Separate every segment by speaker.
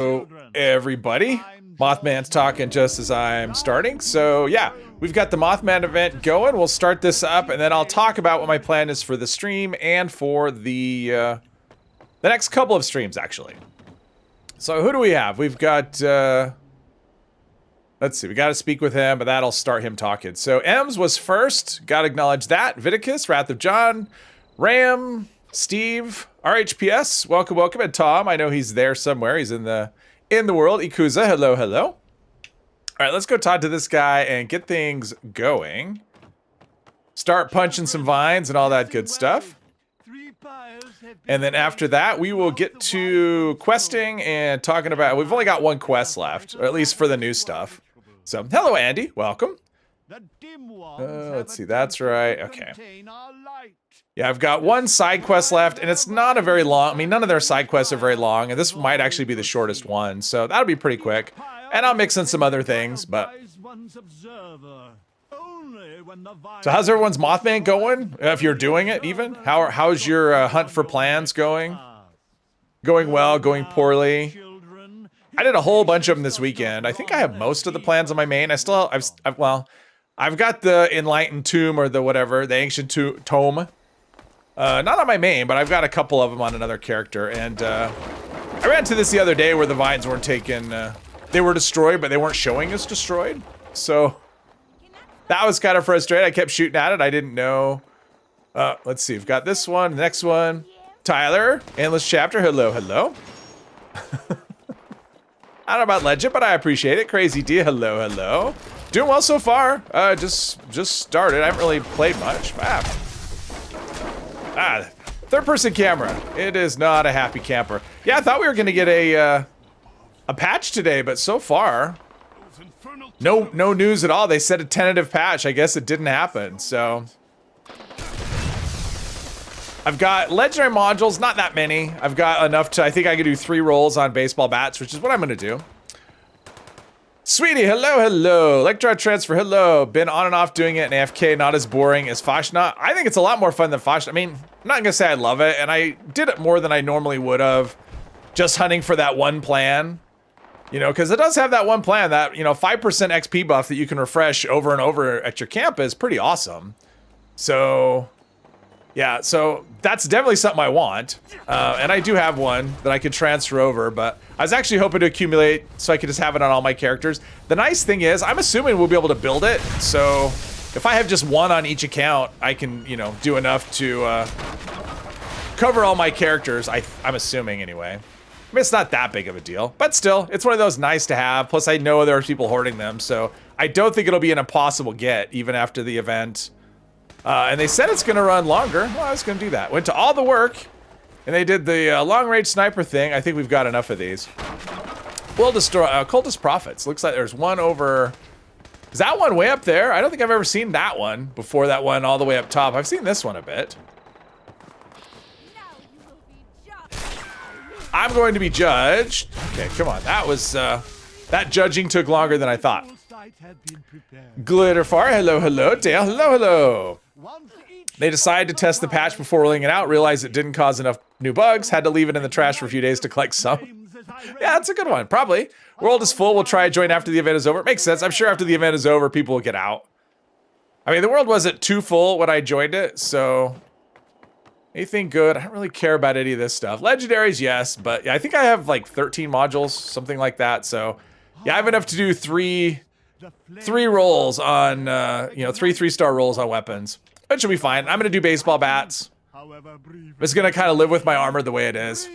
Speaker 1: Oh, everybody. Mothman's talking just as I'm starting. So yeah, we've got the Mothman event going. We'll start this up and then I'll talk about what my plan is for the stream and for the next couple of streams actually. So who do we have? We've got, let's see, we got to speak with him, but that'll start him talking. So Ems was first, got to acknowledge that. Viticus, Wrath of John, Ram, Steve, RHPS, welcome, welcome, and Tom. I know he's there somewhere. He's in the world. Ikuza, hello, hello. All right, let's go talk to this guy and get things going. Start punching some vines and all that good stuff. And then after that, we will get to questing and talking about. We've only got one quest left, or at least for the new stuff. So, hello, Andy. Welcome. Let's see. That's right. Okay. Yeah, I've got one side quest left, and it's not a very long. I mean, none of their side quests are very long, and this might actually be the shortest one, so that'll be pretty quick. And I'll mix in some other things, but. So how's everyone's Mothman going? If you're doing it, even how's your hunt for plans going? Going well? Going poorly? I did a whole bunch of them this weekend. I think I have most of the plans on my main. I've got the Enlightened Tomb or the whatever, the Ancient Tome. Not on my main, but I've got a couple of them on another character. And I ran into this the other day where the vines weren't taken. They were destroyed, but they weren't showing as destroyed. So that was kind of frustrating. I kept shooting at it. I didn't know. Let's see. We've got this one. The next one. Tyler. Endless Chapter. Hello, hello. I don't know about Legend, but I appreciate it. Crazy D. Hello, hello. Doing well so far. Just started. I haven't really played much. Third-person camera. It is not a happy camper. Yeah, I thought we were going to get a patch today, but so far, no news at all. They said a tentative patch. I guess it didn't happen, so. I've got legendary modules, not that many. I've got enough to, I think I can do 3 rolls on baseball bats, which is what I'm going to do. Sweetie, hello, hello. Electron Transfer, hello. Been on and off doing it in AFK, not as boring as Fashna. I think it's a lot more fun than Fashna. I mean, I'm not going to say I love it, and I did it more than I normally would have. Just hunting for that one plan. You know, because it does have that one plan that, 5% XP buff that you can refresh over and over at your camp is pretty awesome. So, yeah, so that's definitely something I want. And I do have one that I could transfer over, but I was actually hoping to accumulate so I could just have it on all my characters. The nice thing is, I'm assuming we'll be able to build it. So if I have just one on each account, I can, do enough to cover all my characters, I'm assuming anyway. I mean, it's not that big of a deal, but still, it's one of those nice to have. Plus, I know there are people hoarding them, so I don't think it'll be an impossible get, even after the event. And they said it's going to run longer. Well, I was going to do that. Went to all the work, and they did the long-range sniper thing. I think we've got enough of these. We'll destroy Cultist Prophets. Looks like there's one over. Is that one way up there? I don't think I've ever seen that one before that one all the way up top. I've seen this one a bit. I'm going to be judged. Okay, come on. That was, that judging took longer than I thought. Glitterfire, hello, hello. Dale, hello, hello. They decided to test the patch before rolling it out, realized it didn't cause enough new bugs, had to leave it in the trash for a few days to collect some. Yeah, that's a good one, probably. World is full, we'll try a join after the event is over. Makes sense, I'm sure after the event is over, people will get out. I mean, the world wasn't too full when I joined it, so. Anything good? I don't really care about any of this stuff. Legendaries, yes, but yeah, I think I have like 13 modules, something like that. So yeah, I have enough to do three rolls on, 3-3-star rolls on weapons. That should be fine. I'm gonna do baseball bats. I'm just gonna kind of live with my armor the way it is.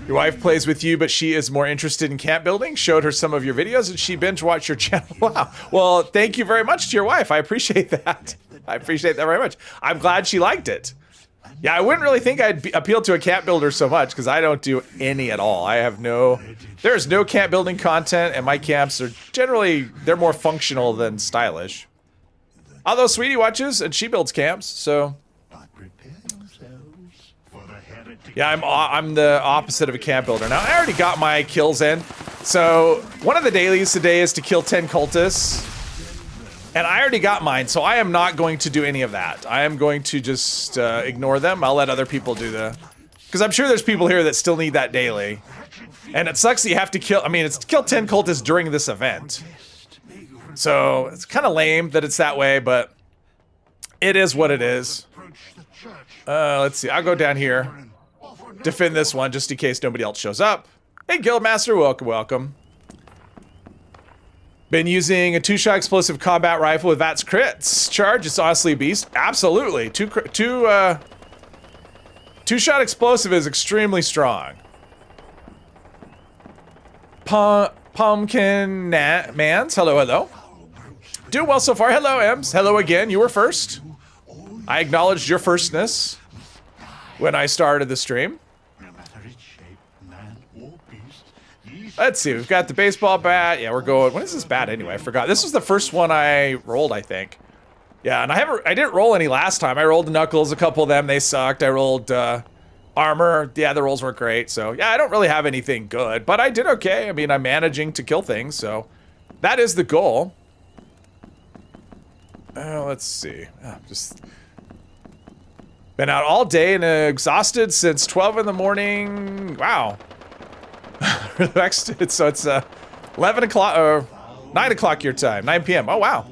Speaker 1: Your wife plays with you, but she is more interested in camp building. Showed her some of your videos and she binge watched your channel. Wow. Well, thank you very much to your wife. I appreciate that. I appreciate that very much. I'm glad she liked it. Yeah, I wouldn't really think I'd appeal to a camp builder so much because I don't do any at all. There's no camp building content, and my camps are generally, they're more functional than stylish. Although Sweetie watches and she builds camps, so. Yeah, I'm the opposite of a camp builder. Now, I already got my kills in. So, one of the dailies today is to kill 10 cultists. And I already got mine, so I am not going to do any of that. I am going to just ignore them. I'll let other people do the Because I'm sure there's people here that still need that daily. And it sucks that you have to kill, I mean, it's to kill 10 cultists during this event. So it's kind of lame that it's that way, but it is what it is. Let's see, I'll go down here. Defend this one just in case nobody else shows up. Hey, Guildmaster, welcome, welcome. Been using a 2-shot explosive combat rifle with VATS crits. Charge, it's honestly a beast. Absolutely. Two-shot explosive is extremely strong. Pumpkin Mans, hello, hello. Doing well so far. Hello, Ems. Hello again. You were first. I acknowledged your firstness when I started the stream. Let's see, we've got the baseball bat. Yeah, we're going. When is this bat anyway? I forgot. This was the first one I rolled, I think. Yeah, and I didn't roll any last time. I rolled Knuckles, a couple of them, they sucked. I rolled Armor. Yeah, the rolls weren't great. So yeah, I don't really have anything good, but I did okay. I mean, I'm managing to kill things, so that is the goal. Let's see. Just been out all day and exhausted since 12 in the morning. Wow. Relaxed. So it's 11 o'clock or 9 o'clock your time, 9 p.m. Oh, wow.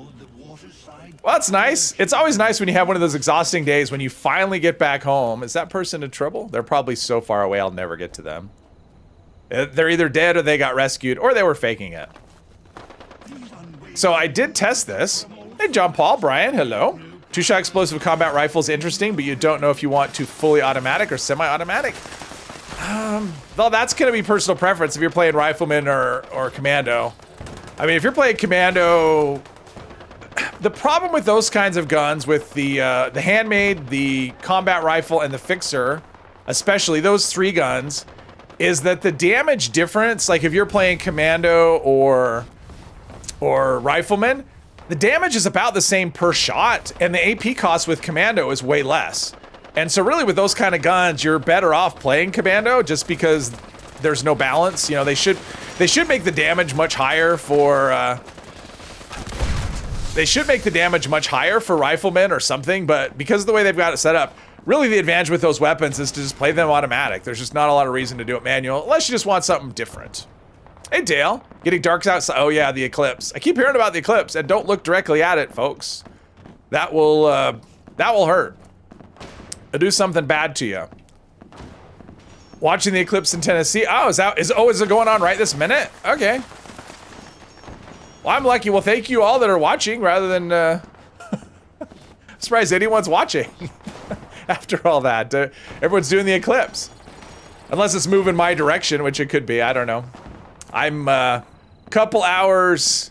Speaker 1: Well, that's nice. It's always nice when you have one of those exhausting days when you finally get back home. Is that person in trouble? They're probably so far away I'll never get to them. They're either dead or they got rescued or they were faking it. So I did test this. Hey, John Paul, Brian, hello. 2-shot explosive combat rifle is interesting, but you don't know if you want to fully automatic or semi-automatic. Well, that's going to be personal preference if you're playing rifleman or commando. I mean, if you're playing commando, the problem with those kinds of guns, with the handmade, the combat rifle, and the fixer, especially those 3 guns, is that the damage difference, like if you're playing commando or rifleman, the damage is about the same per shot, and the AP cost with commando is way less. And so really with those kind of guns, you're better off playing commando just because there's no balance. You know, they should make the damage much higher for riflemen or something, but because of the way they've got it set up, really the advantage with those weapons is to just play them automatic. There's just not a lot of reason to do it manual, unless you just want something different. Hey Dale, getting dark outside. Oh yeah, the eclipse. I keep hearing about the eclipse, and don't look directly at it, folks. That will hurt. It'll do something bad to you. Watching the eclipse in Tennessee. Oh, is it going on right this minute? Okay. Well, I'm lucky. Well, thank you all that are watching rather than I'm surprised anyone's watching after all that. Everyone's doing the eclipse. Unless it's moving my direction, which it could be. I don't know. I'm couple hours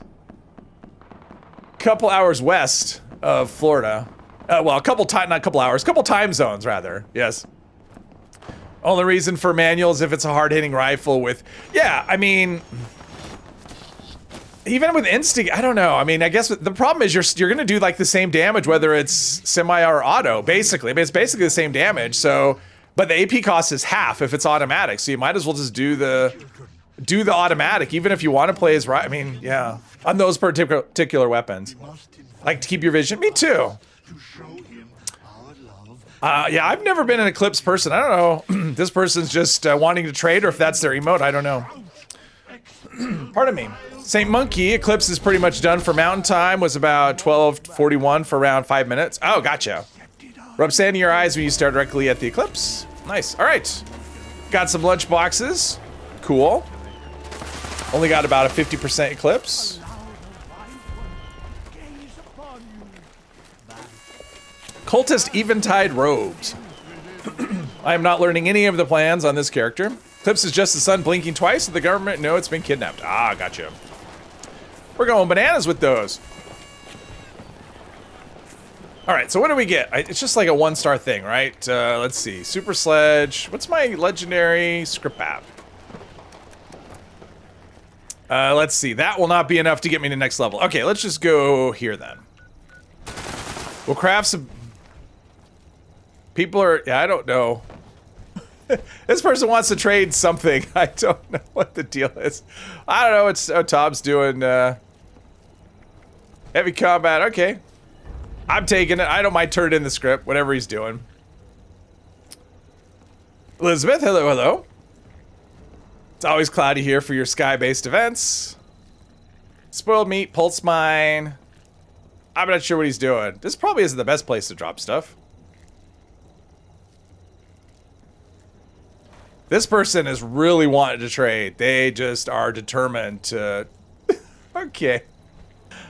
Speaker 1: west of Florida. Well, couple time zones rather. Yes. Only reason for manual is if it's a hard-hitting rifle with, yeah, I mean, even with instinct, I don't know. I mean, I guess the problem is you're gonna do like the same damage whether it's semi or auto, basically. I mean, it's basically the same damage. So, but the AP cost is half if it's automatic. So you might as well just do the automatic, even if you want to play as right. I mean, yeah, on those particular weapons, like to keep your vision. Me too. Yeah, I've never been an Eclipse person. I don't know. This person's just wanting to trade, or if that's their emote. I don't know. Pardon me. St. Monkey, Eclipse is pretty much done for mountain time. Was about 12:41 for around 5 minutes. Oh, gotcha. Rub sand in your eyes when you stare directly at the eclipse. Nice. All right. Got some lunch boxes. Cool. Only got about a 50% eclipse. Cultist Eventide robes. I am not learning any of the plans on this character. Eclipse is just the sun blinking twice, and the government know it's been kidnapped. Ah, gotcha. We're going bananas with those. All right, so what do we get? It's just like a 1-star thing, right? Let's see. Super Sledge. What's my legendary script app? Let's see. That will not be enough to get me to next level. Okay, let's just go here then. We'll craft some... People are... Yeah, I don't know. This person wants to trade something. I don't know what the deal is. I don't know. It's Tom's doing heavy combat. Okay. I'm taking it. I don't mind turning in the script, whatever he's doing. Elizabeth, hello, hello. It's always cloudy here for your sky-based events. Spoiled meat, pulse mine. I'm not sure what he's doing. This probably isn't the best place to drop stuff. This person is really wanting to trade. They just are determined to. Okay.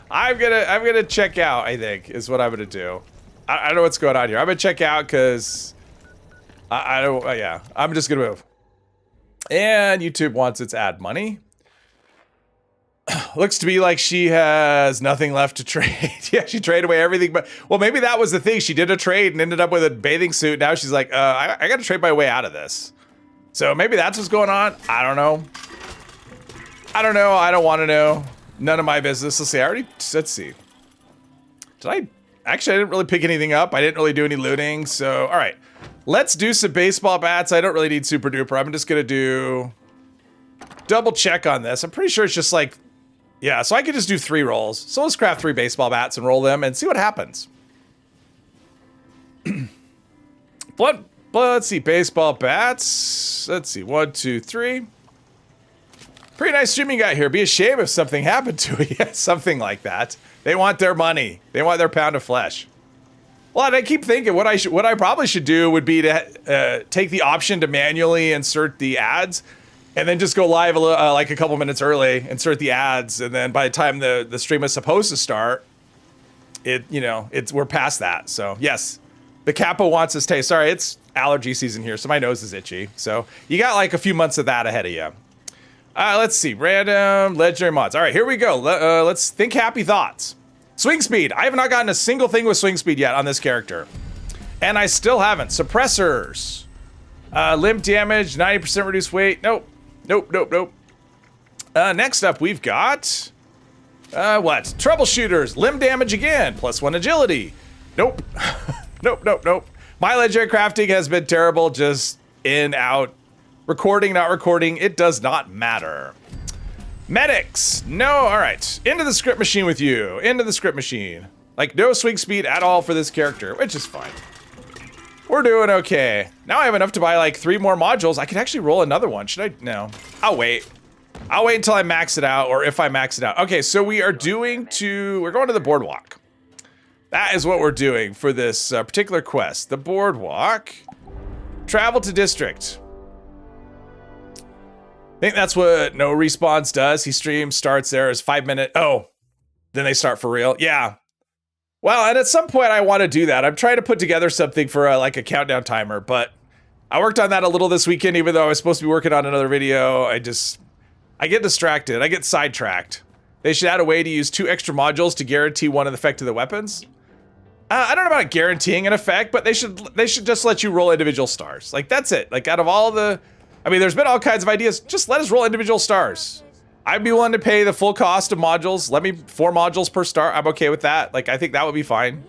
Speaker 1: I'm gonna check out, I think, is what I'm gonna do. I don't know what's going on here. I'm gonna check out because I don't, yeah, I'm just gonna move. And YouTube wants its ad money. Looks to be like she has nothing left to trade. Yeah, she traded away everything, but, well, maybe that was the thing. She did a trade and ended up with a bathing suit. Now she's like, I gotta trade my way out of this. So maybe that's what's going on. I don't know. I don't know. I don't want to know. None of my business. Let's see. Actually, I didn't really pick anything up. I didn't really do any looting. So, all right. Let's do some baseball bats. I don't really need super duper. I'm just going to do double check on this. I'm pretty sure it's just like, yeah, so I could just do 3 rolls. So let's craft 3 baseball bats and roll them and see what happens. Let's see, baseball bats. Let's see, 1, 2, 3. Pretty nice stream you got here. Be a shame if something happened to it. Yeah, something like that. They want their money. They want their pound of flesh. Well, and I keep thinking what I probably should do would be to take the option to manually insert the ads, and then just go live like a couple minutes early, insert the ads, and then by the time the stream is supposed to start, we're past that. So yes, the capo wants his taste. Sorry, it's allergy season here, so my nose is itchy. So you got like a few months of that ahead of you. Let's see, random legendary mods. All right, here we go. Let's think happy thoughts. Swing speed. I have not gotten a single thing with swing speed yet on this character, and I still haven't. Suppressors, limb damage, 90% reduced weight. Nope. Next up, we've got what? Troubleshooters, limb damage again, +1 agility. Nope. Nope. My legendary crafting has been terrible. Just in, out. Recording, not recording, it does not matter. Medics, no, all right. Into the script machine with you. Into the script machine. Like, no swing speed at all for this character, which is fine. We're doing okay. Now I have enough to buy like 3 more modules. I could actually roll another one. Should I? No. I'll wait. I'll wait until I max it out, or if I max it out. Okay, so we're going to the boardwalk. That is what we're doing for this particular quest. The boardwalk. Travel to district. I think that's what No Respawns does. He starts there as 5 minute. Oh, then they start for real. Yeah. Well, and at some point I want to do that. I'm trying to put together something for like a countdown timer, but I worked on that a little this weekend, even though I was supposed to be working on another video. I get distracted. I get sidetracked. They should add a way to use 2 extra modules to guarantee one effect to the weapons. I don't know about guaranteeing an effect, but they should just let you roll individual stars. Like, that's it. Like, out of all the, I mean, there's been all kinds of ideas. Just let us roll individual stars. I'd be willing to pay the full cost of modules. Let me 4 modules per star. I'm okay with that. Like, I think that would be fine.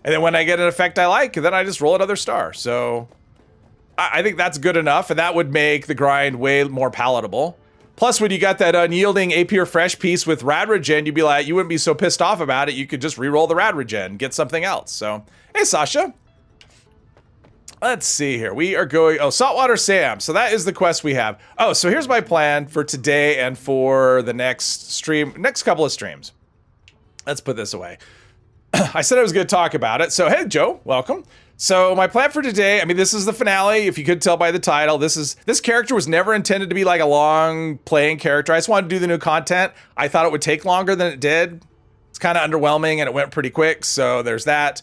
Speaker 1: And then when I get an effect I like, then I just roll another star. So I think that's good enough, and that would make the grind way more palatable. Plus, when you got that unyielding AP Refresh piece with Rad Regen, you wouldn't be so pissed off about it. You could just re-roll the Rad Regen, get something else. So, hey, Sasha. Let's see here. We are going, Saltwater Sam. So that is the quest we have. Oh, so here's my plan for today and for the next couple of streams. Let's put this away. I said I was going to talk about it. So, hey, Joe, welcome. So my plan for today, I mean, this is the finale. If you could tell by the title, this character was never intended to be like a long playing character. I just wanted to do the new content. I thought it would take longer than it did. It's kind of underwhelming and it went pretty quick. So there's that.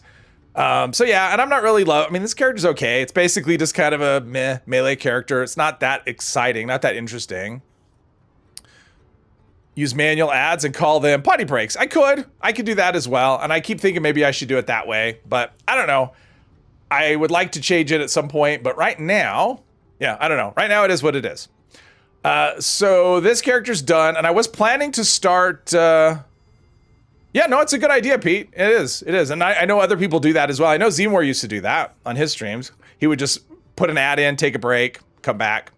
Speaker 1: So yeah, and I'm not really I mean, this character's okay. It's basically just kind of a meh melee character. It's not that exciting, not that interesting. Use manual ads and call them potty breaks. I could do that as well. And I keep thinking maybe I should do it that way, but I don't know. I would like to change it at some point, but right now, yeah, I don't know. Right now it is what it is. So this character's done, and I was planning to start, yeah, no, it's a good idea, Pete. It is. And I know other people do that as well. I know Zemore used to do that on his streams. He would just put an ad in, take a break, come back.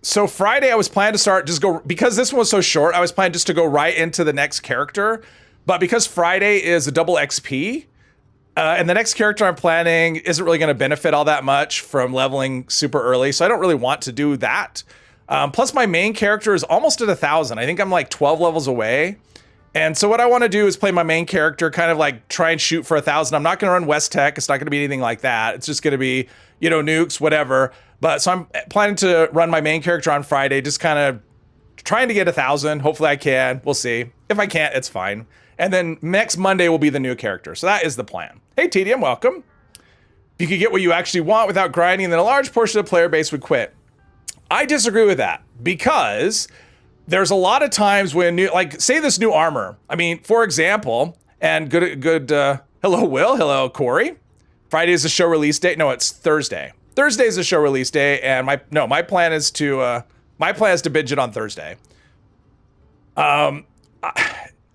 Speaker 1: So Friday I was planning to start, because this one was so short, I was planning just to go right into the next character. But because Friday is a double XP, And the next character I'm planning isn't really going to benefit all that much from leveling super early, so I don't really want to do that. Plus, my main character is almost at 1,000. I think I'm like 12 levels away. And so what I want to do is play my main character, kind of like try and shoot for 1,000. I'm not going to run West Tech. It's not going to be anything like that. It's just going to be, you know, nukes, whatever. But so I'm planning to run my main character on Friday, just kind of trying to get 1,000. Hopefully I can. We'll see. If I can't, it's fine. And then next Monday will be the new character. So that is the plan. Hey, TDM, welcome. If you could get what you actually want without grinding, then a large portion of the player base would quit. I disagree with that because there's a lot of times when like say this new armor. I mean, for example, and hello, Will. Hello, Corey. Friday is the show release date. No, it's Thursday. Thursday is the show release day. And my plan is to binge it on Thursday.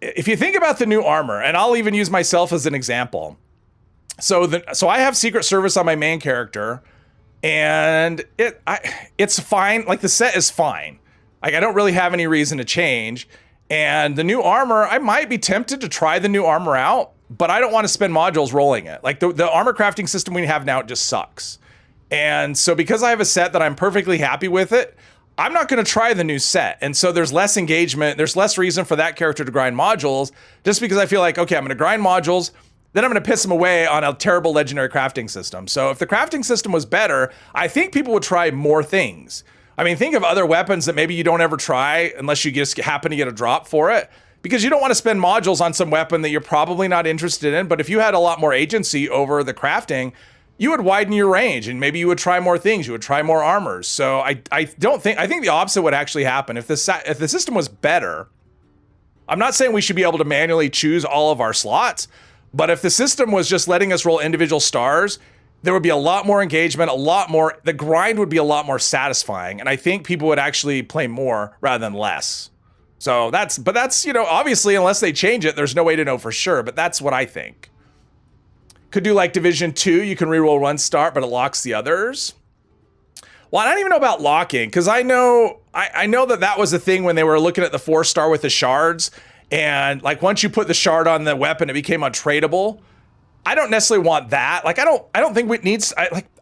Speaker 1: If you think about the new armor, and I'll even use myself as an example. So I have Secret Service on my main character, and it's fine. Like the set is fine. Like I don't really have any reason to change. And the new armor, I might be tempted to try the new armor out, but I don't want to spend modules rolling it. Like the armor crafting system we have now, it just sucks. And so because I have a set that I'm perfectly happy with it, I'm not going to try the new set. And so there's less engagement. There's less reason for that character to grind modules just because I feel like, okay, I'm going to grind modules. Then I'm going to piss them away on a terrible legendary crafting system. So if the crafting system was better, I think people would try more things. I mean, think of other weapons that maybe you don't ever try unless you just happen to get a drop for it. Because you don't want to spend modules on some weapon that you're probably not interested in. But if you had a lot more agency over the crafting, you would widen your range and maybe you would try more things. You would try more armors. So I think the opposite would actually happen. If the system was better, I'm not saying we should be able to manually choose all of our slots, but if the system was just letting us roll individual stars, there would be a lot more engagement, the grind would be a lot more satisfying. And I think people would actually play more rather than less. So that's, you know, obviously, unless they change it, there's no way to know for sure, but that's what I think. Could do like Division 2, you can reroll one star, but it locks the others. Well, I don't even know about locking, because I know that was a thing when they were looking at the 4-star with the shards, and like once you put the shard on the weapon, it became untradeable. I don't necessarily want that. Like I don't think we need.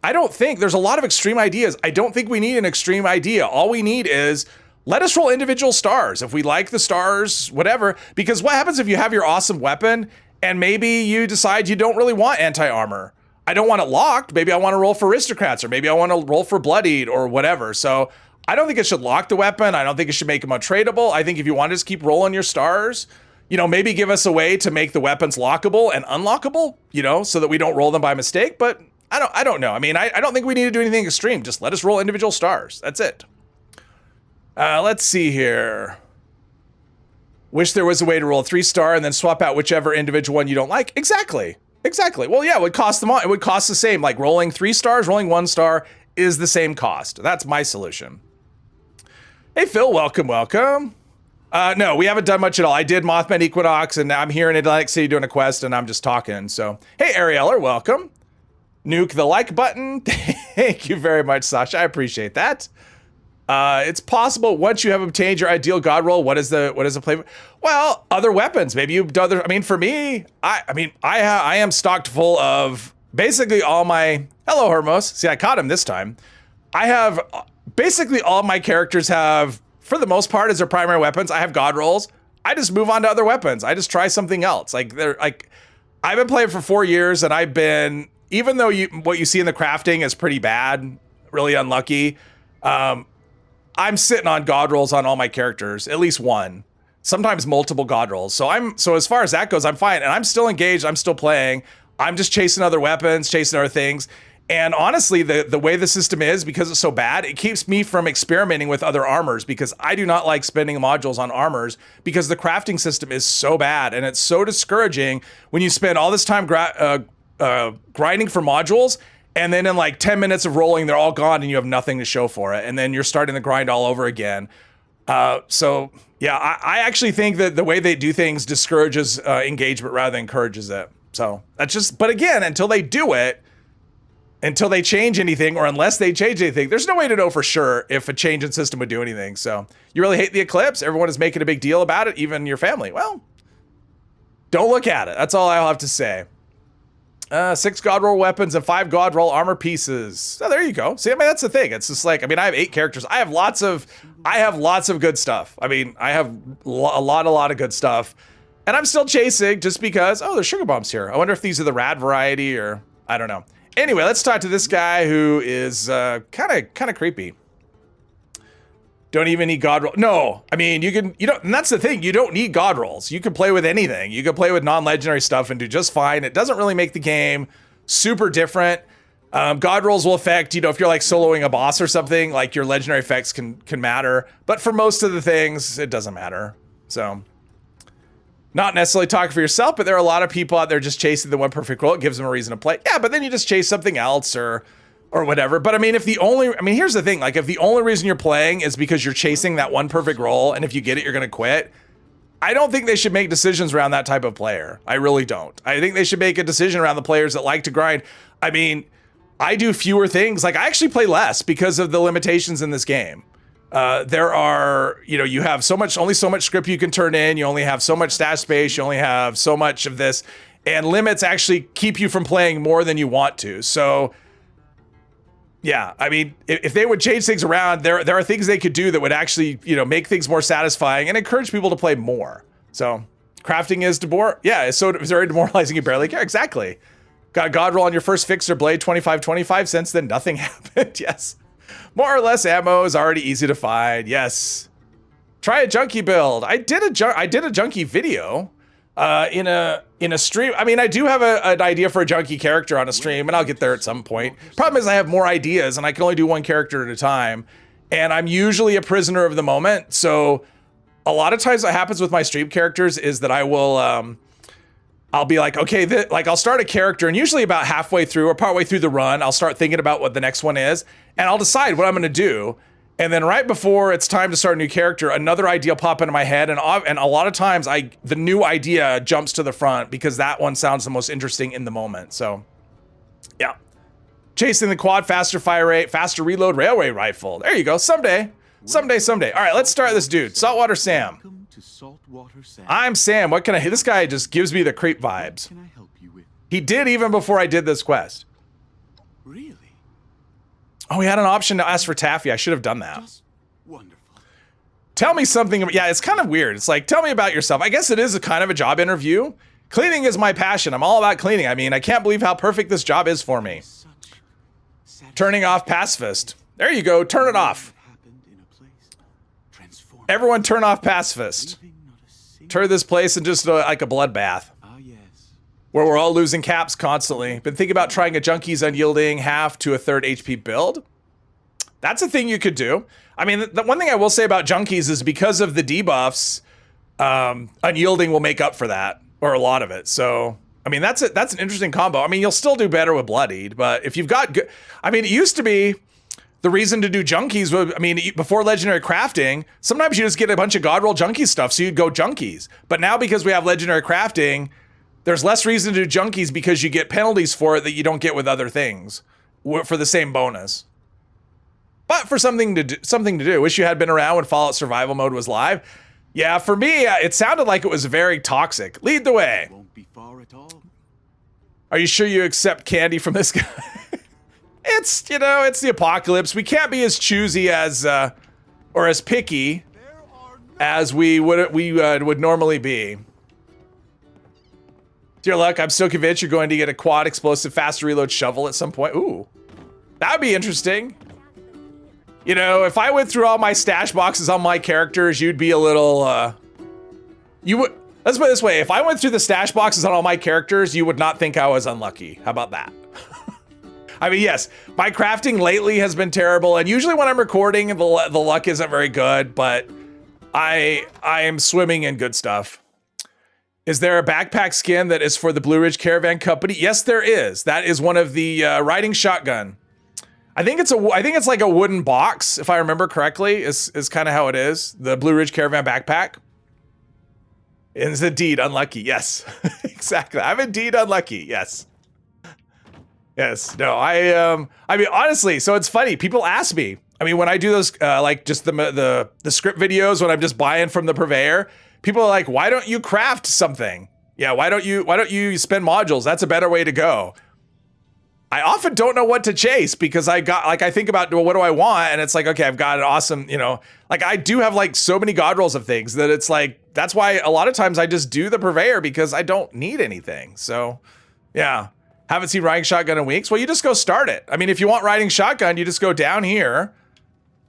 Speaker 1: I don't think there's a lot of extreme ideas. I don't think we need an extreme idea. All we need is let us roll individual stars. If we like the stars, whatever. Because what happens if you have your awesome weapon and maybe you decide you don't really want anti-armor? I don't want it locked. Maybe I want to roll for aristocrats, or maybe I want to roll for bloodied or whatever. So I don't think it should lock the weapon. I don't think it should make them untradeable. I think if you want to just keep rolling your stars, you know, maybe give us a way to make the weapons lockable and unlockable, you know, so that we don't roll them by mistake. But I don't know. I mean, I don't think we need to do anything extreme. Just let us roll individual stars. That's it. Let's see here. Wish there was a way to roll a 3-star and then swap out whichever individual one you don't like. Exactly. Well, yeah, it would cost them all. It would cost the same. Like rolling 3 stars, rolling 1 star is the same cost. That's my solution. Hey, Phil, welcome. No, we haven't done much at all. I did Mothman Equinox, and I'm here in Atlantic City doing a quest, and I'm just talking. So, hey, Arieller, welcome. Nuke the like button. Thank you very much, Sasha. I appreciate that. It's possible once you have obtained your ideal god roll. What is the play? Well, other weapons. Maybe you've done other. I mean, for me, I am stocked full of basically all my. Hello, Hermos. See, I caught him this time. I have basically all my characters have, for the most part, as their primary weapons. I have god rolls. I just move on to other weapons. I just try something else. Like I've been playing for 4 years, and I've been, even though what you see in the crafting is pretty bad, really unlucky. I'm sitting on god rolls on all my characters, at least one, sometimes multiple god rolls. So as far as that goes, I'm fine, and I'm still engaged. I'm still playing. I'm just chasing other weapons, chasing other things. And honestly, the way the system is, because it's so bad, it keeps me from experimenting with other armors, because I do not like spending modules on armors because the crafting system is so bad, and it's so discouraging when you spend all this time grinding for modules, and then in like 10 minutes of rolling, they're all gone and you have nothing to show for it. And then you're starting the grind all over again. So yeah, I actually think that the way they do things discourages engagement rather than encourages it. So that's just, but again, until they do it, until they change anything, or unless they change anything, there's no way to know for sure if a change in system would do anything. So you really hate the eclipse? Everyone is making a big deal about it, even your family. Well, don't look at it. That's all I'll have to say. 6 god roll weapons and 5 god roll armor pieces. So there you go. See, I mean, that's the thing. It's just like, I mean, I have 8 characters. I have lots of good stuff. I mean, I have a lot of good stuff. And I'm still chasing just because, oh, there's sugar bombs here. I wonder if these are the rad variety or I don't know. Anyway, let's talk to this guy who is kind of creepy. Don't even need god roll. No, I mean, you don't, and that's the thing. You don't need god rolls. You can play with anything. You can play with non-legendary stuff and do just fine. It doesn't really make the game super different. God rolls will affect, you know, if you're like soloing a boss or something, like your legendary effects can matter. But for most of the things, it doesn't matter. So, not necessarily talking for yourself, but there are a lot of people out there just chasing the one perfect roll. It gives them a reason to play. Yeah, but then you just chase something else or whatever. But I mean, here's the thing, like if the only reason you're playing is because you're chasing that one perfect roll, and if you get it, you're going to quit. I don't think they should make decisions around that type of player. I really don't. I think they should make a decision around the players that like to grind. I mean, I do fewer things. Like I actually play less because of the limitations in this game. There are, you know, you have only so much script you can turn in. You only have so much stash space. You only have so much of this, and limits actually keep you from playing more than you want to. So yeah, I mean, if they would change things around, there are things they could do that would actually, you know, make things more satisfying and encourage people to play more. So, crafting is it's very demoralizing. You barely care. Exactly. Got a god roll on your first fixer blade, 25 cents, then nothing happened. Yes. More or less ammo is already easy to find. Yes. Try a junkie build. I did a junkie video in a stream. I mean, I do have an idea for a junkie character on a stream, and I'll get there at some point. Problem is I have more ideas, and I can only do one character at a time, and I'm usually a prisoner of the moment. So a lot of times what happens with my stream characters is that I will I'll be like, okay, I'll start a character, and usually about halfway through or partway through the run, I'll start thinking about what the next one is, and I'll decide what I'm going to do. And then right before it's time to start a new character, another idea will pop into my head, and a lot of times the new idea jumps to the front because that one sounds the most interesting in the moment. So, yeah. Chasing the quad, faster fire rate, faster reload railway rifle. There you go. Someday. All right, let's start this dude. Saltwater Sam.
Speaker 2: Welcome to Saltwater Sam.
Speaker 1: I'm Sam. What can I? This guy just gives me the creep vibes.
Speaker 2: What can I help you with?
Speaker 1: He did even before I did this quest.
Speaker 2: Really?
Speaker 1: Oh, we had an option to ask for Taffy. I should have done that.
Speaker 2: Just wonderful.
Speaker 1: Tell me something. Yeah, it's kind of weird. It's like, tell me about yourself. I guess it is a kind of a job interview. Cleaning is my passion. I'm all about cleaning. I mean, I can't believe how perfect this job is for me. Turning off pacifist. There you go. Turn it off. Everyone turn off pacifist. Turn this place into just like a bloodbath. Where we're all losing caps constantly. Been thinking about trying a Junkie's Unyielding half to a third HP build. That's a thing you could do. I mean, the one thing I will say about Junkies is because of the debuffs, Unyielding will make up for that, or a lot of it. So, I mean, that's an interesting combo. I mean, you'll still do better with Bloodied, but if you've got good, I mean, it used to be the reason to do Junkies was, I mean, before Legendary Crafting, sometimes you just get a bunch of God Roll Junkie stuff, so you'd go Junkies. But now because we have Legendary Crafting, there's less reason to do Junkies because you get penalties for it that you don't get with other things for the same bonus. But for something to do. Wish you had been around when Fallout Survival Mode was live. Yeah, for me, it sounded like it was very toxic. Lead the way.
Speaker 2: Won't be far at all.
Speaker 1: Are you sure you accept candy from this guy? It's, you know, it's the apocalypse. We can't be as choosy as, or as picky as we would normally be. Dear luck, I'm still convinced you're going to get a quad explosive fast reload shovel at some point. Ooh, that'd be interesting. You know, if I went through all my stash boxes on my characters, you'd be a little, let's put it this way. If I went through the stash boxes on all my characters, you would not think I was unlucky. How about that? I mean, yes, my crafting lately has been terrible. And usually when I'm recording, the luck isn't very good, but I am swimming in good stuff. Is there a backpack skin that is for the Blue Ridge Caravan Company? Yes, there is. That is one of the riding shotgun. I think it's like a wooden box, if I remember correctly, is kind of how it is. The Blue Ridge Caravan backpack. Is indeed unlucky. Yes, exactly. I'm indeed unlucky. Yes. Yes. No, I mean, honestly, so it's funny. People ask me, I mean, when I do those, like just the script videos, when I'm just buying from the purveyor, people are like, why don't you craft something? Yeah, why don't you spend modules? That's a better way to go. I often don't know what to chase because I think about, well, what do I want? And it's like, okay, I've got an awesome, like I do have like so many god rolls of things that it's like, that's why a lot of times I just do the purveyor because I don't need anything. So yeah, haven't seen riding shotgun in weeks. Well, you just go start it. I mean, if you want riding shotgun, you just go down here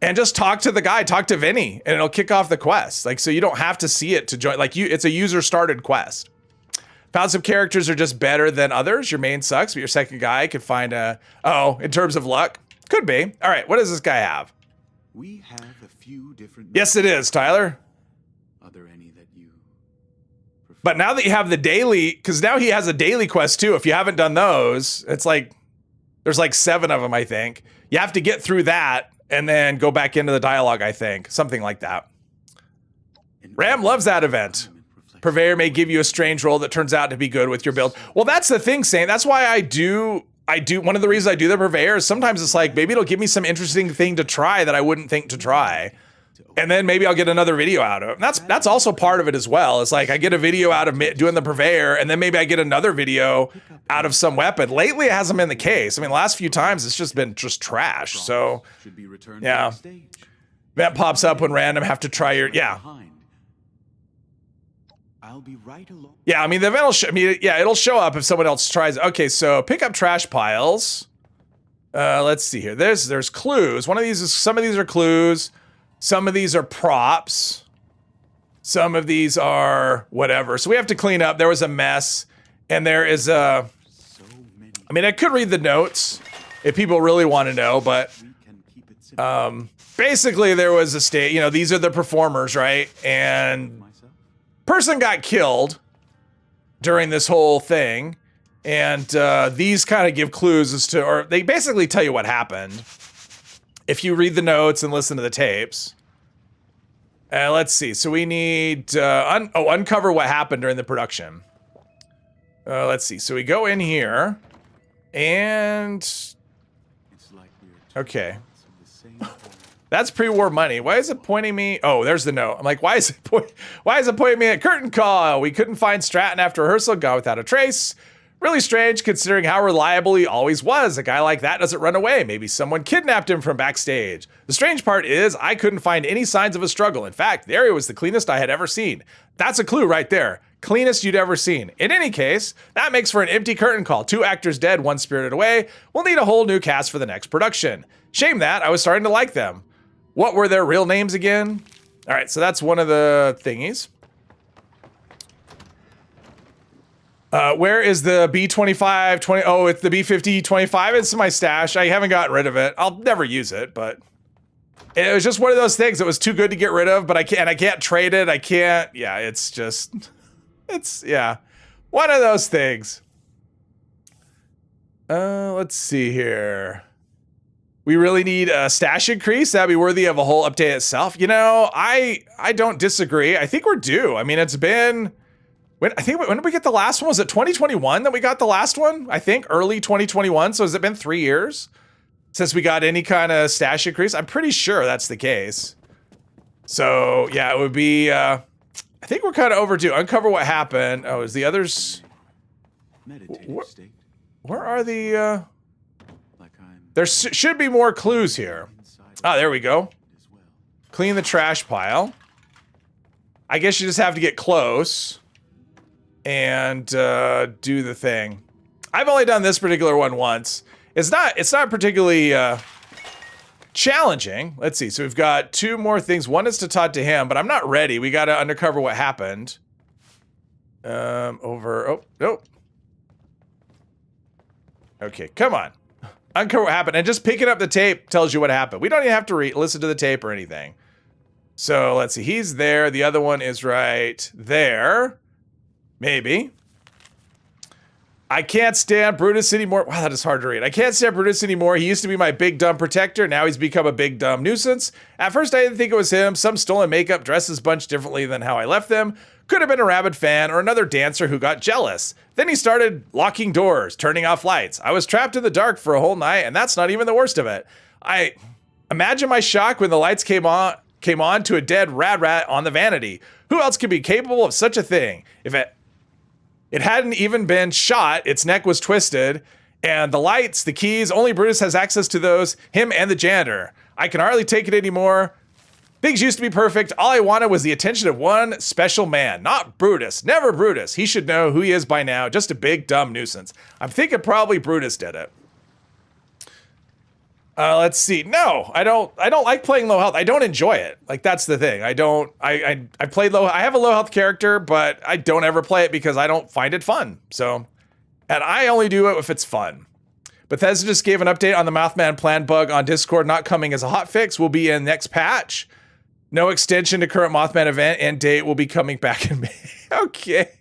Speaker 1: and just talk to the guy, talk to Vinny, and it'll kick off the quest. Like, so you don't have to see it to join, like it's a user started quest. Found some characters are just better than others. Your main sucks, but your second guy could find in terms of luck, could be. All right, what does this guy have?
Speaker 2: We have a few different.
Speaker 1: Yes, it is, Tyler.
Speaker 2: Are there any that you prefer?
Speaker 1: But now that you have the daily, because now he has a daily quest too. If you haven't done those, it's like, there's like 7 of them, I think. You have to get through that and then go back into the dialogue, I think. Something like that. Ram loves that event. Purveyor may give you a strange roll that turns out to be good with your build. Well, that's the thing, Saint. That's why I do, one of the reasons I do the Purveyor is sometimes it's like, maybe it'll give me some interesting thing to try that I wouldn't think to try. And then maybe I'll get another video out of it. And that's also part of it as well. It's like I get a video out of doing the Purveyor, and then maybe I get another video out of some weapon. Lately, it hasn't been the case. I mean, the last few times, it's just been just trash. So, yeah. Event pops up when random have to try your, yeah.
Speaker 2: I'll be right along.
Speaker 1: Yeah, I mean, the event will it'll show up if someone else tries. Okay, so pick up trash piles. Let's see here. There's clues. Some of these are clues. Some of these are props. Some of these are whatever. So we have to clean up. There was a mess. And there is I mean, I could read the notes if people really want to know, but basically there was a state, these are the performers, right? And person got killed during this whole thing, and these kind of give clues as to, or they basically tell you what happened if you read the notes and listen to the tapes. Let's see. So we need uncover what happened during the production. Let's see. So we go in here, and okay. That's pre-war money. Why is it pointing me? Oh, there's the note. I'm like, why is it pointing me at curtain call? We couldn't find Stratton after rehearsal, gone without a trace. Really strange considering how reliable he always was. A guy like that doesn't run away. Maybe someone kidnapped him from backstage. The strange part is I couldn't find any signs of a struggle. In fact, the area was the cleanest I had ever seen. That's a clue right there. Cleanest you'd ever seen. In any case, that makes for an empty curtain call. 2 actors dead, 1 spirited away. We'll need a whole new cast for the next production. Shame that. I was starting to like them. What were their real names again? All right, so that's one of the thingies. Where is the B25 20? Oh, it's the B50 25. It's in my stash. I haven't gotten rid of it. I'll never use it, but it was just one of those things. It was too good to get rid of, but I can't trade it. I can't. Yeah, it's one of those things. Let's see here. We really need a stash increase. That'd be worthy of a whole update itself. I don't disagree. I think we're due. I mean, it's been, when did we get the last one? Was it 2021 that we got the last one? I think early 2021. So has it been 3 years since we got any kind of stash increase? I'm pretty sure that's the case. So yeah, it would be, I think we're kind of overdue. Uncover what happened. Oh, is the others? Where are the, there should be more clues here. Ah, there we go. Clean the trash pile. I guess you just have to get close and do the thing. I've only done this particular one once. It's not particularly challenging. Let's see. So we've got 2 more things. One is to talk to him, but I'm not ready. We got to undercover what happened. Oh, nope. Okay, come on. Uncover what happened, and just picking up the tape tells you what happened. We don't even have to listen to the tape or anything. So let's see, he's there. The other one is right there. Maybe. I can't stand Brutus anymore. Wow, that is hard to read. I can't stand Brutus anymore. He used to be my big dumb protector. Now he's become a big dumb nuisance. At first I didn't think it was him. Some stolen makeup, dresses bunched differently than how I left them. Could have been a rabid fan or another dancer who got jealous. Then he started locking doors, turning off lights. I was trapped in the dark for a whole night, and that's not even the worst of it. I imagine my shock when the lights came on to a dead rad rat on the vanity. Who else could be capable of such a thing? It hadn't even been shot. Its neck was twisted. And the lights, the keys, only Brutus has access to those, him and the janitor. I can hardly take it anymore. Things used to be perfect. All I wanted was the attention of one special man, not Brutus. Never Brutus. He should know who he is by now. Just a big, dumb nuisance. I'm thinking probably Brutus did it. Let's see. No, I don't like playing low health. I don't enjoy it. Like, that's the thing. I played low. I have a low health character, but I don't ever play it because I don't find it fun. So, and I only do it if it's fun. Bethesda just gave an update on the Mothman plan bug on Discord not coming as a hotfix. Will be in next patch. No extension to current Mothman event and date will be coming back in May. Okay.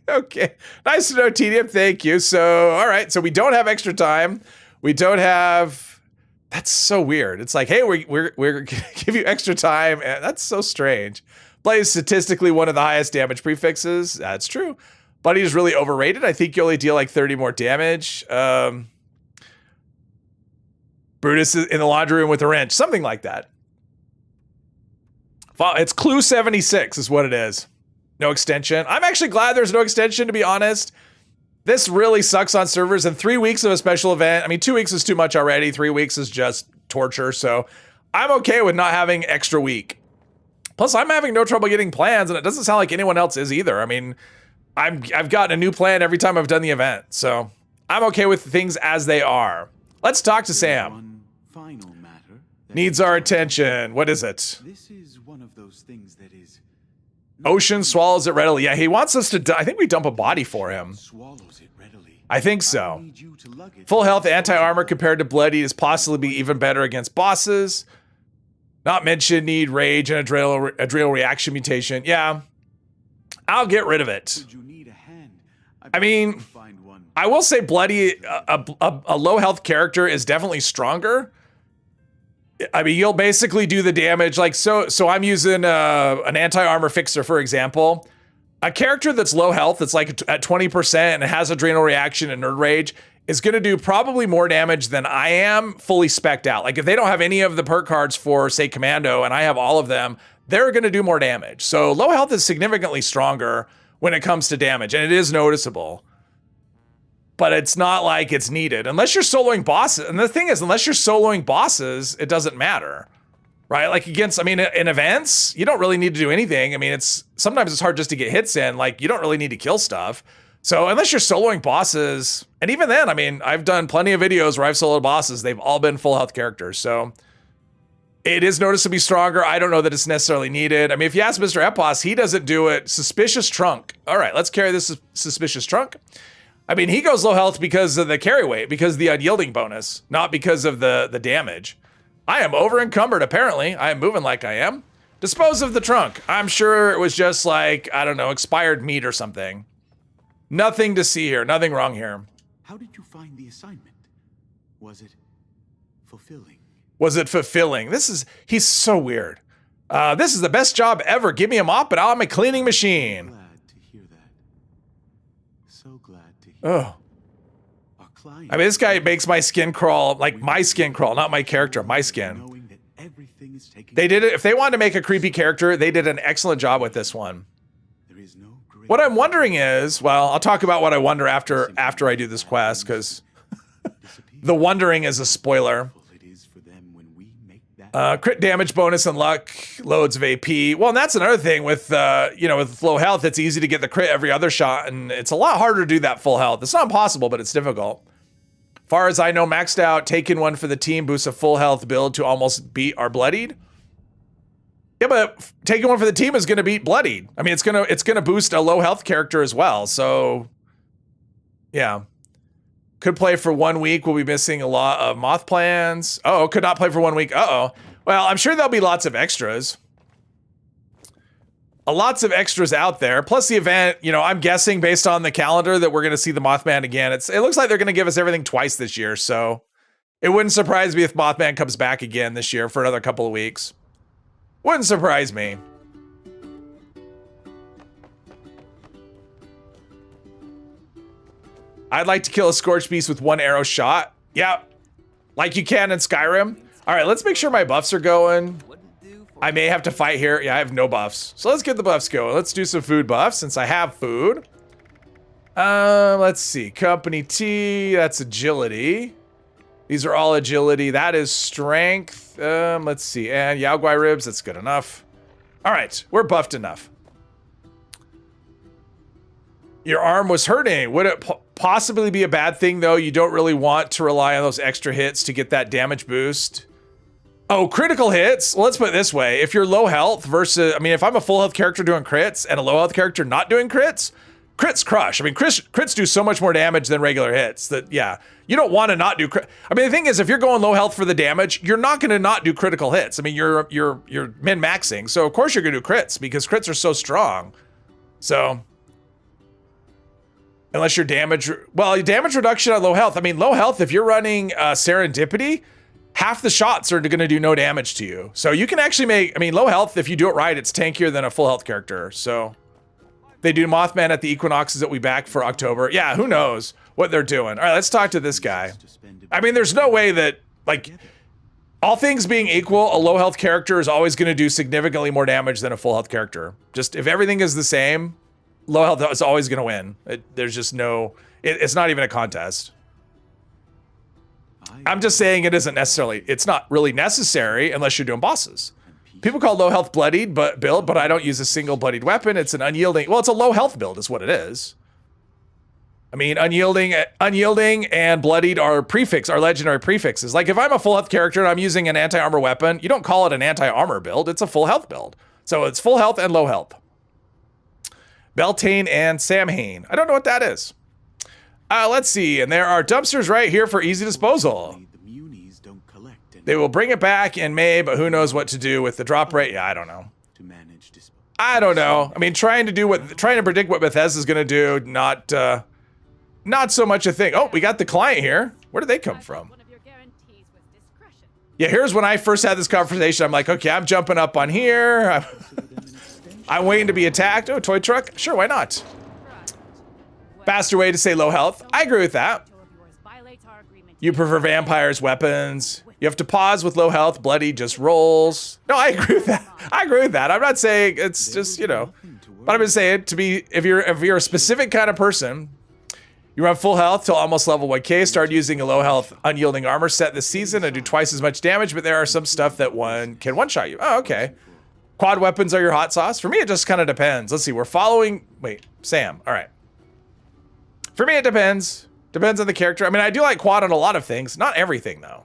Speaker 1: Nice to know, Tedium. Thank you. So, all right. So we don't have extra time. We don't have. That's so weird. It's like, hey, we're gonna give you extra time. And that's so strange. Bloody is statistically one of the highest damage prefixes. That's true. Bloody is really overrated. I think you only deal like 30 more damage. Brutus is in the laundry room with a wrench. Something like that. It's Clue 76 is what it is. No extension. I'm actually glad there's no extension, to be honest. This really sucks on servers, and 3 weeks of a special event. I mean, 2 weeks is too much already. 3 weeks is just torture, so I'm okay with not having extra week. Plus, I'm having no trouble getting plans, and it doesn't sound like anyone else is either. I mean, I've gotten a new plan every time I've done the event, so I'm okay with things as they are. Let's talk to Sam.
Speaker 2: One final matter that
Speaker 1: Needs our attention. What is it?
Speaker 2: This is one of those things that is
Speaker 1: Ocean swallows it readily. Yeah, he wants us to. I think we dump a body for him.
Speaker 2: swallows it readily.
Speaker 1: I think
Speaker 2: I
Speaker 1: so.
Speaker 2: need you to lug it.
Speaker 1: Full health anti-armor compared to Bloody is possibly be even better against bosses. Not mention need rage and adrenal reaction mutation. Yeah, I'll get rid of it.
Speaker 2: Should you need a hand,
Speaker 1: I mean,
Speaker 2: can find one.
Speaker 1: I will say Bloody, a low health character is definitely stronger. I mean, you'll basically do the damage. Like, so I'm using an anti-armor fixer, for example. A character that's low health, that's like at 20% and has adrenal reaction and nerd rage, is going to do probably more damage than I am fully spec'd out. Like, if they don't have any of the perk cards for, say, Commando, and I have all of them, they're going to do more damage. So low health is significantly stronger when it comes to damage, and it is noticeable. But it's not like it's needed. Unless you're soloing bosses. And the thing is, unless you're soloing bosses, it doesn't matter. Right? Like against, I mean, in events, you don't really need to do anything. I mean, sometimes it's hard just to get hits in. Like, you don't really need to kill stuff. So unless you're soloing bosses, and even then, I mean, I've done plenty of videos where I've soloed bosses. They've all been full health characters. So it is noticeably stronger. I don't know that it's necessarily needed. I mean, if you ask Mr. Epos, he doesn't do it. Suspicious Trunk. All right, let's carry this Suspicious Trunk. I mean, he goes low health because of the carry weight, because of the unyielding bonus, not because of the damage. I am over encumbered, apparently. I am moving like I am. Dispose of the trunk. I'm sure it was just like, I don't know, expired meat or something. Nothing to see here. Nothing wrong here.
Speaker 2: How did you find the assignment? Was it fulfilling?
Speaker 1: Was it fulfilling? He's so weird. This is the best job ever. Give me a mop and I'll have a cleaning machine.
Speaker 2: Glad to hear that. So glad to hear.
Speaker 1: Oh.
Speaker 2: Our client.
Speaker 1: I mean, this guy makes my skin crawl, like my skin crawl, not my character, my skin.
Speaker 2: Knowing that everything is taken.
Speaker 1: They did it. If they wanted to make a creepy character, they did an excellent job with this one.
Speaker 2: There is no great.
Speaker 1: What I'm wondering is, well, I'll talk about what I wonder after I do this quest, because the wondering is a spoiler.
Speaker 2: It is for them when we make that.
Speaker 1: Crit damage bonus and luck, loads of AP. Well, and that's another thing with, with low health, it's easy to get the crit every other shot, and it's a lot harder to do that full health. It's not impossible, but it's difficult. Far as I know, maxed out, taking one for the team boosts a full health build to almost beat our Bloodied. Yeah, but taking one for the team is going to beat Bloodied. I mean, it's gonna boost a low health character as well. So, yeah. Could play for 1 week. We'll be missing a lot of moth plans. Oh, could not play for 1 week. Uh-oh. Well, I'm sure there'll be lots of extras. Lots of extras out there. Plus the event, I'm guessing based on the calendar that we're going to see the Mothman again. It looks like they're going to give us everything twice this year. So it wouldn't surprise me if Mothman comes back again this year for another couple of weeks. Wouldn't surprise me. I'd like to kill a Scorched Beast with 1 arrow shot. Yeah, like you can in Skyrim. All right, let's make sure my buffs are going. I may have to fight here. Yeah, I have no buffs. So let's get the buffs going. Let's do some food buffs since I have food. Let's see. Company T, that's agility. These are all agility. That is strength. Let's see. And Yao Guai ribs, that's good enough. All right, we're buffed enough. Your arm was hurting. Would it possibly be a bad thing, though? You don't really want to rely on those extra hits to get that damage boost. Oh, critical hits? Well, let's put it this way. If you're low health versus... I mean, if I'm a full health character doing crits and a low health character not doing crits, crits crush. I mean, crits do so much more damage than regular hits that, yeah, you don't want to not do crit. I mean, the thing is, if you're going low health for the damage, you're not going to not do critical hits. I mean, you're min-maxing, so of course you're going to do crits because crits are so strong. So... Unless your damage, well, damage reduction on low health. I mean, low health, if you're running Serendipity, half the shots are going to do no damage to you. So you can actually make, I mean, low health, if you do it right, it's tankier than a full health character. So they do Mothman at the Equinoxes that we back for October. Yeah, who knows what they're doing. All right, let's talk to this guy. I mean, there's no way that, like, all things being equal, a low health character is always going to do significantly more damage than a full health character. Just if everything is the same, low health is always going to win. There's just no, it's not even a contest. I'm just saying it isn't necessarily, it's not really necessary unless you're doing bosses. People call low health bloodied build, but I don't use a single bloodied weapon. It's an unyielding, well, it's a low health build is what it is. I mean, unyielding and bloodied are legendary prefixes. Like if I'm a full health character and I'm using an anti-armor weapon, you don't call it an anti-armor build, it's a full health build. So it's full health and low health. Beltane and Samhain. I don't know what that is. Let's see. And there are dumpsters right here for easy disposal. They will bring it back in May, but who knows what to do with the drop rate? Yeah, I don't know. I don't know. I mean, trying to predict what Bethesda's going to do, not so much a thing. Oh, we got the client here. Where did they come from? Yeah, here's when I first had this conversation. I'm like, okay, I'm jumping up on here. I'm waiting to be attacked. Oh, toy truck? Sure, why not? Faster way to say low health. I agree with that. You prefer vampires, weapons. You have to pause with low health. Bloody just rolls. No, I agree with that. I agree with that. I'm not saying it's just, you know. But I'm just saying to be, if you're a specific kind of person, you run full health till almost level 1K, start using a low health unyielding armor set this season and do twice as much damage, but there are some stuff that can one-shot you. Oh, okay. Quad weapons are your hot sauce? For me, it just kind of depends. Let's see, we're following... Wait, Sam. All right. For me, it depends. Depends on the character. I mean, I do like quad on a lot of things. Not everything, though.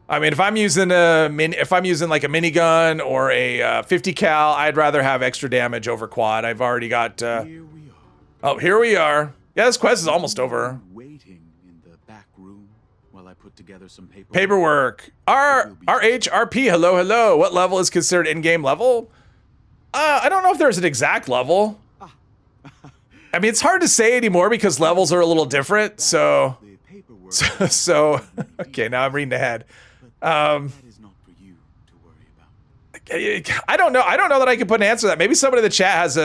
Speaker 1: I mean, if I'm using like a minigun or a 50 cal, I'd rather have extra damage over quad. I've already got... Oh, here we are. Yeah, this quest is almost over. Put together some paperwork. RHRP, hello. What level is considered in-game level? I don't know if there's an exact level. I mean, it's hard to say anymore because levels are a little different. So okay, now I'm reading ahead. I don't know. I don't know that I can put an answer to that. Maybe somebody in the chat has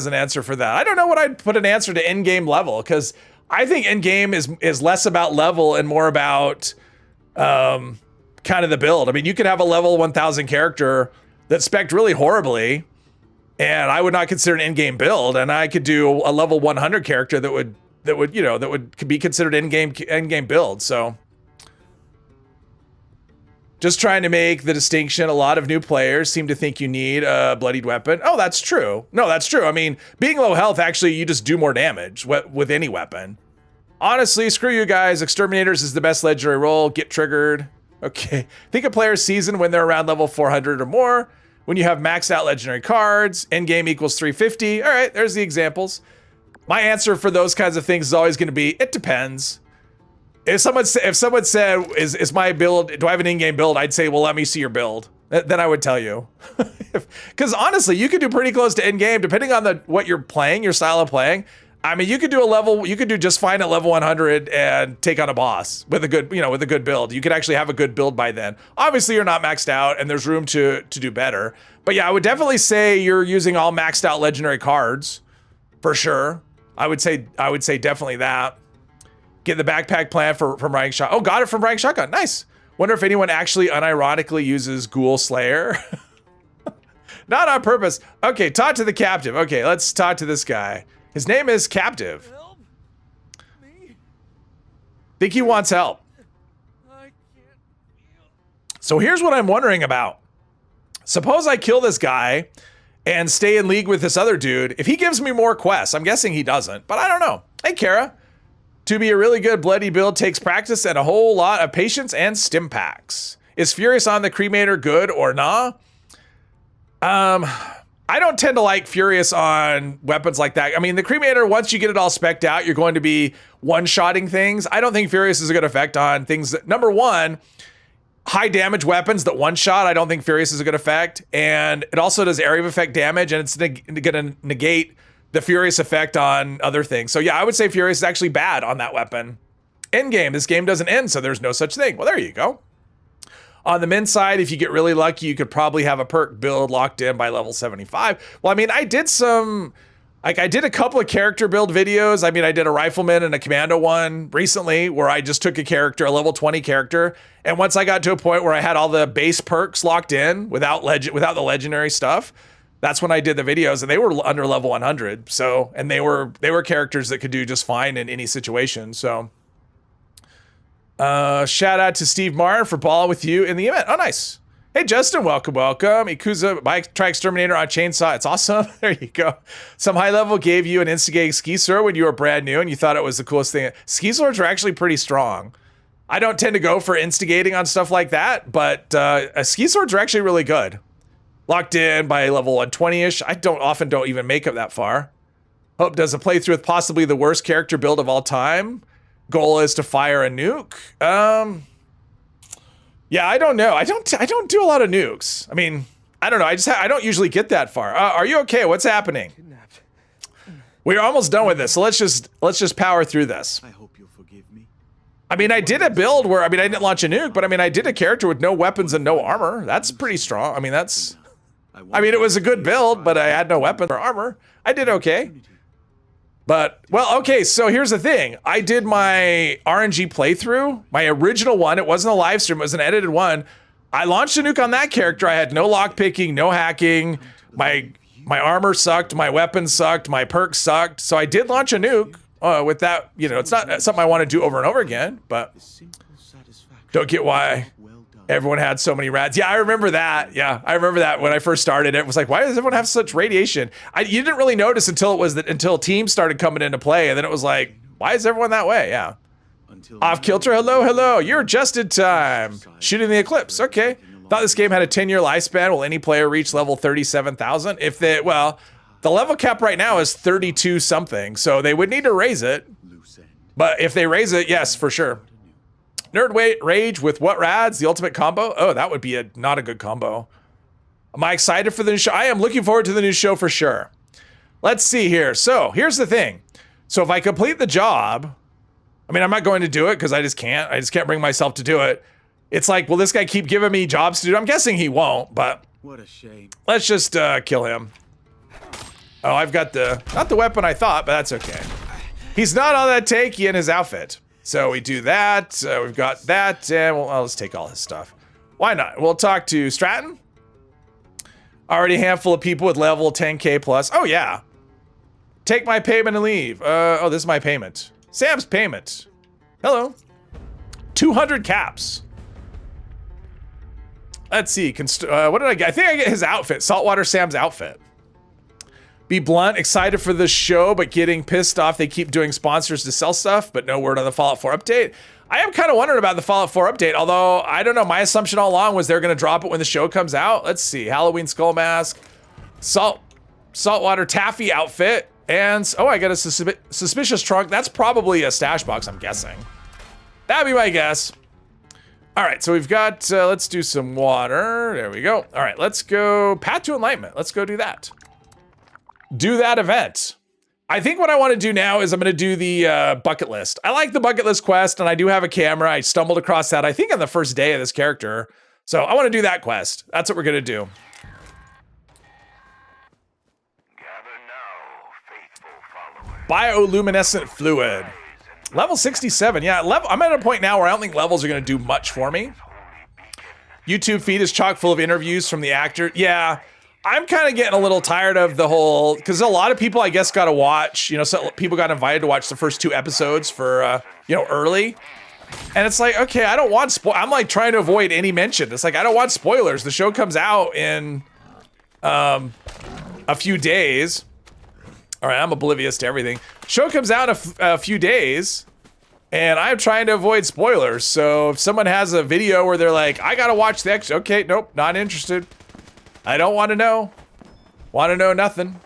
Speaker 1: an answer for that. I don't know what I'd put an answer to in-game level because I think in-game is less about level and more about kind of the build. I mean, you could have a level 1000 character that spec'd really horribly, and I would not consider an in-game build, and I could do a level 100 character that would be considered in-game build. So just trying to make the distinction. A lot of new players seem to think you need a bloodied weapon. Oh, that's true. No, that's true. I mean, being low health, actually, you just do more damage with any weapon. Honestly, screw you guys. Exterminators is the best legendary role. Get triggered. Okay. Think a player's season when they're around level 400 or more. When you have maxed out legendary cards. Endgame equals 350. All right, there's the examples. My answer for those kinds of things is always going to be, it depends. If someone said, is my build, do I have an in-game build? I'd say, well, let me see your build. Then I would tell you. Because honestly, you could do pretty close to in-game, depending on what you're playing, your style of playing. I mean, you could do just fine at level 100 and take on a boss with a good build. You could actually have a good build by then. Obviously, you're not maxed out and there's room to do better. But yeah, I would definitely say you're using all maxed out legendary cards for sure. I would say definitely that. Get the backpack plan from Riding Shotgun. Oh, got it from Riding Shotgun. Nice. Wonder if anyone actually unironically uses Ghoul Slayer. Not on purpose. Okay, talk to the captive. Okay, let's talk to this guy. His name is Captive. Think he wants help. So here's what I'm wondering about. Suppose I kill this guy and stay in league with this other dude. If he gives me more quests, I'm guessing he doesn't, but I don't know. Hey, Kara. To be a really good bloody build takes practice and a whole lot of patience and stim packs. Is Furious on the Cremator good or nah? I don't tend to like Furious on weapons like that. I mean, the Cremator, once you get it all specced out, you're going to be one-shotting things. I don't think Furious is a good effect on things that, number one, high damage weapons that one-shot, I don't think Furious is a good effect. And it also does area of effect damage, and it's going to negate the Furious effect on other things. So yeah, I would say Furious is actually bad on that weapon. Endgame, this game doesn't end, so there's no such thing. Well, there you go. On the min side, if you get really lucky, you could probably have a perk build locked in by level 75. Well, I mean, I did a couple of character build videos. I mean, I did a rifleman and a commando one recently where I just took a character, a level 20 character. And once I got to a point where I had all the base perks locked in without the legendary stuff, that's when I did the videos, and they were under level 100. So, and they were characters that could do just fine in any situation. So, shout out to Steve Martin for balling with you in the event. Oh, nice. Hey, Justin, welcome. Ikuza, bike try exterminator on chainsaw. It's awesome. There you go. Some high level gave you an instigating ski sword when you were brand new and you thought it was the coolest thing. Ski swords are actually pretty strong. I don't tend to go for instigating on stuff like that, but ski swords are actually really good. Locked in by level 120-ish. I don't even make it that far. Hope does a playthrough with possibly the worst character build of all time. Goal is to fire a nuke. Yeah, I don't know. I don't do a lot of nukes. I mean, I don't know. I don't usually get that far. Are you okay? What's happening? We're almost done with this, so let's just power through this.
Speaker 2: I hope you'll forgive me.
Speaker 1: I mean, I did a build where I didn't launch a nuke, but I mean, I did a character with no weapons and no armor. That's pretty strong. I mean, it was a good build, but I had no weapons or armor. I did okay. But, well, okay, so here's the thing. I did my RNG playthrough, my original one. It wasn't a live stream, it was an edited one. I launched a nuke on that character. I had no lockpicking, no hacking. My armor sucked, my weapons sucked, my perks sucked. So I did launch a nuke with that. You know, it's not something I want to do over and over again, but don't get why everyone had so many rads. Yeah, I remember that. Yeah, I remember that when I first started. It was like, why does everyone have such radiation? You didn't really notice until teams started coming into play, and then it was like, why is everyone that way? Yeah. Off kilter, hello. You're just in time. Shooting the Eclipse. Okay. Thought this game had a 10-year lifespan. Will any player reach level 37,000? The level cap right now is 32 something, so they would need to raise it. But if they raise it, yes, for sure. Nerd Rage with what rads? The ultimate combo? Oh, that would be not a good combo. Am I excited for the new show? I am looking forward to the new show for sure. Let's see here. So here's the thing. So if I complete the job, I mean, I'm not going to do it because I just can't bring myself to do it. It's like, will this guy keep giving me jobs to do? I'm guessing he won't, but
Speaker 2: what a shame.
Speaker 1: Let's just kill him. Oh, I've got not the weapon I thought, but that's okay. He's not all that tanky in his outfit. So we do that, we've got that, and let's take all his stuff. Why not? We'll talk to Stratton. Already a handful of people with level 10k plus. Oh yeah. Take my payment and leave. Oh, this is my payment. Sam's payment. Hello. 200 caps. Let's see, what did I get? I think I get his outfit, Saltwater Sam's outfit. Be blunt, excited for this show, but getting pissed off they keep doing sponsors to sell stuff, but no word on the Fallout 4 update. I am kind of wondering about the Fallout 4 update, although I don't know, my assumption all along was they're gonna drop it when the show comes out. Let's see, Halloween skull mask, saltwater taffy outfit, and oh, I got a suspicious trunk. That's probably a stash box, I'm guessing. That'd be my guess. All right, so we've got, let's do some water. There we go. All right, let's go Path to Enlightenment. Let's go do that. Do that event. I think what I want to do now is I'm going to do the bucket list. I like the bucket list quest, and I do have a camera. I stumbled across that, I think, on the first day of this character. So I want to do that quest. That's what we're going to do.
Speaker 3: Gather now, faithful followers.
Speaker 1: Bioluminescent fluid. Level 67. Yeah, I'm at a point now where I don't think levels are going to do much for me. YouTube feed is chock full of interviews from the actor. Yeah. I'm kind of getting a little tired of the whole, because a lot of people, I guess, got to watch, you know, so people got invited to watch the first 2 episodes for, you know, early. And it's like, okay, I don't want I'm like trying to avoid any mention. It's like, I don't want spoilers. The show comes out in a few days. All right, I'm oblivious to everything. Show comes out in a few days, and I'm trying to avoid spoilers. So if someone has a video where they're like, I gotta watch the extra, okay, nope, not interested. I don't want to know. Want to know nothing.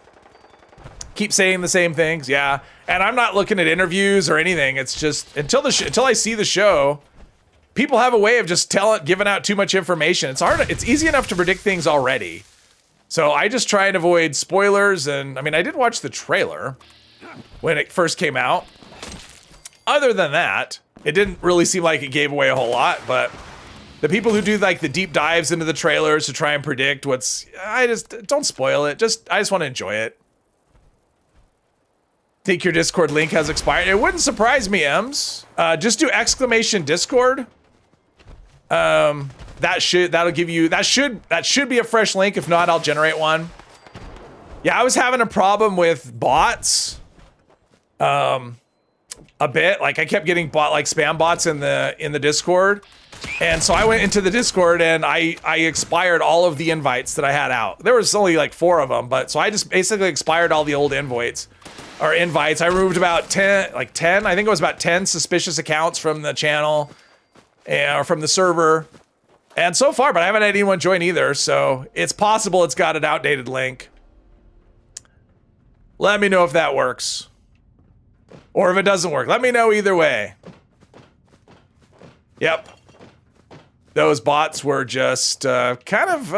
Speaker 1: Keep saying the same things, yeah. And I'm not looking at interviews or anything. It's just until I see the show, people have a way of just giving out too much information. It's hard. It's easy enough to predict things already. So I just try and avoid spoilers. And I mean, I did watch the trailer when it first came out. Other than that, it didn't really seem like it gave away a whole lot, but the people who do like the deep dives into the trailers to try and predict I just don't spoil it. I just want to enjoy it. Think your Discord link has expired. It wouldn't surprise me, Ems. Just do !Discord. That'll give you, that should be a fresh link. If not, I'll generate one. Yeah, I was having a problem with bots. A bit. Like I kept getting spam bots in the Discord. And so I went into the Discord and I expired all of the invites that I had out. There was only like 4 of them, but so I just basically expired all the old invites. I removed about 10, I think it was about 10 suspicious accounts from the channel or from the server. And so far, but I haven't had anyone join either, so it's possible it's got an outdated link. Let me know if that works. Or if it doesn't work. Let me know either way. Yep. Those bots were just kind of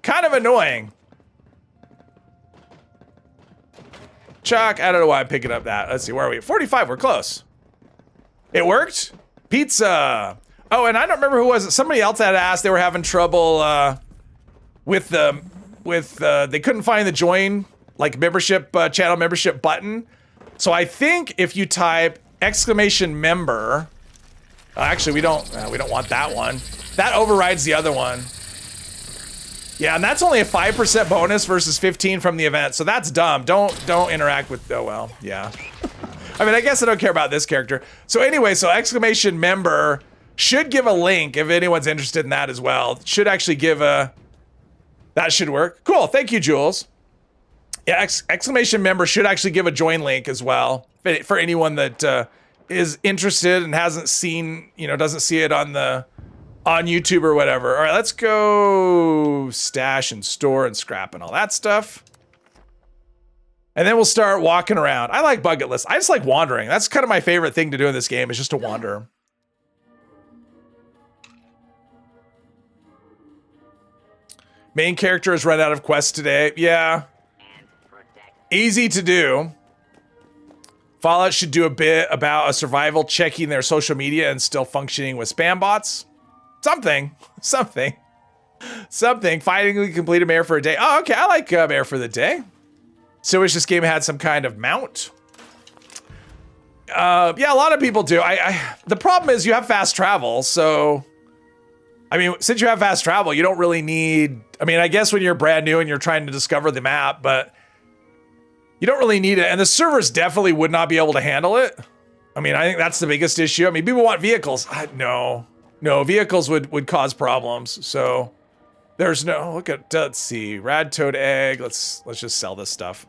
Speaker 1: annoying. Chuck, I don't know why I'm picking up that. Let's see, where are we? 45, we're close. It worked? Pizza. Oh, and I don't remember who was it. Somebody else had asked they were having trouble they couldn't find the join membership channel membership button. So I think if you type !member, actually we don't want that one. That overrides the other one. Yeah, and that's only a 5% bonus versus 15 from the event, so that's dumb. Don't interact with, oh well, yeah. I mean, I guess I don't care about this character. So anyway, so !member should give a link if anyone's interested in that as well. Should actually give that should work. Cool, thank you, Jules. Yeah, !member should actually give a join link as well for anyone that is interested and hasn't seen, doesn't see it on YouTube or whatever. All right, let's go stash and store and scrap and all that stuff. And then we'll start walking around. I like bucket lists. I just like wandering. That's kind of my favorite thing to do in this game is just to wander. Main character has run out of quests today. Yeah. Easy to do. Fallout should do a bit about a survival checking their social media and still functioning with spam bots. Something. Finally complete a mayor for a day. Oh, okay. I like mayor for the day. So wish this game had some kind of mount. Yeah, a lot of people do. The problem is you have fast travel. So, I mean, since you have fast travel, you don't really need, I mean, I guess when you're brand new and you're trying to discover the map, but you don't really need it. And the servers definitely would not be able to handle it. I mean, I think that's the biggest issue. I mean, people want vehicles. No, vehicles would cause problems. So there's no, let's see, rad toad egg. Let's just sell this stuff.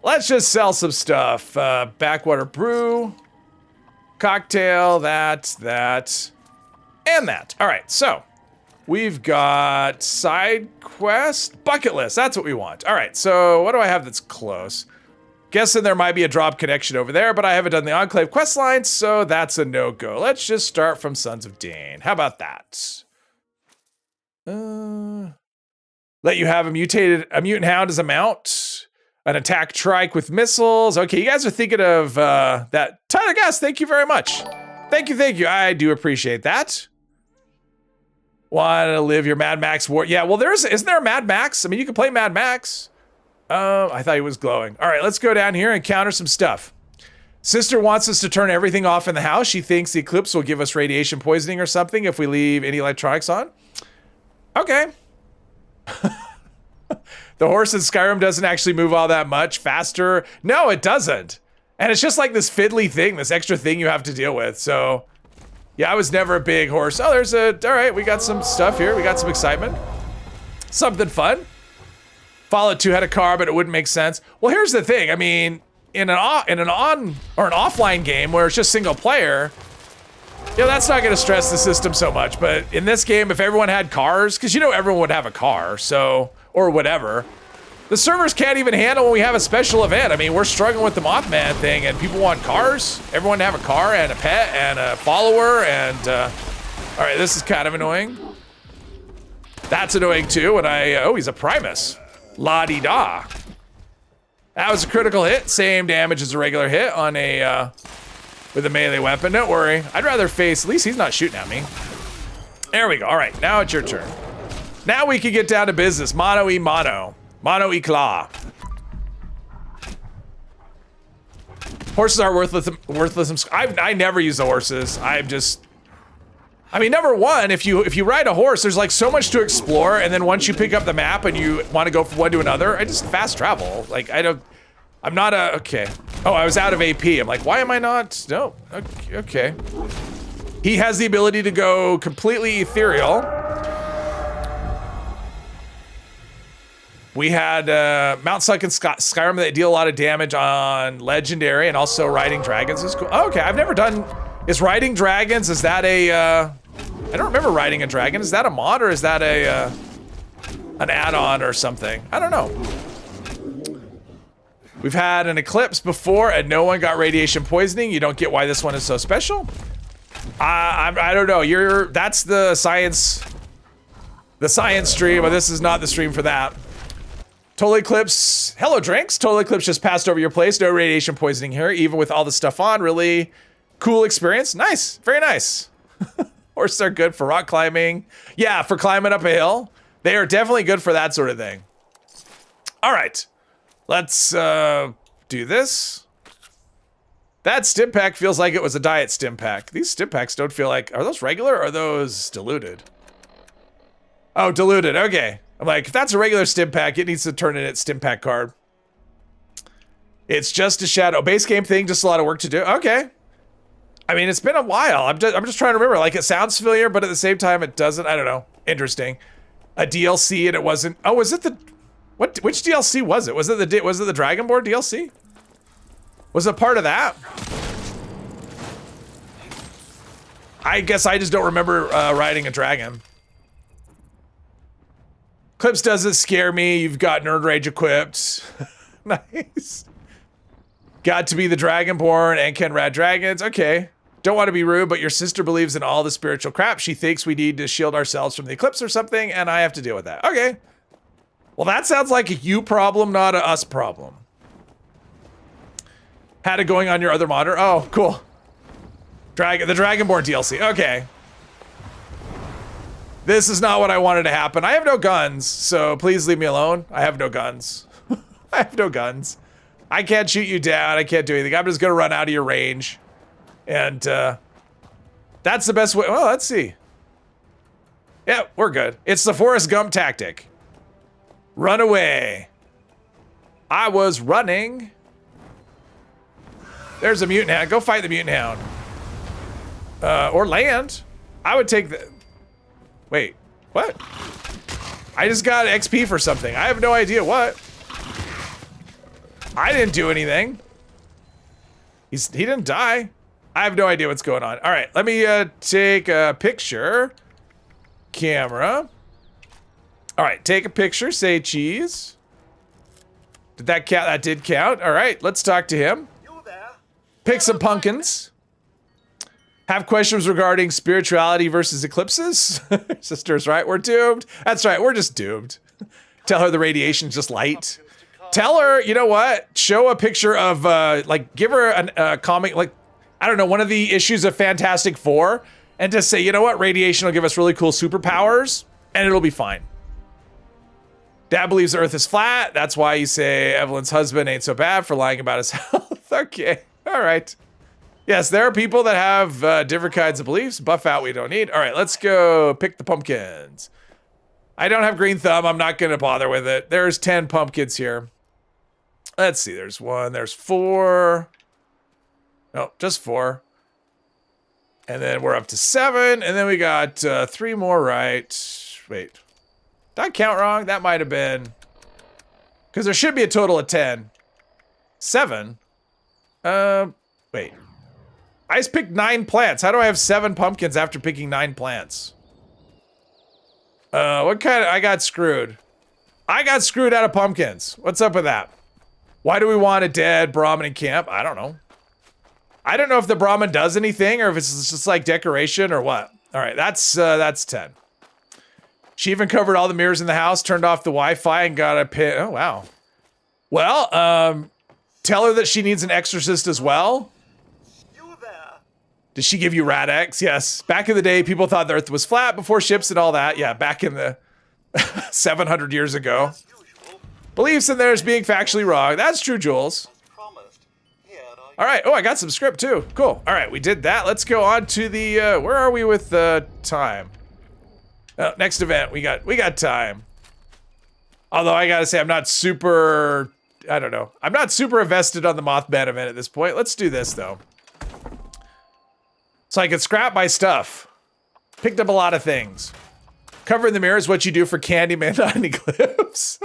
Speaker 1: Let's just sell some stuff. Backwater brew, cocktail, that, and that. All right, so we've got side quest, bucket list. That's what we want. All right, so what do I have that's close? Guessing there might be a drop connection over there, but I haven't done the Enclave quest line, so that's a no-go. Let's just start from Sons of Dane. How about that? Let you have a mutant hound as a mount. An attack trike with missiles. Okay, you guys are thinking of that. Tyler Gas, thank you very much. Thank you. I do appreciate that. Want to live your Mad Max war? Yeah, well, isn't there a Mad Max? I mean, you can play Mad Max. I thought he was glowing. All right, let's go down here and counter some stuff. Sister wants us to turn everything off in the house. She thinks the eclipse will give us radiation poisoning or something if we leave any electronics on. Okay. The horse in Skyrim doesn't actually move all that much faster. No, it doesn't. And it's just like this fiddly thing, this extra thing you have to deal with. So, yeah, I was never a big horse. Oh, there's a, all right, we got some stuff here. We got some excitement. Something fun. Follow a two-headed car, but it wouldn't make sense. Well, here's the thing. I mean, in an on or an offline game where it's just single player, yeah, that's not going to stress the system so much. But in this game, if everyone had cars, because you know everyone would have a car, so, or whatever, the servers can't even handle when we have a special event. I mean, we're struggling with the Mothman thing, and people want cars. Everyone to have a car and a pet and a follower, and all right, this is kind of annoying. That's annoying too. And oh, he's a Primus. La-di-da. That was a critical hit. Same damage as a regular hit on a with a melee weapon. Don't worry. I'd rather face. At least he's not shooting at me. There we go. All right, now it's your turn. Now we can get down to business. Mono e mono. Mono e claw. Horses are worthless. I never use the horses. I mean, number one, if you ride a horse, there's like so much to explore, and then once you pick up the map and you want to go from one to another, I just fast travel. Like I'm not a, okay. Oh, I was out of AP. I'm like, why am I not? No, okay. He has the ability to go completely ethereal. We had Mount Suck and Skyrim that deal a lot of damage on Legendary, and also riding dragons is cool. Oh, okay, I've never done, is riding dragons, is that a, I don't remember riding a dragon. Is that a mod or is that a an add-on or something? I don't know. We've had an eclipse before and no one got radiation poisoning. You don't get why this one is so special. I don't know. That's the science stream, but this is not the stream for that. Total Eclipse, hello drinks. Total Eclipse just passed over your place. No radiation poisoning here, even with all the stuff on. Really cool experience. Nice, very nice. Horses are good for rock climbing. Yeah, for climbing up a hill. They are definitely good for that sort of thing. All right, let's do this. That stim pack feels like it was a diet stim pack. These stim packs don't feel like, are those regular or are those diluted? Oh, diluted, okay. I'm like, if that's a regular stim pack, it needs to turn in its stim pack card. It's just a shadow. Base game thing, just a lot of work to do. Okay. I mean, it's been a while. I'm just trying to remember. Like, it sounds familiar, but at the same time, it doesn't. I don't know. Interesting. A DLC and it wasn't. Oh, was it the? Which DLC was it? Was it the Dragonborn DLC? Was it part of that? I guess I just don't remember riding a dragon. Clips doesn't scare me. You've got Nerd Rage equipped. Nice. Got to be the Dragonborn and can rad dragons. Okay. Don't want to be rude, but your sister believes in all the spiritual crap. She thinks we need to shield ourselves from the eclipse or something, and I have to deal with that. Okay. Well, that sounds like a you problem, not a us problem. Had it going on your other monitor. Oh, cool. The Dragonborn DLC. Okay. This is not what I wanted to happen. I have no guns, so please leave me alone. I have no guns. I have no guns. I can't shoot you down. I can't do anything. I'm just gonna run out of your range. And that's the best way. Well, let's see. Yeah, we're good. It's the Forrest Gump tactic. Run away. I was running. There's a mutant hound. Go fight the mutant hound. Or land. I would take the... Wait, what? I just got XP for something. I have no idea what. I didn't do anything. He didn't die. I have no idea what's going on. All right, let me take a picture. Camera. All right, take a picture. Say cheese. Did that count? That did count. All right, let's talk to him. Pick some pumpkins. Have questions regarding spirituality versus eclipses? Sister's right, we're doomed. That's right, we're just doomed. Tell her the radiation's just light. Tell her, you know what? Show a picture of, like, give her a comic, like, I don't know, one of the issues of Fantastic Four, and just say, you know what? Radiation will give us really cool superpowers, and it'll be fine. Dad believes the Earth is flat. That's why you say Evelyn's husband ain't so bad for lying about his health. Okay, all right. Yes, there are people that have different kinds of beliefs. Buff out, we don't need. All right, let's go pick the pumpkins. I don't have green thumb. I'm not going to bother with it. There's 10 pumpkins here. Let's see. There's 1. There's 4. No, just 4. And then we're up to 7. And then we got 3 more, right? Wait. Did I count wrong? That might have been... Because there should be a total of 10. 7? Wait. I just picked 9 plants. How do I have 7 pumpkins after picking 9 plants? What kind of... I got screwed. I got screwed out of pumpkins. What's up with that? Why do we want a dead Brahmin in camp? I don't know. I don't know if the Brahmin does anything or if it's just like decoration or what. All right, that's 10. She even covered all the mirrors in the house, turned off the Wi-Fi, and got a pin. Oh, wow. Well, tell her that she needs an exorcist as well. Did she give you Rad-X? Yes. Back in the day, people thought the Earth was flat before ships and all that. Yeah, back in the 700 years ago. Beliefs in theirs being factually wrong. That's true, Jules. All right. Oh, I got some script too. Cool. All right, we did that. Let's go on to the. Where are we with the time? Next event. We got time. Although I gotta say, I'm not super. I don't know. I'm not super invested on the Mothman event at this point. Let's do this though. So I could scrap my stuff. Picked up a lot of things. Covering the mirror is what you do for Candyman on Eclipse.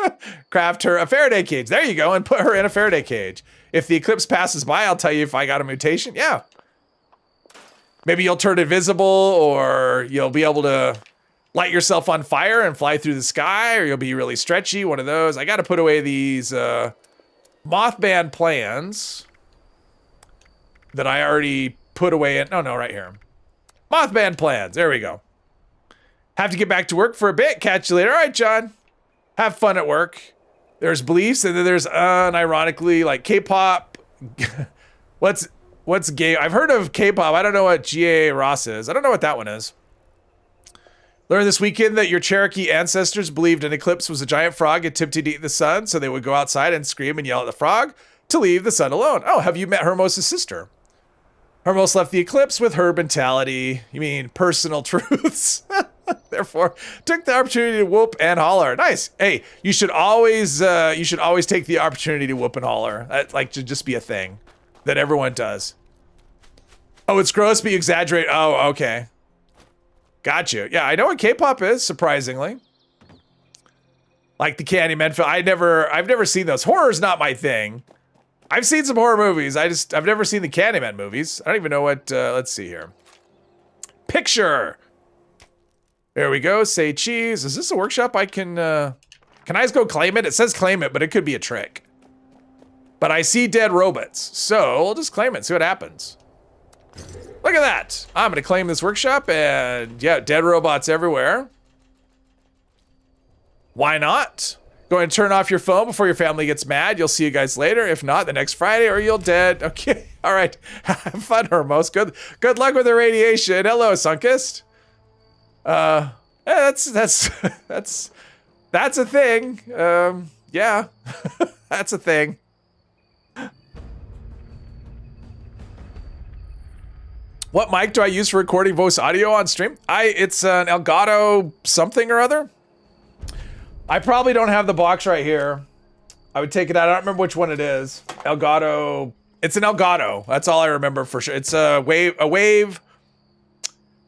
Speaker 1: Craft her a Faraday cage. There you go, and put her in a Faraday cage. If the eclipse passes by, I'll tell you if I got a mutation. Yeah. Maybe you'll turn invisible, or you'll be able to light yourself on fire and fly through the sky, or you'll be really stretchy, one of those. I got to put away these Mothman plans that I already put away in. No, right here. Mothman plans. There we go. Have to get back to work for a bit. Catch you later. All right, John. Have fun at work. There's beliefs, and then there's unironically like K-pop. What's gay? I've heard of K-pop. I don't know what G.A. Ross is. I don't know what that one is. Learned this weekend that your Cherokee ancestors believed an eclipse was a giant frog attempting to eat the sun, so they would go outside and scream and yell at the frog to leave the sun alone. Oh, have you met Hermos' sister? Hermos left the eclipse with her mentality. You mean personal truths? Therefore, took the opportunity to whoop and holler. Nice. Hey, you should always take the opportunity to whoop and holler. That like should just be a thing that everyone does. Oh, it's gross, but you exaggerate. Oh, okay. Got you. Yeah, I know what K-pop is, surprisingly. Like the Candyman film. I've never seen those. Horror's not my thing. I've seen some horror movies. I've never seen the Candyman movies. I don't even know what, let's see here. Picture. There we go. Say cheese. Is this a workshop I can I just go claim it? It says claim it, but it could be a trick. But I see dead robots, so we'll just claim it, see what happens. Look at that. I'm gonna claim this workshop, and yeah, dead robots everywhere. Why not? Go ahead and turn off your phone before your family gets mad. You'll see you guys later. If not, the next Friday, or you'll dead. Okay, all right. Have fun, Hermos. Good luck with the radiation. Hello, Sunkist. That's a thing. Yeah, that's a thing. What mic do I use for recording voice audio on stream? It's an Elgato something or other. I probably don't have the box right here. I would take it out. I don't remember which one it is. Elgato. It's an Elgato. That's all I remember for sure. It's a Wave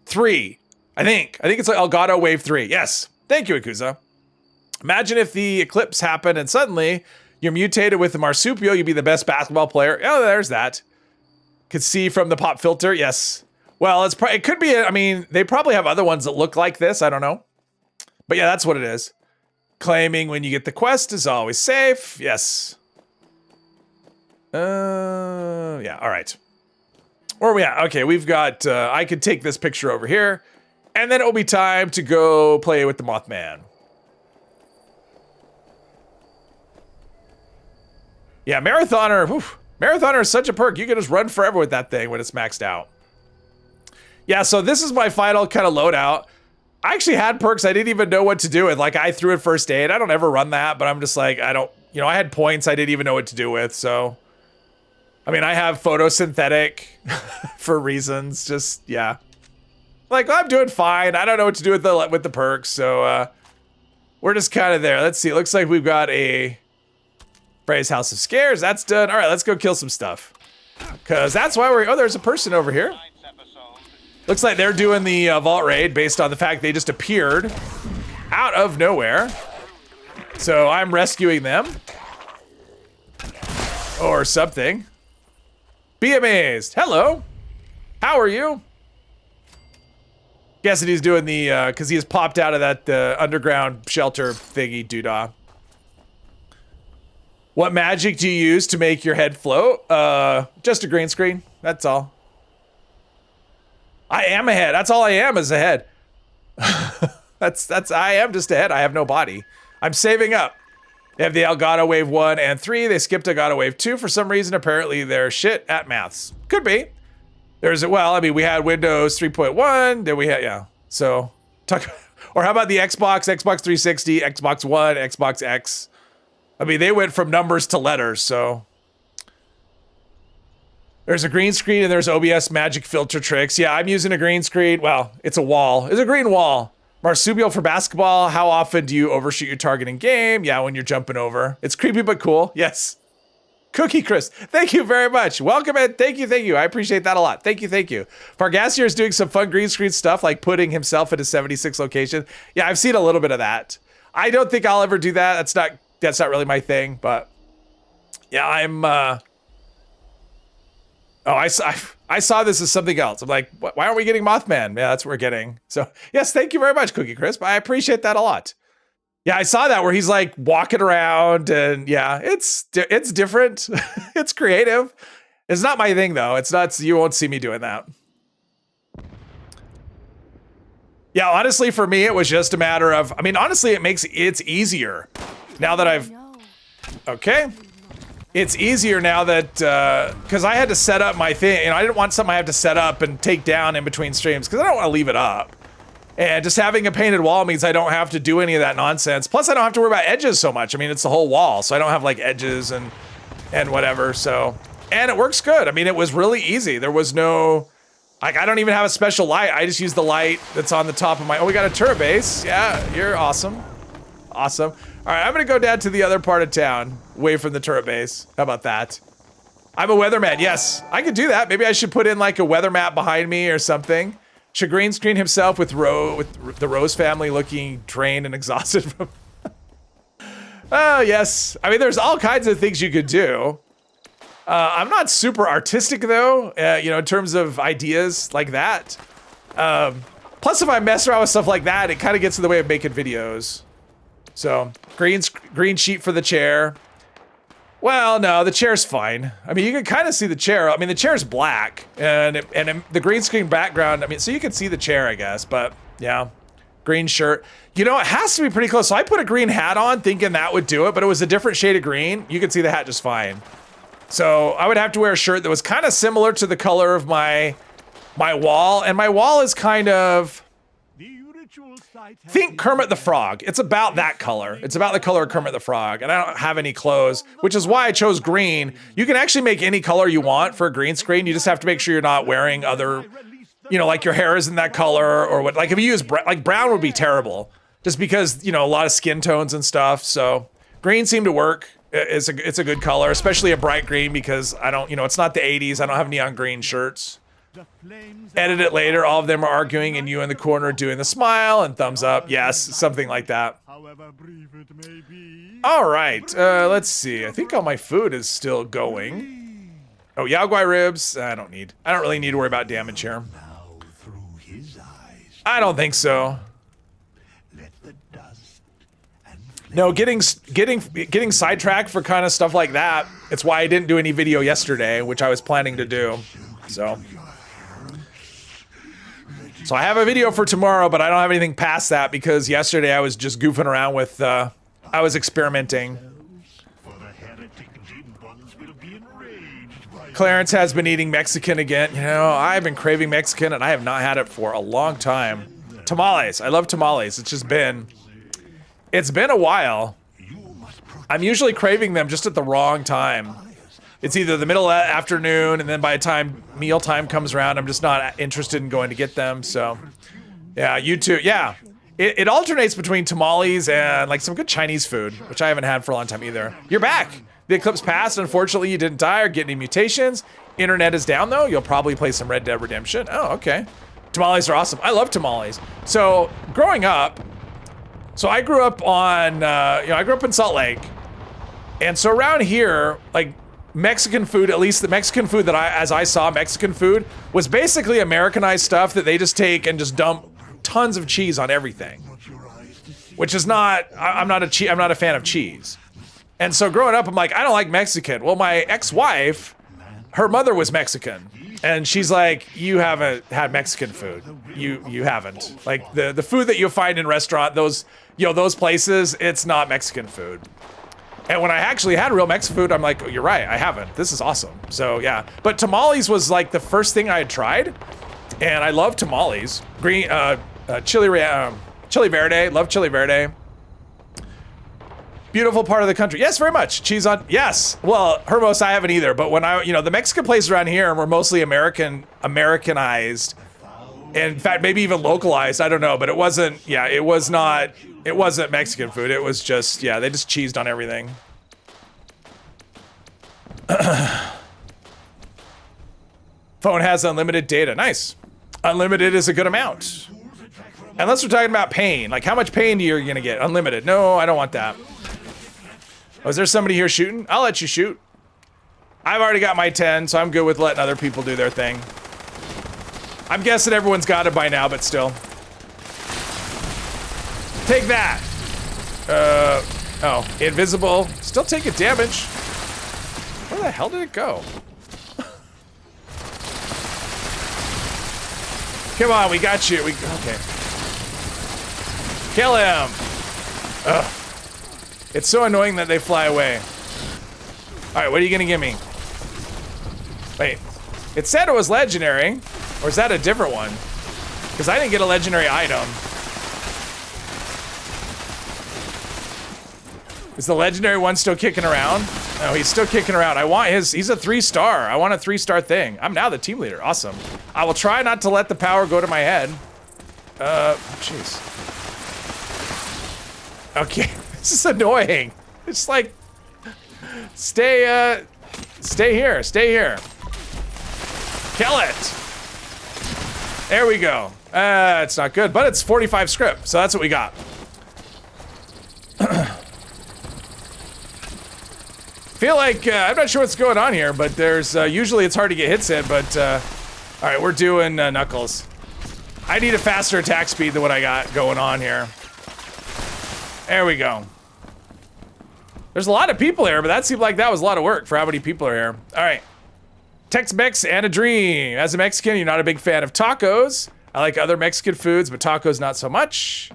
Speaker 1: 3. I think it's an Elgato Wave 3. Yes. Thank you, Akuza. Imagine if the eclipse happened and suddenly you're mutated with the marsupial. You'd be the best basketball player. Oh, there's that. Could see from the pop filter. Yes. Well, it could be. I mean, they probably have other ones that look like this. I don't know. But yeah, that's what it is. Claiming when you get the quest is always safe. Yes. Yeah. All right. Or yeah. Okay. We've got. I could take this picture over here, and then it will be time to go play with the Mothman. Yeah, marathoner. Whew. Marathoner is such a perk. You can just run forever with that thing when it's maxed out. Yeah, so this is my final kind of loadout. I actually had perks I didn't even know what to do with. Like, I threw in first aid. I don't ever run that, but I'm just like, I don't, I had points I didn't even know what to do with, so. I mean, I have photosynthetic for reasons, just, yeah. Like, I'm doing fine. I don't know what to do with the perks, so, we're just kind of there. Let's see. It looks like we've got a Frey's House of Scares. That's done. All right, let's go kill some stuff. Because that's why we're... Oh, there's a person over here. Looks like they're doing the vault raid based on the fact they just appeared out of nowhere. So I'm rescuing them. Or something. Be amazed. Hello. How are you? Guessing he's doing the, because he has popped out of that underground shelter thingy doodah. What magic do you use to make your head float? Just a green screen. That's all. I am a head. That's all I am is a head. I am just a head. I have no body. I'm saving up. They have the Elgato Wave 1 and 3. They skipped Elgato Wave 2 for some reason. Apparently they're shit at maths. Could be. Well, I mean, we had Windows 3.1, then we had, yeah. So, or how about the Xbox, Xbox 360, Xbox One, Xbox X? I mean, they went from numbers to letters, so. There's a green screen and there's OBS magic filter tricks. Yeah, I'm using a green screen. Well, it's a wall. It's a green wall. Marsupial for basketball. How often do you overshoot your target in game? Yeah, when you're jumping over. It's creepy but cool. Yes. Cookie Chris, thank you very much. Welcome in. Thank you. I appreciate that a lot. Thank you. Fargassier is doing some fun green screen stuff like putting himself in a 76 location. Yeah, I've seen a little bit of that. I don't think I'll ever do that. That's not really my thing, but yeah, I'm I saw this as something else. I'm like, why aren't we getting Mothman? Yeah, that's what we're getting. So yes, thank you very much, Cookie Crisp. I appreciate that a lot. Yeah, I saw that where he's like walking around and yeah, it's different. It's creative. It's not my thing though. It's not, you won't see me doing that. Yeah, honestly, for me, it was just a matter of, I mean, honestly, it's easier now that I've, okay. It's easier now that, because I had to set up my thing, I didn't want something I have to set up and take down in between streams, because I don't want to leave it up. And just having a painted wall means I don't have to do any of that nonsense. Plus, I don't have to worry about edges so much. I mean, it's the whole wall, so I don't have like edges and whatever, so. And it works good. I mean, it was really easy. There was no, like, I don't even have a special light. I just use the light that's on the top of my, oh, we got a turret base. Yeah, you're awesome. Awesome. All right, I'm gonna go down to the other part of town, away from the turret base. How about that? I'm a weatherman, yes. I could do that. Maybe I should put in like a weather map behind me or something. Should green screen himself with the Rose family looking drained and exhausted from... Oh, yes. I mean, there's all kinds of things you could do. I'm not super artistic though, in terms of ideas like that. Plus, if I mess around with stuff like that, it kind of gets in the way of making videos. So, green sheet for the chair. Well, no, the chair's fine. I mean, you can kind of see the chair. I mean, the chair's black, and the green screen background, I mean, so you can see the chair, I guess, but yeah. Green shirt. You know, it has to be pretty close. So I put a green hat on thinking that would do it, but it was a different shade of green. You can see the hat just fine. So I would have to wear a shirt that was kind of similar to the color of my wall, and my wall is kind of... Think Kermit the Frog. It's about that color. It's about the color of Kermit the Frog, and I don't have any clothes, which is why I chose green. You can actually make any color you want for a green screen. You just have to make sure you're not wearing other, like your hair isn't that color or what. Like if you use like brown would be terrible, just because a lot of skin tones and stuff. So green seemed to work. It's a good color, especially a bright green because I don't, it's not the 80s. I don't have neon green shirts. Edit it later. All of them are arguing, and you in the corner doing the smile and thumbs up. Yes, something like that. All right, let's see. I think all my food is still going. Oh, Yao Guai ribs. I don't really need to worry about damage here. I don't think so. No, getting sidetracked for kind of stuff like that. It's why I didn't do any video yesterday, which I was planning to do. So I have a video for tomorrow, but I don't have anything past that because yesterday I was just goofing around with, I was experimenting. Clarence has been eating Mexican again. I've been craving Mexican and I have not had it for a long time. Tamales, I love tamales. It's been a while. I'm usually craving them just at the wrong time. It's either the middle of the afternoon, and then by the time mealtime comes around, I'm just not interested in going to get them, so. Yeah, you too. Yeah. it alternates between tamales and like some good Chinese food, which I haven't had for a long time either. You're back. The eclipse passed. Unfortunately, you didn't die or get any mutations. Internet is down though. You'll probably play some Red Dead Redemption. Oh, okay. Tamales are awesome. I love tamales. So growing up, so I grew up on, I grew up in Salt Lake. And so around here, like Mexican food, at least the Mexican food that as I saw Mexican food, was basically Americanized stuff that they just take and just dump tons of cheese on everything, which is not, I'm not a fan of cheese. And so growing up, I'm like, I don't like Mexican. Well, my ex-wife, her mother was Mexican. And she's like, you haven't had Mexican food. You haven't. Like the food that you'll find in restaurant, those places, it's not Mexican food. And when I actually had real Mexican food, I'm like, oh, you're right, I haven't. This is awesome. So yeah, but tamales was like the first thing I had tried. And I love tamales. Green, chili verde, love chili verde. Beautiful part of the country. Yes, very much. Cheese on, yes. Well, Hermos, I haven't either, but when the Mexican places around here were mostly Americanized. And in fact, maybe even localized, I don't know, but it wasn't Mexican food. It was just, they just cheesed on everything. Phone has unlimited data, nice. Unlimited is a good amount. Unless we're talking about pain, like how much pain are you gonna get? Unlimited, no, I don't want that. Oh, is there somebody here shooting? I'll let you shoot. I've already got my 10, so I'm good with letting other people do their thing. I'm guessing everyone's got it by now, but still. Take that. Oh, invisible. Still taking damage. Where the hell did it go? Come on, we got you. Okay. Kill him. Ugh. It's so annoying that they fly away. All right, what are you gonna give me? Wait, it said it was legendary, or is that a different one? Because I didn't get a legendary item. Is the legendary one still kicking around? No, he's still kicking around. I want he's a 3-star. I want a 3-star thing. I'm now the team leader, awesome. I will try not to let the power go to my head. Jeez. Okay, this is annoying. It's like, stay here, stay here. Kill it. There we go. It's not good, but it's 45 script, so that's what we got. Feel like, I'm not sure what's going on here, but there's, usually it's hard to get hits in, but, all right, we're doing Knuckles. I need a faster attack speed than what I got going on here. There we go. There's a lot of people here, but that seemed like that was a lot of work for how many people are here. All right. Tex-Mex and a dream. As a Mexican, you're not a big fan of tacos. I like other Mexican foods, but tacos not so much.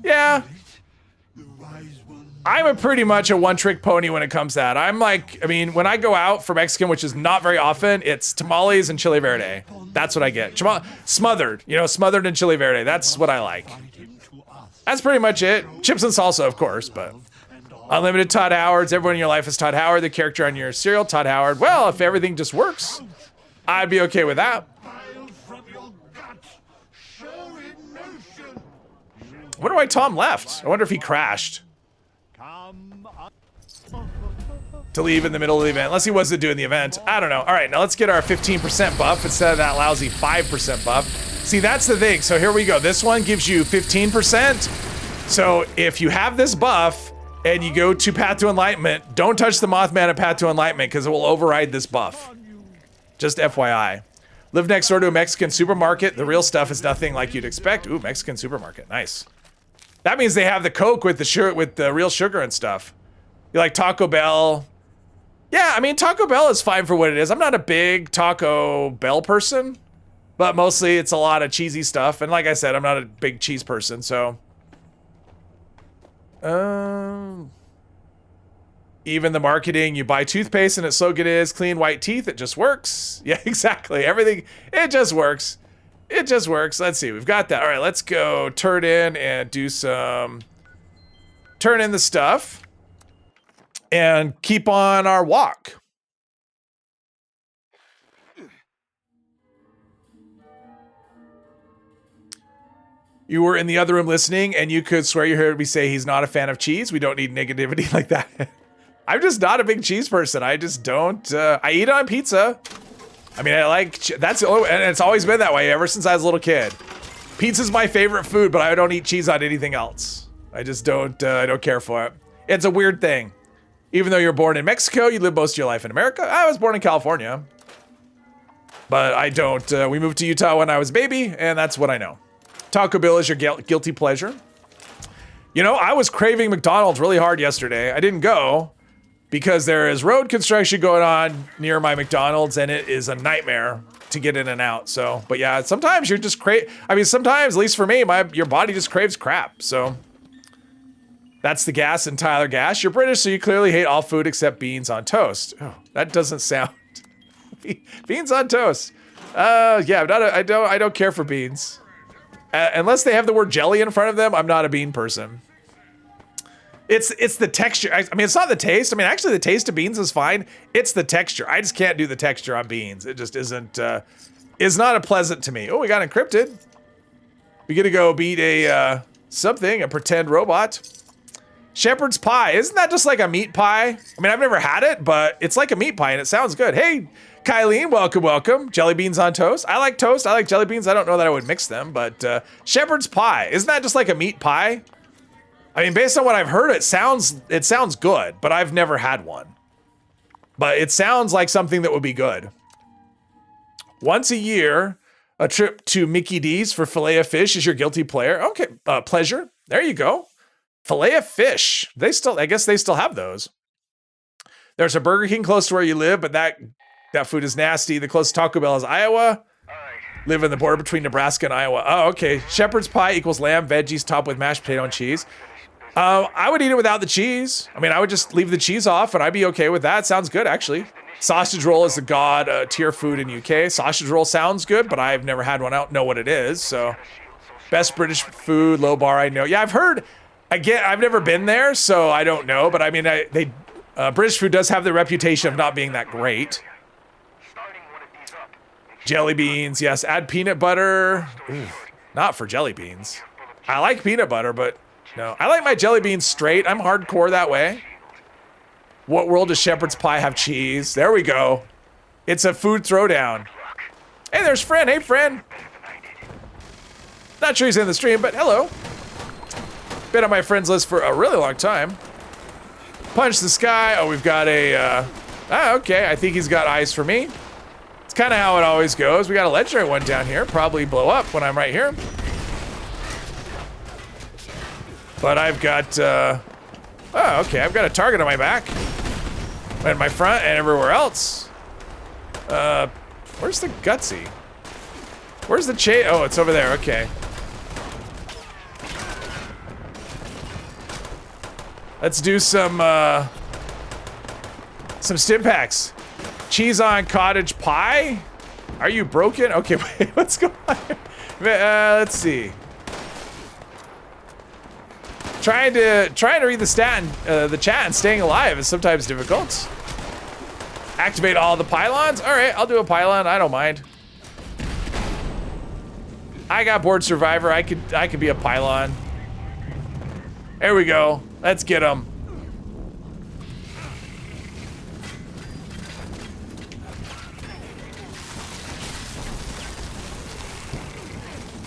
Speaker 1: Yeah. I'm a pretty much a one-trick pony when it comes to that. I'm like, I mean, when I go out for Mexican, which is not very often, it's tamales and chili verde. That's what I get. Smothered, smothered in chili verde. That's what I like. That's pretty much it. Chips and salsa, of course, but unlimited Todd Howards. Everyone in your life is Todd Howard, the character on your cereal, Todd Howard. Well, if everything just works, I'd be okay with that. I wonder why Tom left. I wonder if he crashed. To leave in the middle of the event, unless he wasn't doing the event. I don't know. All right, now let's get our 15% buff instead of that lousy 5% buff. See, that's the thing. So here we go. This one gives you 15%. So if you have this buff and you go to Path to Enlightenment, don't touch the Mothman at Path to Enlightenment because it will override this buff. Just FYI. Live next door to a Mexican supermarket. The real stuff is nothing like you'd expect. Ooh, Mexican supermarket. Nice. That means they have the Coke with the real sugar and stuff. You like Taco Bell. Yeah, I mean, Taco Bell is fine for what it is. I'm not a big Taco Bell person, but mostly it's a lot of cheesy stuff. And like I said, I'm not a big cheese person, so. Even the marketing, you buy toothpaste and it's so good it is clean white teeth, it just works. Yeah, exactly. Everything, it just works. It just works. Let's see, we've got that. All right, let's go turn in and do some, turn in the stuff. And keep on our walk. you were in the other room listening and you could swear you heard me say he's not a fan of cheese. We don't need negativity like that. I'm just not a big cheese person. I just don't. I eat it on pizza. I mean, I like, that's, and it's always been that way ever since I was a little kid. Pizza's my favorite food, but I don't eat cheese on anything else. I just don't, I don't care for it. It's a weird thing. Even though you're born in Mexico, you live most of your life in America. I was born in California. But I don't, we moved to Utah when I was a baby, and that's what I know. Taco Bell is your guilty pleasure. You know, I was craving McDonald's really hard yesterday. I didn't go because there is road construction going on near my McDonald's, and it is a nightmare to get in and out. So, but yeah, sometimes you're just sometimes, at least for me, your body just craves crap. So that's the gas and Tyler Gas. You're British, so you clearly hate all food except beans on toast. Oh, that doesn't sound. Beans on toast. Yeah, I don't care for beans. Unless they have the word jelly in front of them, I'm not a bean person. It's the texture. I mean, it's not the taste. I mean, actually, the taste of beans is fine. It's the texture. I just can't do the texture on beans. It just isn't. Is not a pleasant to me. Oh, we got encrypted. We get to go beat a pretend robot. Shepherd's pie. Isn't that just like a meat pie? I mean, I've never had it, but it's like a meat pie and it sounds good. Hey, Kylene, welcome. Jelly beans on toast. I like toast. I like jelly beans. I don't know that I would mix them, but shepherd's pie. Isn't that just like a meat pie? I mean, based on what I've heard, it sounds good, but I've never had one. But it sounds like something that would be good. Once a year, a trip to Mickey D's for filet of fish is your guilty pleasure. There you go. Filet of fish. I guess they still have those. There's a Burger King close to where you live, but that food is nasty. The closest Taco Bell is Iowa. Live in the border between Nebraska and Iowa. Oh, okay. Shepherd's pie equals lamb, veggies, topped with mashed potato and cheese. I would eat it without the cheese. I mean, I would just leave the cheese off and I'd be okay with that. Sounds good, actually. Sausage roll is the god tier food in UK. Sausage roll sounds good, but I've never had one. I don't know what it is. So, best British food, low bar I know. Yeah, I've heard. Again, I've never been there, so I don't know. But I mean, British food does have the reputation of not being that great. Jelly beans, yes. Add peanut butter. Ooh, not for jelly beans. I like peanut butter, but no. I like my jelly beans straight. I'm hardcore that way. What world does shepherd's pie have cheese? There we go. It's a food throwdown. Hey, there's Fran. Hey, Fran. Not sure he's in the stream, but hello. Been on my friends list for a really long time. Punch the sky. Oh, we've got a, okay. I think he's got eyes for me. It's kind of how it always goes. We got a legendary one down here. Probably blow up when I'm right here. But I've got, oh, okay. I've got a target on my back. And my front and everywhere else. Where's the gutsy? Where's the chase? Oh, it's over there. Okay. Let's do some stim packs. Cheese on cottage pie? Are you broken? Okay, wait, what's going on here? Let's see. Trying to read the chat and staying alive is sometimes difficult. Activate all the pylons? All right, I'll do a pylon. I don't mind. I got board survivor. I could be a pylon. There we go. Let's get him.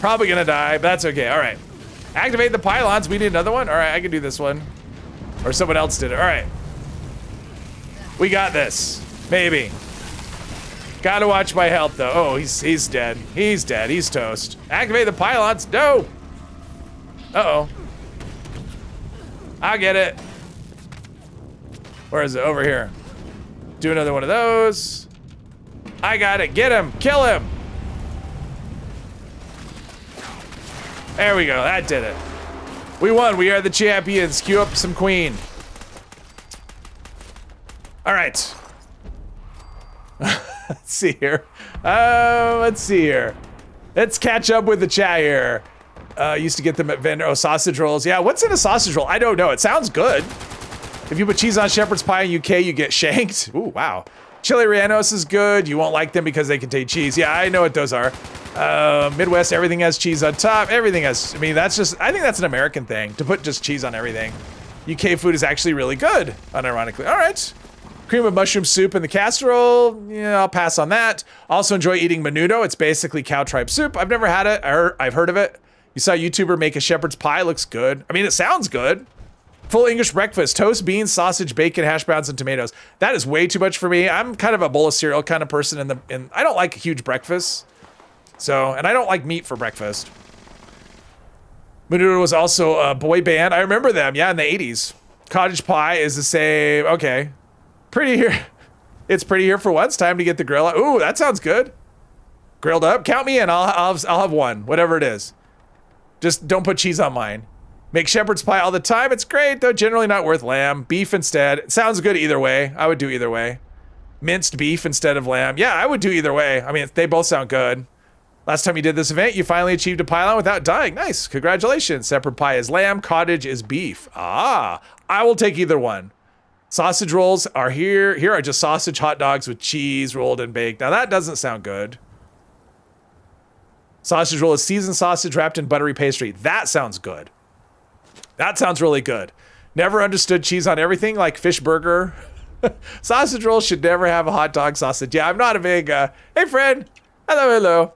Speaker 1: Probably gonna die, but that's okay. All right. Activate the pylons. We need another one. All right, I can do this one. Or someone else did it. All right. We got this. Maybe. Gotta watch my health, though. Oh, he's dead. He's dead. He's toast. Activate the pylons. No. Uh-oh. I'll get it. Where is it? Over here. Do another one of those. I got it. Get him. Kill him. There we go. That did it. We won. We are the champions. Queue up some queen. All right. Let's see here. Let's see here. Let's catch up with the chat here. Used to get them at vendor. Oh, sausage rolls. Yeah, what's in a sausage roll? I don't know. It sounds good. If you put cheese on shepherd's pie in UK, you get shanked. Ooh, wow. Chili rellenos is good. You won't like them because they contain cheese. Yeah, I know what those are. Midwest, everything has cheese on top. Everything has, I mean, that's just, I think that's an American thing to put just cheese on everything. UK food is actually really good, unironically. All right. Cream of mushroom soup in the casserole. Yeah, I'll pass on that. Also enjoy eating menudo. It's basically cow tripe soup. I've never had it. I've heard of it. You saw a YouTuber make a shepherd's pie. Looks good. I mean, it sounds good. Full English breakfast. Toast, beans, sausage, bacon, hash browns, and tomatoes. That is way too much for me. I'm kind of a bowl of cereal kind of person I don't like huge breakfasts. So, and I don't like meat for breakfast. Menudo was also a boy band. I remember them, yeah, in the 80s. Cottage pie is the same. Okay. Pretty here. It's pretty here for once. Time to get the grill out. Ooh, that sounds good. Grilled up. Count me in. I'll have one, whatever it is. Just don't put cheese on mine. Make shepherd's pie all the time. It's great, though generally not worth lamb. Beef instead. It sounds good either way. I would do either way. Minced beef instead of lamb. Yeah, I would do either way. I mean, they both sound good. Last time you did this event, you finally achieved a pylon without dying. Nice. Congratulations. Shepherd pie is lamb. Cottage is beef. Ah, I will take either one. Sausage rolls are here. Here are just sausage hot dogs with cheese rolled and baked. Now that doesn't sound good. Sausage roll is seasoned sausage wrapped in buttery pastry. That sounds good. That sounds really good. Never understood cheese on everything like fish burger. Sausage roll should never have a hot dog sausage. Yeah, I'm not a big, hey friend. Hello, hello.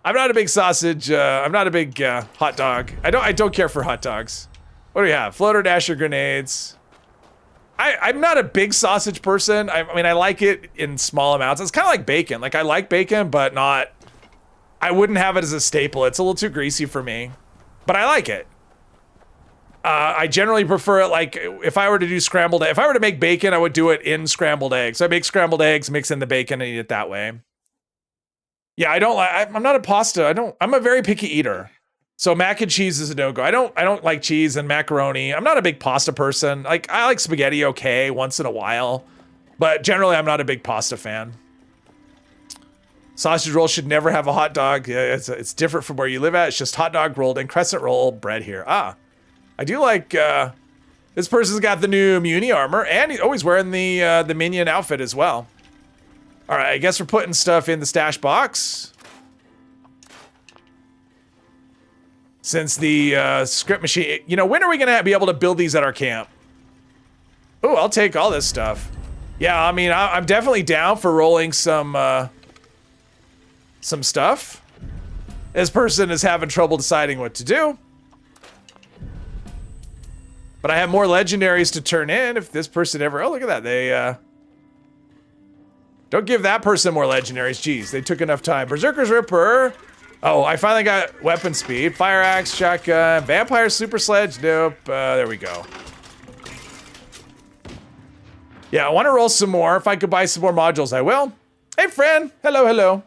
Speaker 1: I'm not a big sausage. I'm not a big hot dog. I don't care for hot dogs. What do we have? Floater dasher grenades. I'm not a big sausage person. I mean, I like it in small amounts. It's kind of like bacon. Like I like bacon, but not, I wouldn't have it as a staple. It's a little too greasy for me, but I like it. I generally prefer it like if I were to do scrambled, if I were to make bacon, I would do it in scrambled eggs. So I make scrambled eggs, mix in the bacon and eat it that way. Yeah, I'm not a pasta. I'm a very picky eater. So mac and cheese is a no-go. I don't like cheese and macaroni. I'm not a big pasta person. Like I like spaghetti okay once in a while, but generally I'm not a big pasta fan. Sausage roll should never have a hot dog. Yeah, it's different from where you live at. It's just hot dog rolled in crescent roll bread here. Ah, I do like, this person's got the new Muni armor and he's always wearing the minion outfit as well. All right, I guess we're putting stuff in the stash box. Since the script machine, you know, when are we gonna be able to build these at our camp? Oh, I'll take all this stuff. Yeah, I mean, I'm definitely down for rolling some stuff. This person is having trouble deciding what to do. But I have more legendaries to turn in if this person ever, oh, look at that. They, don't give that person more legendaries. Jeez, they took enough time. Berserker's Ripper. Oh, I finally got weapon speed. Fire axe, shotgun, vampire super sledge. Nope. There we go. Yeah, I want to roll some more. If I could buy some more modules, I will. Hey, friend. Hello, hello.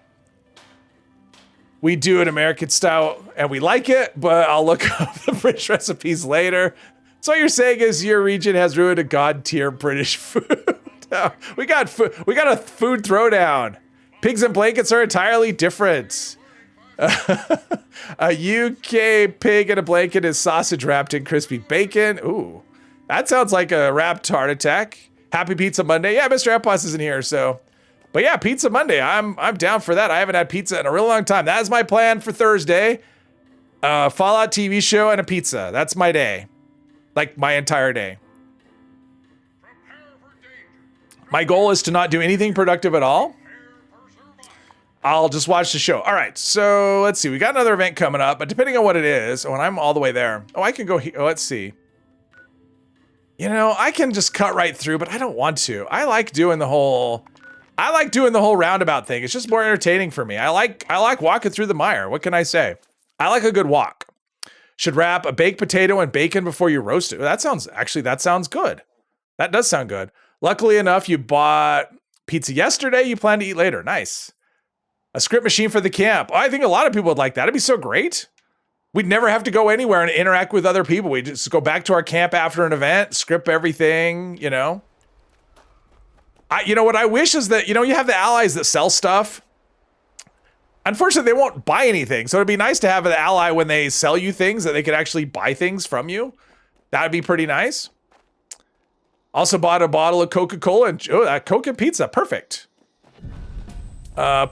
Speaker 1: We do it American style, and we like it, but I'll look up the British recipes later. So what you're saying is your region has ruined a god-tier British food. We got a food throwdown. Pigs and blankets are entirely different. A UK pig in a blanket is sausage wrapped in crispy bacon. Ooh, that sounds like a wrapped heart attack. Happy Pizza Monday. Yeah, Mr. Epos isn't here, so. But yeah, Pizza Monday. I'm down for that. I haven't had pizza in a real long time. That is my plan for Thursday. Fallout TV show and a pizza. That's my day. Like my entire day. My goal is to not do anything productive at all. I'll just watch the show. All right, so let's see. We got another event coming up, but depending on what it is, oh, and I'm all the way there. Oh, I can go here. Oh, let's see. You know, I can just cut right through, but I don't want to. I like doing the whole roundabout thing. It's just more entertaining for me. I like walking through the mire. What can I say? I like a good walk. Should wrap a baked potato and bacon before you roast it. That sounds good. That does sound good. Luckily enough, you bought pizza yesterday. You plan to eat later. Nice. A script machine for the camp. Oh, I think a lot of people would like that. It'd be so great. We'd never have to go anywhere and interact with other people. We'd just go back to our camp after an event, script everything, you know. You know what I wish is that, you know, you have the allies that sell stuff. Unfortunately, they won't buy anything. So it'd be nice to have an ally when they sell you things that they could actually buy things from you. That would be pretty nice. Also bought a bottle of Coca-Cola and, oh, that Coke and pizza. Perfect.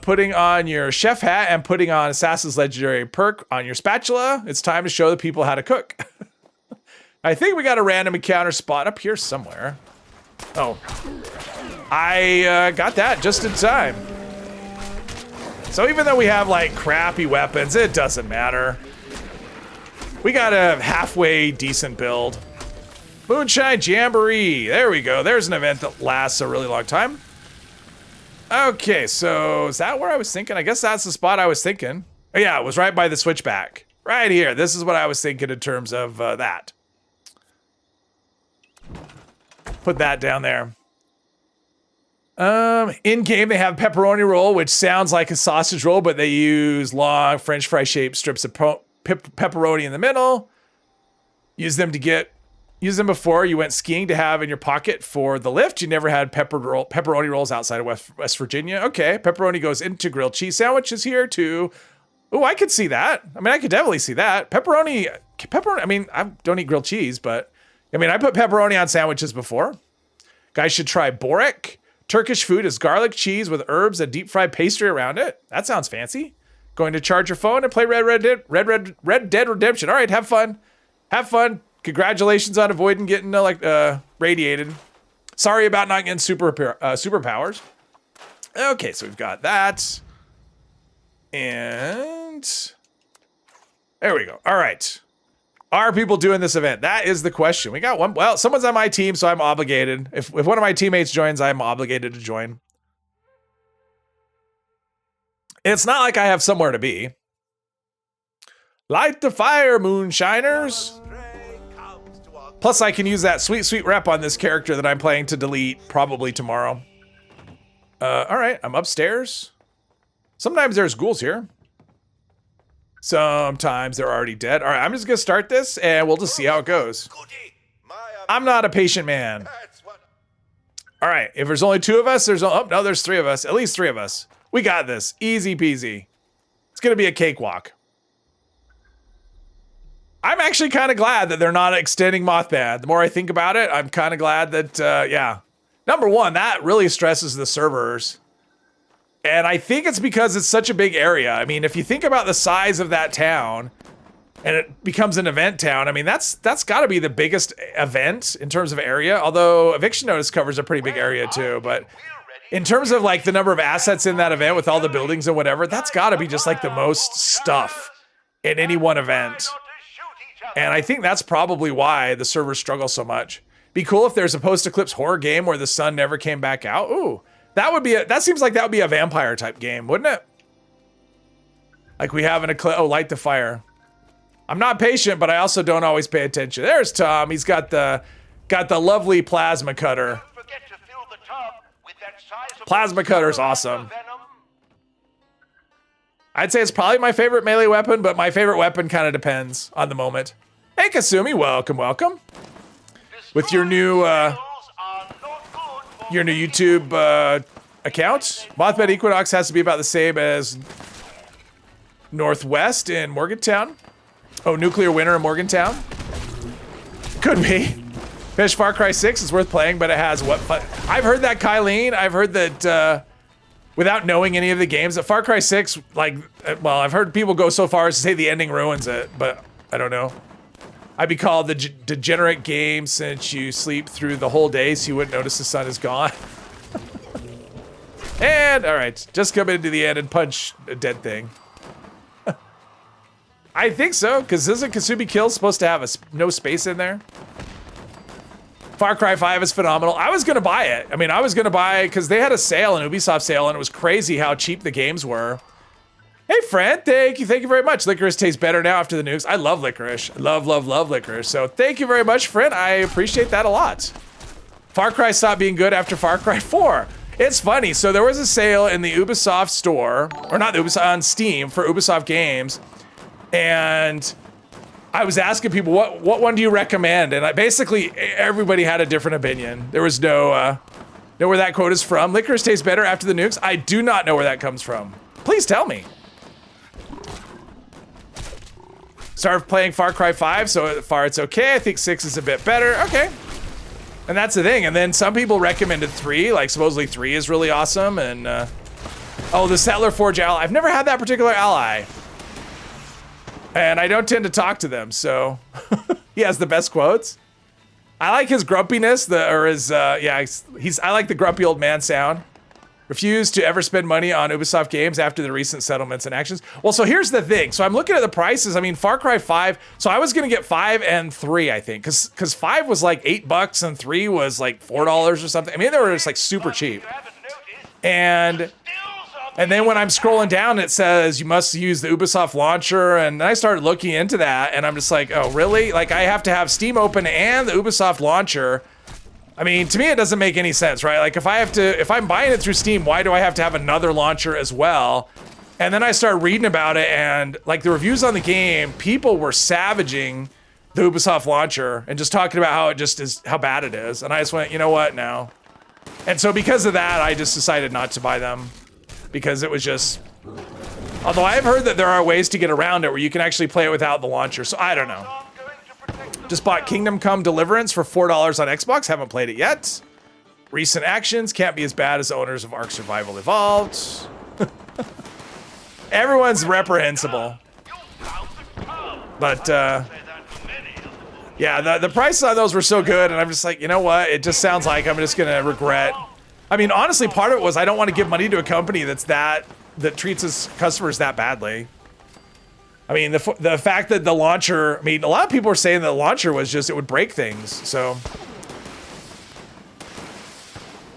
Speaker 1: Putting on your chef hat and putting on Assassin's legendary perk on your spatula. It's time to show the people how to cook. I think we got a random encounter spot up here somewhere. Oh, I got that just in time. So even though we have like crappy weapons, it doesn't matter. We got a halfway decent build. Moonshine Jamboree. There we go. There's an event that lasts a really long time. Okay, so is that where I was thinking? I guess that's the spot I was thinking. Oh, yeah, it was right by the switchback. Right here. This is what I was thinking in terms of that. Put that down there. In game, they have pepperoni roll, which sounds like a sausage roll, but they use long French fry shaped strips of pepperoni in the middle. Use them before you went skiing to have in your pocket for the lift. You never had pepperoni rolls outside of West Virginia. Okay, pepperoni goes into grilled cheese sandwiches here too. Oh, I could see that. I mean, I could definitely see that. Pepperoni. I mean, I don't eat grilled cheese, but I mean, I put pepperoni on sandwiches before. Guys should try Borek. Turkish food is garlic cheese with herbs and deep fried pastry around it. That sounds fancy. Going to charge your phone and play Red Dead Redemption. All right, have fun. Have fun. Congratulations on avoiding getting radiated. Sorry about not getting superpowers. Okay, so we've got that. And there we go. All right. Are people doing this event? That is the question. We got one. Well, someone's on my team, so I'm obligated. If one of my teammates joins, I'm obligated to join. It's not like I have somewhere to be. Light the fire, moonshiners. Plus, I can use that sweet, sweet rep on this character that I'm playing to delete probably tomorrow. All right, I'm upstairs. Sometimes there's ghouls here. Sometimes they're already dead. All right, I'm just gonna start this and we'll just see how it goes. I'm not a patient man. All right, if there's only two of us, there's three of us. At least three of us. We got this. Easy peasy. It's gonna be a cakewalk. I'm actually kind of glad that they're not extending Mothman. The more I think about it, I'm kind of glad that, yeah. Number one, that really stresses the servers. And I think it's because it's such a big area. I mean, if you think about the size of that town and it becomes an event town, I mean, that's got to be the biggest event in terms of area. Although Eviction Notice covers a pretty big area too. But in terms of like the number of assets in that event with all the buildings and whatever, that's got to be just like the most stuff in any one event. And I think that's probably why the servers struggle so much. Be cool if there's a post-eclipse horror game where the sun never came back out. Ooh. That seems like that would be a vampire type game, wouldn't it? Like we have an eclipse. Oh, light the fire. I'm not patient, but I also don't always pay attention. There's Tom. He's got the lovely plasma cutter. Plasma cutter's awesome. I'd say it's probably my favorite melee weapon, but my favorite weapon kind of depends on the moment. Hey, Kasumi, welcome. With your new YouTube account. Mothman Equinox has to be about the same as Northwest in Morgantown. Oh, Nuclear Winter in Morgantown. Could be. Fish Far Cry 6 is worth playing, but it has what fun. I've heard that, Kylene. I've heard that without knowing any of the games, that Far Cry 6, like, well, I've heard people go so far as to say the ending ruins it, but I don't know. I'd be called the degenerate game since you sleep through the whole day so you wouldn't notice the sun is gone. And, all right, just come into the end and punch a dead thing. I think so, because isn't Kasumi Kill supposed to have no space in there? Far Cry 5 is phenomenal. I was going to buy it. I mean, I was going to buy it because they had a sale, an Ubisoft sale, and it was crazy how cheap the games were. Hey, friend, thank you very much. Licorice tastes better now after the nukes. I love licorice. Love licorice. So thank you very much, friend. I appreciate that a lot. Far Cry stopped being good after Far Cry 4. It's funny. So there was a sale in the Ubisoft store, or not the Ubisoft, on Steam for Ubisoft games. And I was asking people, what one do you recommend? And basically everybody had a different opinion. There was know where that quote is from. Licorice tastes better after the nukes. I do not know where that comes from. Please tell me. Started playing Far Cry 5, so far it's okay. I think 6 is a bit better. Okay. And that's the thing. And then some people recommended 3, like supposedly 3 is really awesome. And Oh, the Settler Forge ally. I've never had that particular ally. And I don't tend to talk to them, so he has the best quotes. I like his grumpiness, I like the grumpy old man sound. Refuse to ever spend money on Ubisoft games after the recent settlements and actions. Well, so here's the thing. So I'm looking at the prices. I mean, Far Cry 5. So I was gonna get 5 and 3, I think, because 5 was like $8 and 3 was like $4 or something. I mean, they were just like super cheap. And then when I'm scrolling down, it says you must use the Ubisoft launcher, and then I started looking into that, and I'm just like, oh, really? Like, I have to have Steam open and the Ubisoft launcher. I mean, to me, it doesn't make any sense, right? Like, if I'm buying it through Steam, why do I have to have another launcher as well? And then I started reading about it, and like the reviews on the game, people were savaging the Ubisoft launcher and just talking about how it just is, how bad it is. And I just went, you know what, no. And so because of that, I just decided not to buy them. Because it was just, although I've heard that there are ways to get around it where you can actually play it without the launcher, so I don't know. Just bought Kingdom Come Deliverance for $4 on Xbox, haven't played it yet. Recent actions can't be as bad as the owners of Ark Survival Evolved. Everyone's reprehensible. But, yeah, the prices on those were so good, and I'm just like, you know what? It just sounds like I'm just gonna regret. I mean, honestly, part of it was I don't want to give money to a company that treats its customers that badly. I mean, the fact that the launcher, I mean, a lot of people were saying the launcher was just, it would break things, so.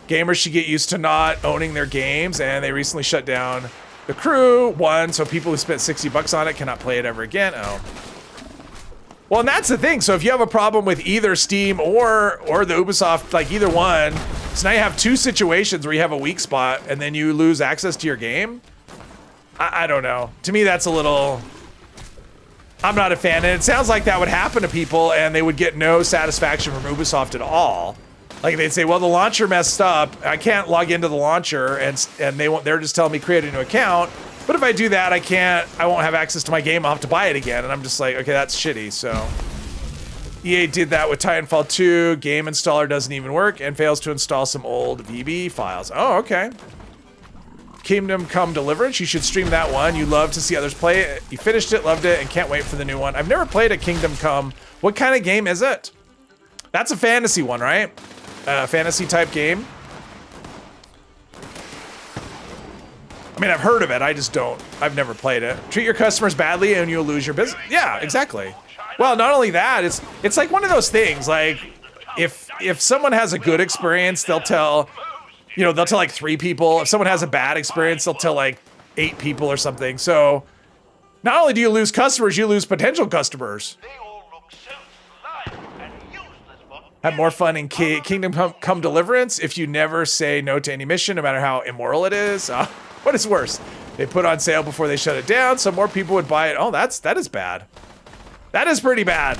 Speaker 1: Gamers should get used to not owning their games, and they recently shut down The Crew 1, so people who spent $60 on it cannot play it ever again. Oh. Well, and that's the thing. So if you have a problem with either Steam or the Ubisoft, like either one, so now you have two situations where you have a weak spot and then you lose access to your game. I don't know. To me, that's a little, I'm not a fan. And it sounds like that would happen to people and they would get no satisfaction from Ubisoft at all. Like they'd say, well, the launcher messed up. I can't log into the launcher, and they're just telling me create a new account. But if I do that, I won't have access to my game. I'll have to buy it again. And I'm just like, okay, that's shitty. So EA did that with Titanfall 2. Game installer doesn't even work and fails to install some old VB files. Oh, okay. Kingdom Come Deliverance. You should stream that one. You love to see others play it. You finished it, loved it, and can't wait for the new one. I've never played a Kingdom Come. What kind of game is it? That's a fantasy one, right? Fantasy type game. I mean, I've heard of it, I just don't. I've never played it. Treat your customers badly and you'll lose your business. Yeah, exactly. Well, not only that, it's like one of those things, like, if someone has a good experience, they'll tell like 3 people. If someone has a bad experience, they'll tell like 8 people or something. So, not only do you lose customers, you lose potential customers. Have more fun in Kingdom Come Deliverance if you never say no to any mission, no matter how immoral it is. What is worse? They put on sale before they shut it down, so more people would buy it. Oh, that is bad. That is pretty bad.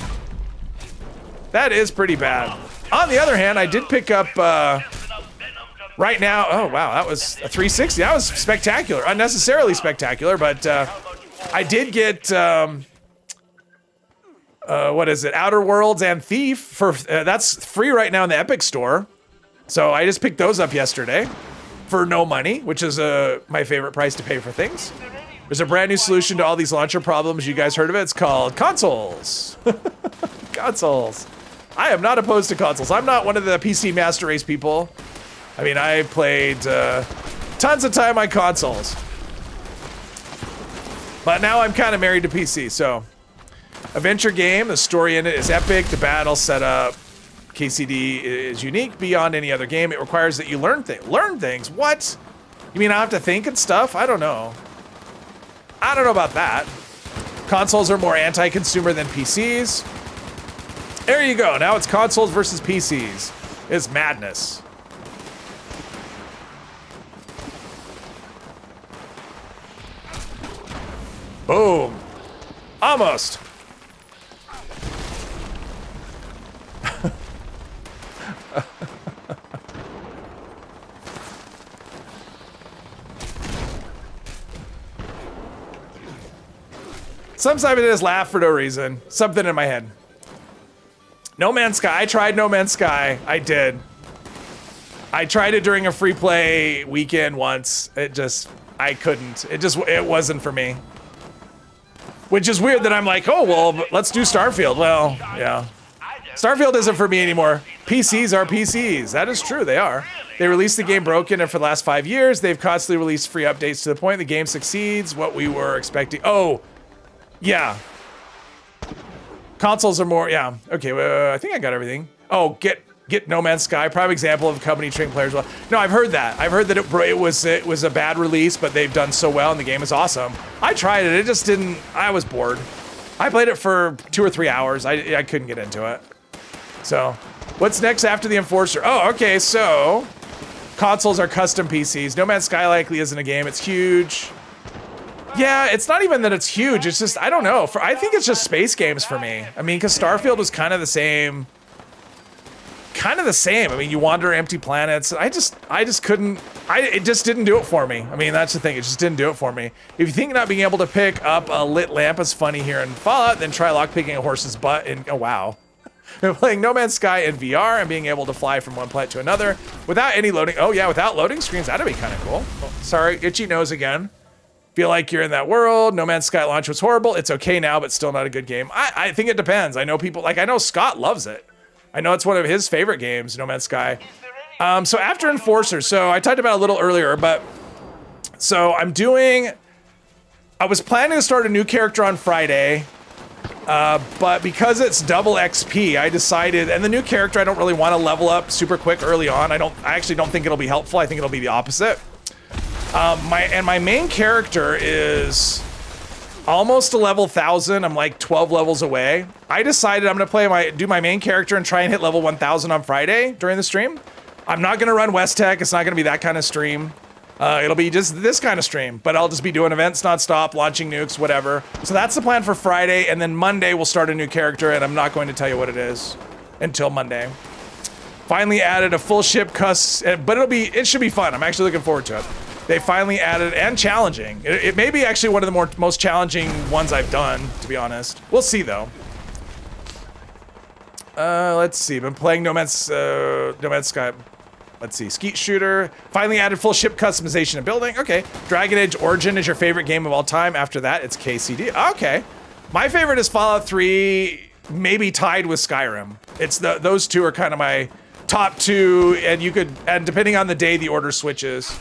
Speaker 1: That is pretty bad. On the other hand, I did pick up right now. Oh wow, that was a 360. That was spectacular, unnecessarily spectacular. But I did get what is it? Outer Worlds and Thief for that's free right now in the Epic Store. So I just picked those up yesterday. For no money, which is my favorite price to pay for things. There's a brand new solution to all these launcher problems. You guys heard of it? It's called consoles. Consoles. I am not opposed to consoles. I'm not one of the PC Master Race people. I mean, I played tons of time on consoles. But now I'm kind of married to PC, so. Adventure game, the story in it is epic, the battle setup. KCD is unique beyond any other game. It requires that you learn things. What? You mean I have to think and stuff? I don't know. I don't know about that. Consoles are more anti-consumer than PCs. There you go. Now it's consoles versus PCs. It's madness. Boom. Almost. Sometimes I just laugh for no reason. Something in my head. No Man's Sky. I tried No Man's Sky. I did. I tried it during a free play weekend once. It just, I couldn't. It wasn't for me. Which is weird that I'm like, oh, well, let's do Starfield. Well, yeah. Starfield isn't for me anymore. PCs are PCs. That is true, they are. They released the game broken, and for the last 5 years, they've constantly released free updates to the point the game succeeds what we were expecting. Oh, yeah. Consoles are more, yeah. Okay, I think I got everything. Oh, get No Man's Sky, prime example of a company treating players well. No, I've heard that. I've heard that it was a bad release, but they've done so well, and the game is awesome. I tried it. It just didn't. I was bored. I played it for 2 or 3 hours. I couldn't get into it. So, what's next after the Enforcer? Oh, okay. So, consoles are custom PCs. No Man's Sky likely isn't a game. It's huge. Yeah, it's not even that it's huge. It's just I don't know. I think it's just space games for me. I mean, because Starfield was kind of the same. I mean, you wander empty planets. I just couldn't. It just didn't do it for me. I mean, that's the thing. It just didn't do it for me. If you think not being able to pick up a lit lamp is funny here in Fallout, then try lockpicking a horse's butt and oh wow. Playing No Man's Sky in VR and being able to fly from one planet to another without any loading. Oh yeah, without loading screens, that'd be kind of cool. Oh, sorry, itchy nose again. Feel like you're in that world. No Man's Sky launch was horrible. It's okay now, but still not a good game. I think it depends. I know people I know Scott loves it. I know it's one of his favorite games, No Man's Sky. So after Enforcer, so I talked about it a little earlier, but so I was planning to start a new character on Friday. But because it's double XP, I decided, and the new character, I don't really want to level up super quick early on. I actually don't think it'll be helpful. I think it'll be the opposite. My main character is almost a level 1000. I'm like 12 levels away. I decided I'm gonna do my main character and try and hit level 1000 on Friday during the stream. I'm not gonna run West Tech. It's not gonna be that kind of stream. It'll be just this kind of stream, but I'll just be doing events nonstop, launching nukes, whatever. So that's the plan for Friday, and then Monday we'll start a new character, and I'm not going to tell you what it is until Monday. Finally added a full ship but it should be fun. I'm actually looking forward to it. They finally added, and challenging. It may be actually one of the most challenging ones I've done, to be honest. We'll see though. Let's see. Been playing No Man's Sky. Let's see, Skeet Shooter. Finally added full ship customization and building. Okay. Dragon Age Origin is your favorite game of all time. After that, it's KCD. Okay. My favorite is Fallout 3, maybe tied with Skyrim. It's those two are kind of my top two, and depending on the day, the order switches.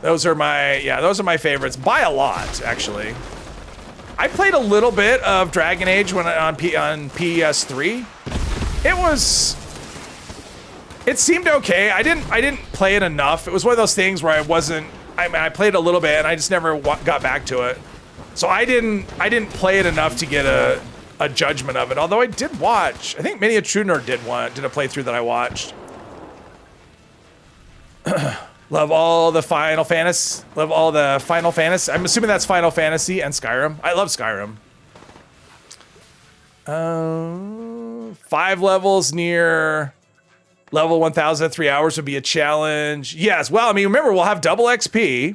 Speaker 1: Those are my favorites by a lot, actually. I played a little bit of Dragon Age on PS3. It seemed okay. I didn't play it enough. It was one of those things where I played a little bit and I just never got back to it. So I didn't play it enough to get a judgment of it. Although I did watch, I think Mania True Nerd did a playthrough that I watched. Love all the Final Fantasy. I'm assuming that's Final Fantasy and Skyrim. I love Skyrim. 5 levels near level 1000 in 3 hours would be a challenge. Yes, well, I mean, remember, we'll have double XP.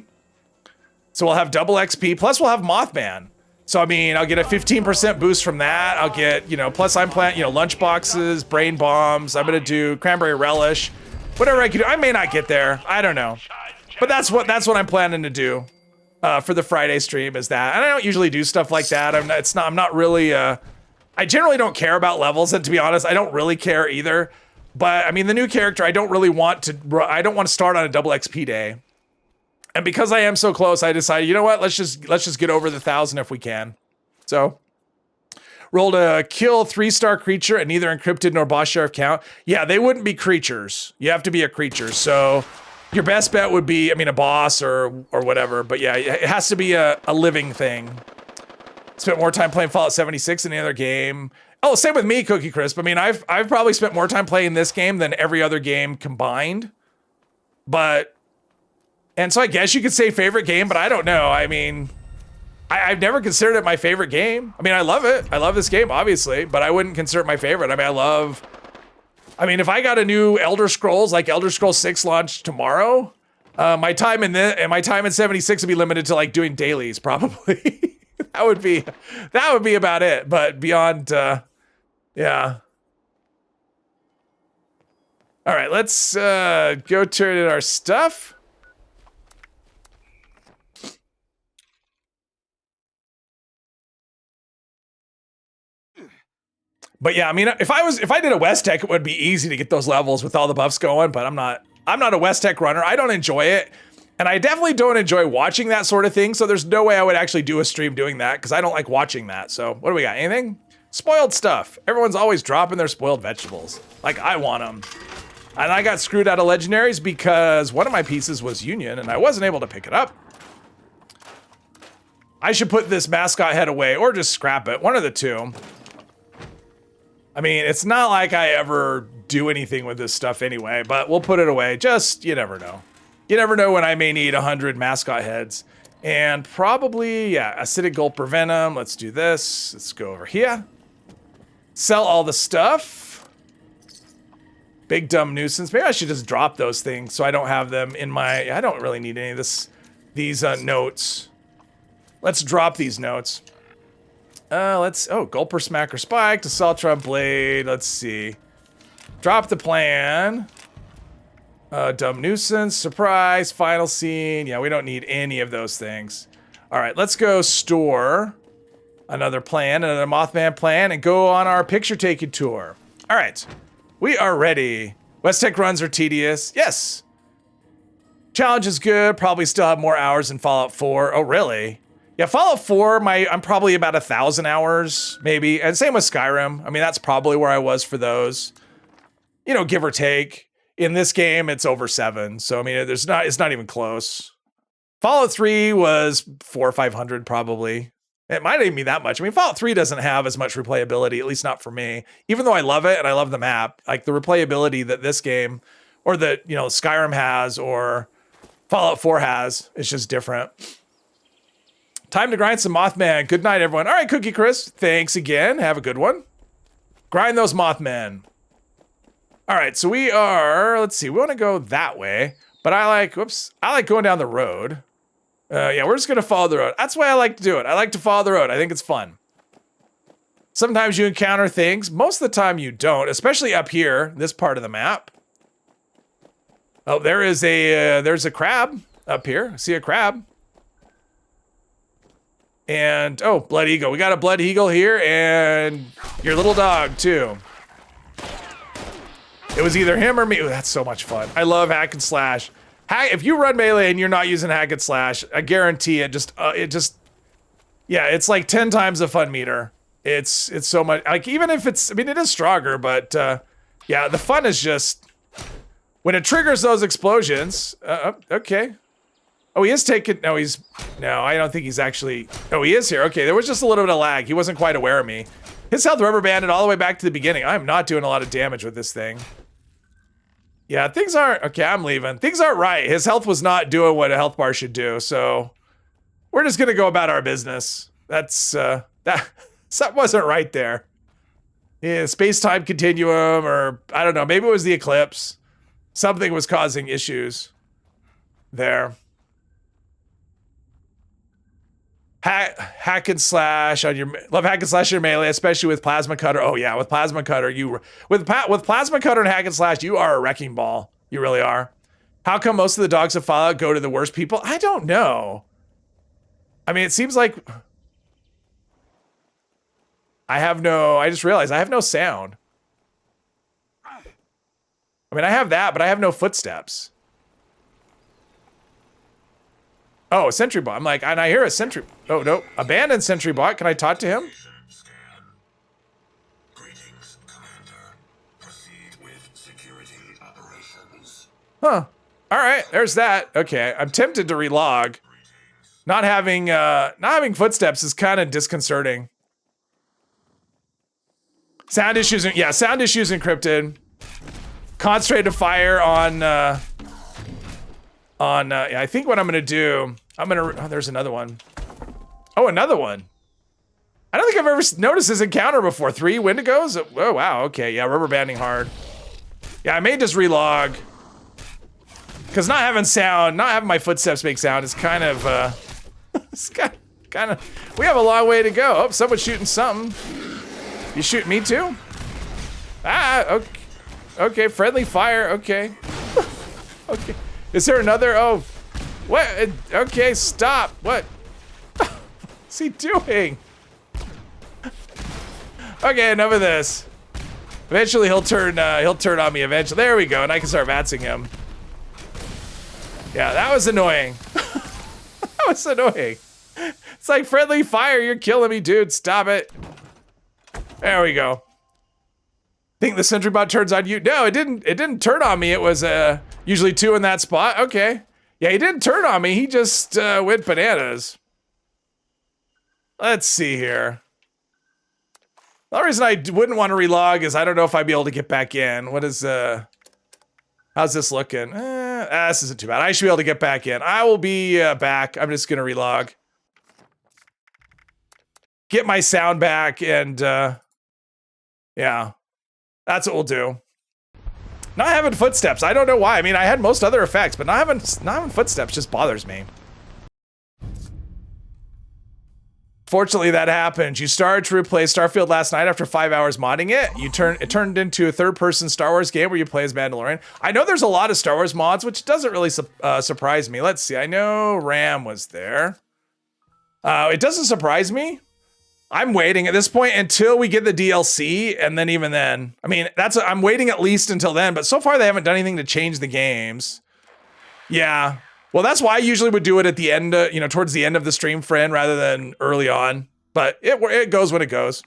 Speaker 1: So we'll have double XP, plus we'll have Mothman. So, I mean, I'll get a 15% boost from that. I'll get, plus I'm planning, lunch boxes, brain bombs. I'm going to do cranberry relish. Whatever I can do. I may not get there. I don't know. But that's what I'm planning to do for the Friday stream is that. And I don't usually do stuff like that. I'm not really, I generally don't care about levels. And to be honest, I don't really care either. But I mean, the new character, I don't want to start on a double XP day. And because I am so close, I decided, you know what? Let's just get over the 1000 if we can. So rolled a kill 3-star creature and neither encrypted nor boss sheriff count. Yeah, they wouldn't be creatures. You have to be a creature. So your best bet would be, a boss or whatever. But yeah, it has to be a living thing. Spent more time playing Fallout 76 than any other game. Oh, same with me, Cookie Crisp. I mean, I've probably spent more time playing this game than every other game combined. And so I guess you could say favorite game, but I don't know. I mean, I've never considered it my favorite game. I mean, I love it. I love this game, obviously, but I wouldn't consider it my favorite. I mean, if I got a new Elder Scrolls, like Elder Scrolls 6 launched tomorrow, my time in 76 would be limited to like doing dailies, probably. that would be about it. But beyond, yeah. All right, let's go turn in our stuff. But yeah, I mean, if I did a West Tech, it would be easy to get those levels with all the buffs going, but I'm not a West Tech runner. I don't enjoy it. And I definitely don't enjoy watching that sort of thing. So there's no way I would actually do a stream doing that because I don't like watching that. So what do we got? Anything? Spoiled stuff. Everyone's always dropping their spoiled vegetables. Like I want them. And I got screwed out of legendaries because one of my pieces was Union and I wasn't able to pick it up. I should put this mascot head away or just scrap it. One of the two. I mean, it's not like I ever do anything with this stuff anyway, but we'll put it away. Just, you never know. You never know when I may need 100 mascot heads. And probably, yeah, acidic gulper venom. Let's do this. Let's go over here. Sell all the stuff. Big dumb nuisance. Maybe I should just drop those things so I don't have them in my... I don't really need any of these notes. Let's drop these notes. Gulper Smacker Spike, to Saltron Blade. Let's see. Drop the plan. Dumb Nuisance, Surprise, Final Scene. Yeah, we don't need any of those things. All right, let's go store another plan, another Mothman plan, and go on our picture taking tour. All right, we are ready. West Tech runs are tedious. Yes. Challenge is good. Probably still have more hours than Fallout 4. Oh, really? Yeah, Fallout 4, I'm probably about 1,000 hours, maybe. And same with Skyrim. I mean, that's probably where I was for those. You know, give or take. In this game, it's over 7. So, I mean, it's not even close. Fallout 3 was 400 or 500, probably. It might even be that much. I mean, Fallout 3 doesn't have as much replayability, at least not for me. Even though I love it and I love the map, like the replayability that this game, or that, you know, Skyrim has, or Fallout 4 has, it's just different. Time to grind some Mothman. Good night, everyone. All right, Cookie Chris. Thanks again. Have a good one. Grind those Mothman. All right, so we are, let's see, we want to go that way, but I like going down the road. Yeah, we're just going to follow the road. That's why I like to do it. I like to follow the road. I think it's fun. Sometimes you encounter things. Most of the time you don't, especially up here, this part of the map. Oh, there's a crab up here. I see a crab. And, oh, Blood Eagle. We got a Blood Eagle here, and your little dog, too. It was either him or me. Ooh, that's so much fun. I love hack and slash. If you run melee and you're not using hack and slash, I guarantee it yeah, it's like 10 times the fun meter. It's so much, like, even if it's, I mean, it is stronger, but, yeah, the fun is just, when it triggers those explosions, okay. Oh, he is taking, no, I don't think he's actually, oh, he is here. Okay, there was just a little bit of lag. He wasn't quite aware of me. His health rubber banded all the way back to the beginning. I'm not doing a lot of damage with this thing. Yeah, things aren't, okay, I'm leaving. Things aren't right. His health was not doing what a health bar should do, so we're just gonna go about our business. That's, that wasn't right there. Yeah, space-time continuum, or I don't know, maybe it was the eclipse. Something was causing issues there. Hack and slash on your, love hack and slash your melee, especially with plasma cutter. Oh yeah, with plasma cutter, with plasma cutter and hack and slash, you are a wrecking ball. You really are. How come most of the dogs of Fallout go to the worst people? I don't know. I mean, it seems like I just realized I have no sound. I mean, I have that, but I have no footsteps. Oh, a sentry bot. I'm like, and I hear a sentry. Oh, no. Abandoned sentry bot. Can I talk to him?
Speaker 4: Greetings, Commander. Proceed with security operations.
Speaker 1: Huh. All right. There's that. Okay. I'm tempted to relog. Not having footsteps is kind of disconcerting. Sound issues. Yeah, sound issues encrypted. Concentrated fire on I think what I'm gonna do, oh, there's another one. Oh, another one. I don't think I've ever noticed this encounter before. 3 Wendigos? Oh, wow, okay, yeah, rubber banding hard. Yeah, I may just relog. Because not having my footsteps make sound is kind of, it's kind of, we have a long way to go. Oh, someone's shooting something. You shoot me too? Ah, okay, okay, friendly fire, okay. Okay. Is there another? Oh, what? Okay, stop. What? What's he doing? Okay, enough of this. Eventually he'll turn on me eventually. There we go, and I can start vatsing him. Yeah, that was annoying. That was annoying. It's like friendly fire, you're killing me, dude. Stop it. There we go. Think the sentry bot turns on you? No, it didn't turn on me. It was usually 2 in that spot. Okay. Yeah, he didn't turn on me. He just went bananas. Let's see here. The only reason I wouldn't want to relog is I don't know if I'd be able to get back in. What is, how's this looking? This isn't too bad. I should be able to get back in. I will be back. I'm just going to relog. Get my sound back and, yeah. That's what we'll do. Not having footsteps. I don't know why. I mean, I had most other effects, but not having footsteps just bothers me. Fortunately, that happened. You started to replay Starfield last night after 5 hours modding it. It turned into a third-person Star Wars game where you play as Mandalorian. I know there's a lot of Star Wars mods, which doesn't really surprise me. Let's see. I know Ram was there. It doesn't surprise me. I'm waiting at this point until we get the DLC, and then even then, I mean, I'm waiting at least until then. But so far, they haven't done anything to change the games. Yeah. Well, that's why I usually would do it at the end, towards the end of the stream, friend, rather than early on. But it goes when it goes.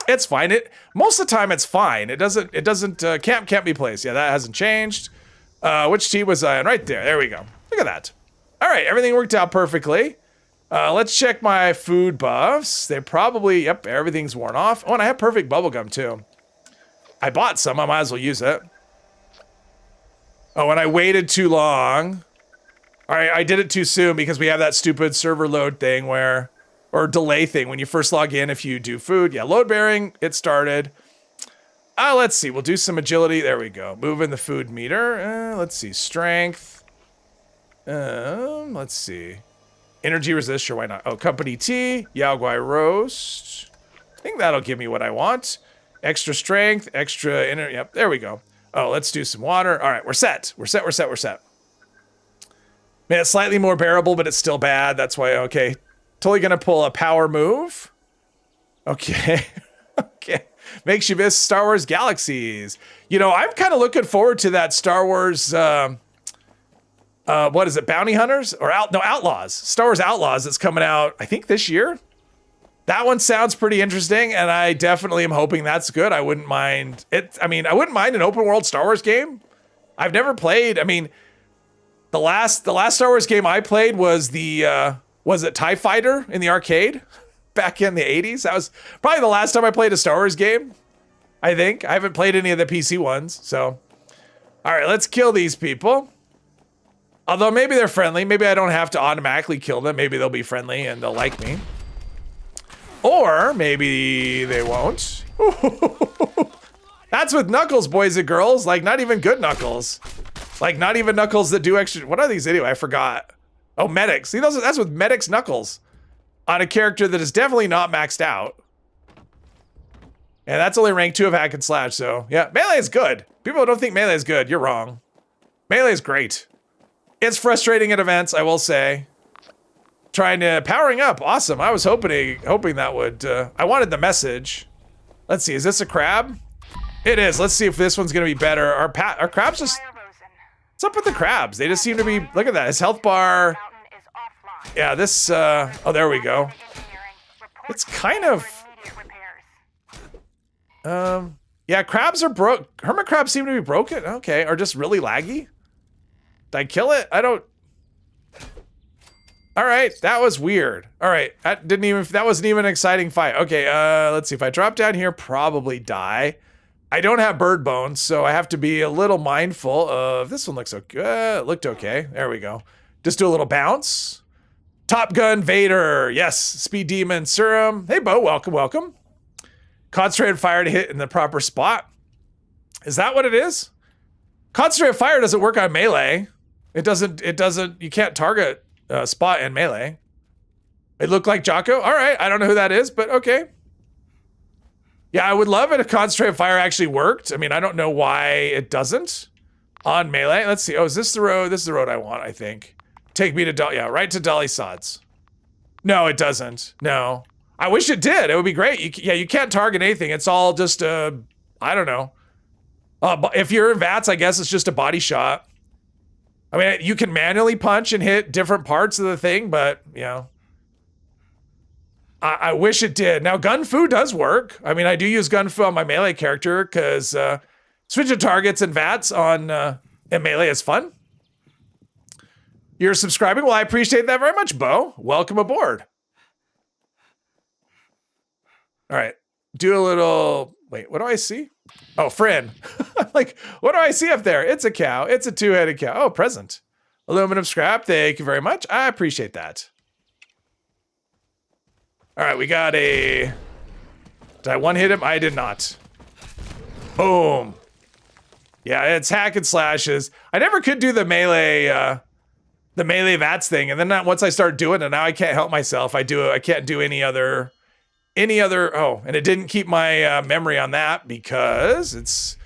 Speaker 1: It's fine. Most of the time it's fine. It doesn't. Camp can't be placed. Yeah, that hasn't changed. Which team was I on? Right there. There we go. Look at that. All right, everything worked out perfectly. Let's check my food buffs. They probably, yep, everything's worn off. Oh, and I have perfect bubblegum too. I bought some. I might as well use it. Oh, and I waited too long. All right, I did it too soon because we have that stupid server load thing or delay thing when you first log in if you do food. Yeah, load bearing, it started. Let's see, we'll do some agility. There we go. Moving the food meter. Let's see, strength. Let's see. Energy resist, sure, why not? Oh, company tea, Yao Guai roast. I think that'll give me what I want. Extra strength, extra energy. Yep, there we go. Oh, let's do some water. All right, we're set. We're set. Man, it's slightly more bearable, but it's still bad. That's why, okay. Totally gonna pull a power move. Okay. Okay. Makes you miss Star Wars Galaxies. You know, I'm kind of looking forward to that Star Wars, what is it, Bounty Hunters? Or Outlaws. Star Wars Outlaws that's coming out, I think this year. That one sounds pretty interesting, and I definitely am hoping that's good. I wouldn't mind it. I mean, I wouldn't mind an open world Star Wars game. I've never played, I mean, the last Star Wars game I played was was it TIE Fighter in the arcade back in the 80s? That was probably the last time I played a Star Wars game, I think. I haven't played any of the PC ones, so. All right, let's kill these people. Although maybe they're friendly. Maybe I don't have to automatically kill them. Maybe they'll be friendly and they'll like me. Or maybe they won't. That's with Knuckles, boys and girls. Like, not even good Knuckles. Like, not even Knuckles that do extra. What are these anyway? I forgot. Oh, medics. See, that's with medics Knuckles. On a character that is definitely not maxed out. And that's only rank 2 of Hack and Slash, so yeah. Melee is good. People who don't think Melee is good, you're wrong. Melee is great. It's frustrating at events, I will say. Powering up, awesome. I was hoping that would, I wanted the message. Let's see, is this a crab? It is, let's see if this one's gonna be better. Our crabs just, what's up with the crabs? They just seem to be, look at that, his health bar. Yeah, this, oh, there we go. It's kind of, yeah, crabs are hermit crabs seem to be broken, okay, or just really laggy. Did I kill it? I don't. All right, that was weird. All right, that wasn't even an exciting fight. Okay, let's see. If I drop down here, probably die. I don't have bird bones, so I have to be a little mindful of, this one looks okay. Looked okay, there we go. Just do a little bounce. Top Gun Vader, yes. Speed Demon Serum. Hey, Bo, welcome, welcome. Concentrated fire to hit in the proper spot. Is that what it is? Concentrated fire doesn't work on melee. It doesn't, you can't target spot in melee. It looked like Jocko. All right, I don't know who that is, but okay. Yeah, I would love it if concentrated fire actually worked. I mean, I don't know why it doesn't on melee. Let's see. Oh, is this the road? This is the road I want, I think. Take me to, yeah, right to Dolly Sods. No, it doesn't. No. I wish it did. It would be great. You can't target anything. It's all just I don't know. If you're in VATS, I guess it's just a body shot. I mean, you can manually punch and hit different parts of the thing, but you know, I wish it did. Now, Gun Fu does work. I mean, I do use Gun Fu on my melee character because switching targets and VATS on in melee is fun. You're subscribing? Well, I appreciate that very much, Bo. Welcome aboard. All right, do a little, wait, what do I see? Oh, friend. Like, what do I see up there? It's a cow. It's a two-headed cow. Oh, present. Aluminum scrap. Thank you very much. I appreciate that. All right, we got a, did I one hit him? I did not. Boom. Yeah, it's hack and slashes. I never could do the melee VATS thing. And then once I started doing it, now I can't help myself. I can't do any other, oh, and it didn't keep my memory on that because it's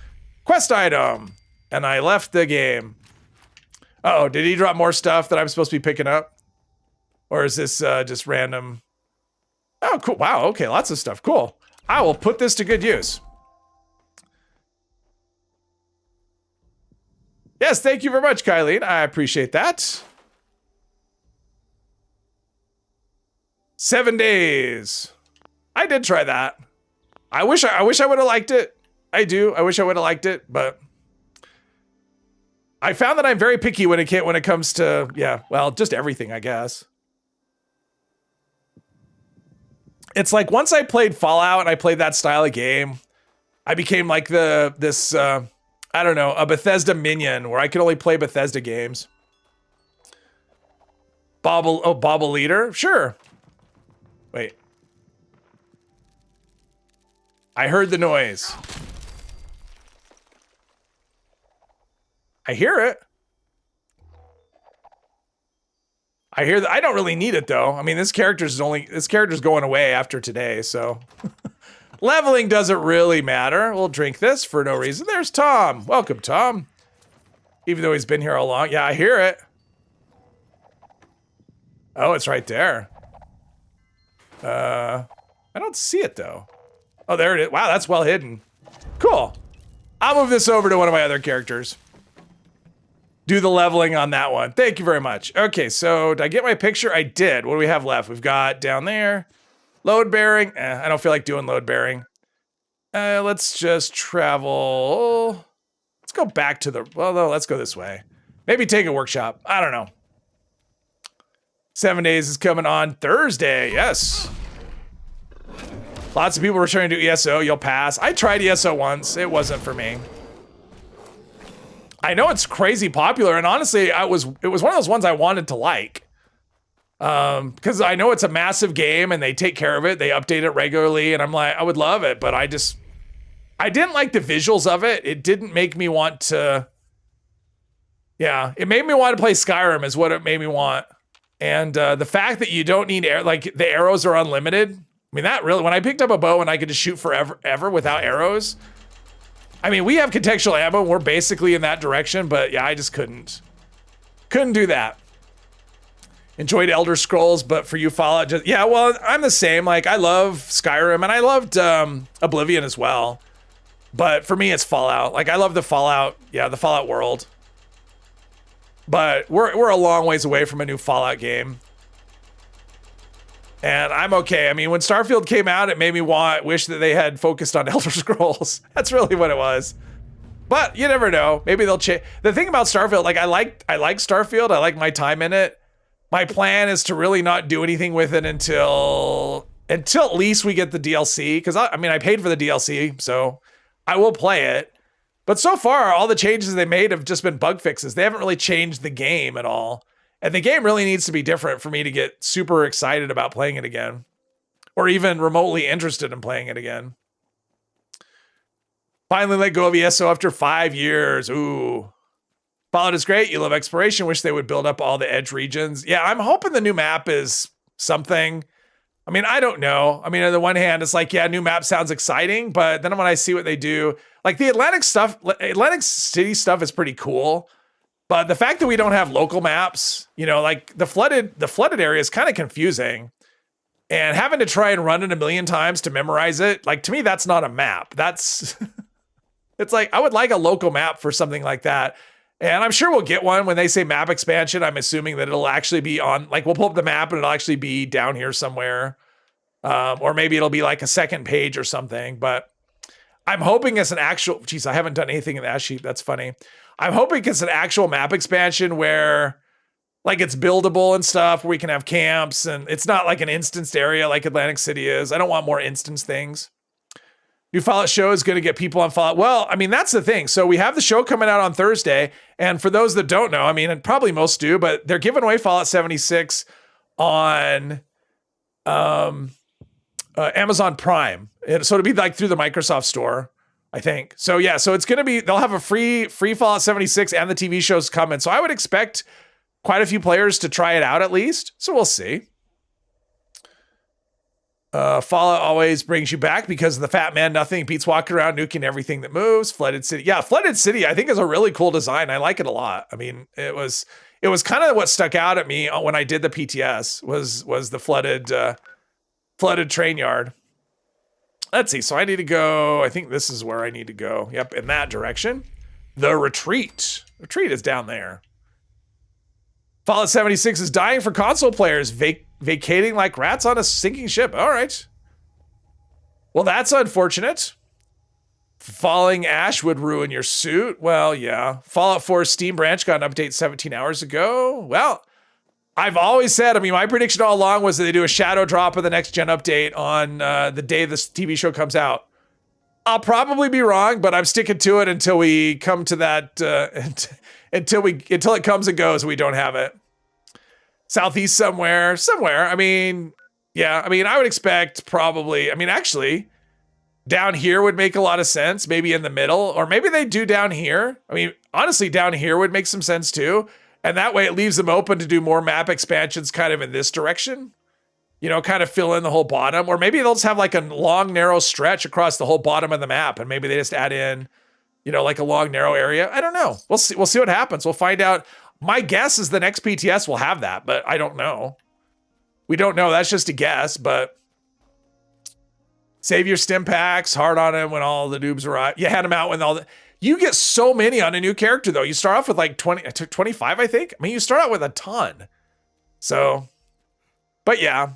Speaker 1: quest item. And I left the game. Uh-oh, did he drop more stuff that I'm supposed to be picking up? Or is this just random? Oh, cool. Wow, okay, lots of stuff. Cool. I will put this to good use. Yes, thank you very much, Kylene. I appreciate that. 7 days. I did try that. I wish I would have liked it. I do. I wish I would have liked it, but I found that I'm very picky when it comes to, yeah, well, just everything, I guess. It's like once I played Fallout and I played that style of game, I became like I don't know, a Bethesda minion where I could only play Bethesda games. Bobble leader? Sure. Wait. I heard the noise. I hear it. I don't really need it though. I mean, this character's going away after today, so leveling doesn't really matter. We'll drink this for no reason. There's Tom. Welcome, Tom. Even though he's been here all along. Yeah, I hear it. Oh, it's right there. I don't see it though. Oh, there it is. Wow, that's well hidden. Cool. I'll move this over to one of my other characters. Do the leveling on that one. Thank you very much. Okay, so did I get my picture? I did. What do we have left? We've got down there. Load bearing. I don't feel like doing load bearing. Let's just travel. Let's go back to the, well, no, let's go this way. Maybe take a workshop. I don't know. 7 days is coming on Thursday. Yes. Lots of people were trying to do ESO. You'll pass. I tried ESO once. It wasn't for me. I know it's crazy popular, and honestly, it was one of those ones I wanted to like. Because I know it's a massive game and they take care of it. They update it regularly, and I'm like, I would love it, but I didn't like the visuals of it. It didn't make me want to, yeah, it made me want to play Skyrim is what it made me want. And the fact that you don't need like the arrows are unlimited. I mean, that really, when I picked up a bow and I could just shoot forever without arrows. I mean, we have contextual ammo. We're basically in that direction, but yeah, I just couldn't do that. Enjoyed Elder Scrolls, but for you, Fallout, just, yeah, well, I'm the same. Like, I love Skyrim, and I loved Oblivion as well. But for me, it's Fallout. Like, I love the Fallout, yeah, the Fallout world. But we're a long ways away from a new Fallout game. And I'm okay. I mean, when Starfield came out, it made me wish that they had focused on Elder Scrolls. That's really what it was. But you never know. Maybe they'll change. The thing about Starfield, like I like Starfield. I like my time in it. My plan is to really not do anything with it until at least we get the DLC. Because I mean, I paid for the DLC, so I will play it. But so far, all the changes they made have just been bug fixes. They haven't really changed the game at all. And the game really needs to be different for me to get super excited about playing it again. Or even remotely interested in playing it again. Finally let go of ESO after 5 years. Ooh. Fallout is great. You love exploration. Wish they would build up all the edge regions. Yeah, I'm hoping the new map is something. I mean, I don't know. I mean, on the one hand, it's like, yeah, new map sounds exciting. But then when I see what they do, like the Atlantic City stuff is pretty cool. But the fact that we don't have local maps, you know, like the flooded area is kind of confusing. And having to try and run it a million times to memorize it, like to me, that's not a map. That's, it's like, I would like a local map for something like that. And I'm sure we'll get one when they say map expansion. I'm assuming that it'll actually be on, like we'll pull up the map and it'll actually be down here somewhere. Or maybe it'll be like a second page or something, but I'm hoping it's an actual, geez, I haven't done anything in that sheet. That's funny. I'm hoping it's an actual map expansion where like it's buildable and stuff, where we can have camps and it's not like an instanced area like Atlantic City is. I don't want more instance things. New Fallout show is going to get people on Fallout. Well, I mean, that's the thing. So we have the show coming out on Thursday. And for those that don't know, I mean, and probably most do, but they're giving away Fallout 76 on Amazon Prime. So it'll be like through the Microsoft store, I think. So yeah, so it's going to be, they'll have a free Fallout 76 and the TV shows coming. So I would expect quite a few players to try it out at least. So we'll see. Fallout always brings you back because of the fat man. Nothing beats walking around nuking everything that moves. Flooded City. Yeah, Flooded City I think is a really cool design. I like it a lot. I mean, it was kind of what stuck out at me when I did the PTS was the flooded train yard. Let's see. So I need to go. I think this is where I need to go. Yep, in that direction. The retreat. Retreat is down there. Fallout 76 is dying for console players, vacating like rats on a sinking ship. All right. Well, that's unfortunate. Falling ash would ruin your suit. Well, yeah. Fallout 4 Steam branch got an update 17 hours ago. Well, I've always said, I mean, my prediction all along was that they do a shadow drop of the next gen update on the day this TV show comes out. I'll probably be wrong, but I'm sticking to it until we come to that, until it comes and goes and we don't have it. Southeast somewhere. I mean, yeah, I mean, I would expect probably, I mean, actually, down here would make a lot of sense, maybe in the middle, or maybe they do down here. I mean, honestly, down here would make some sense too. And that way it leaves them open to do more map expansions kind of in this direction. You know, kind of fill in the whole bottom. Or maybe they'll just have like a long, narrow stretch across the whole bottom of the map. And maybe they just add in, you know, like a long, narrow area. I don't know. We'll see what happens. We'll find out. My guess is the next PTS will have that, but I don't know. We don't know. That's just a guess, but save your stim packs, hard on him when all the noobs arrive. You had them out when all the... You get so many on a new character, though. You start off with like 25, I think. I mean, you start out with a ton. So, but yeah.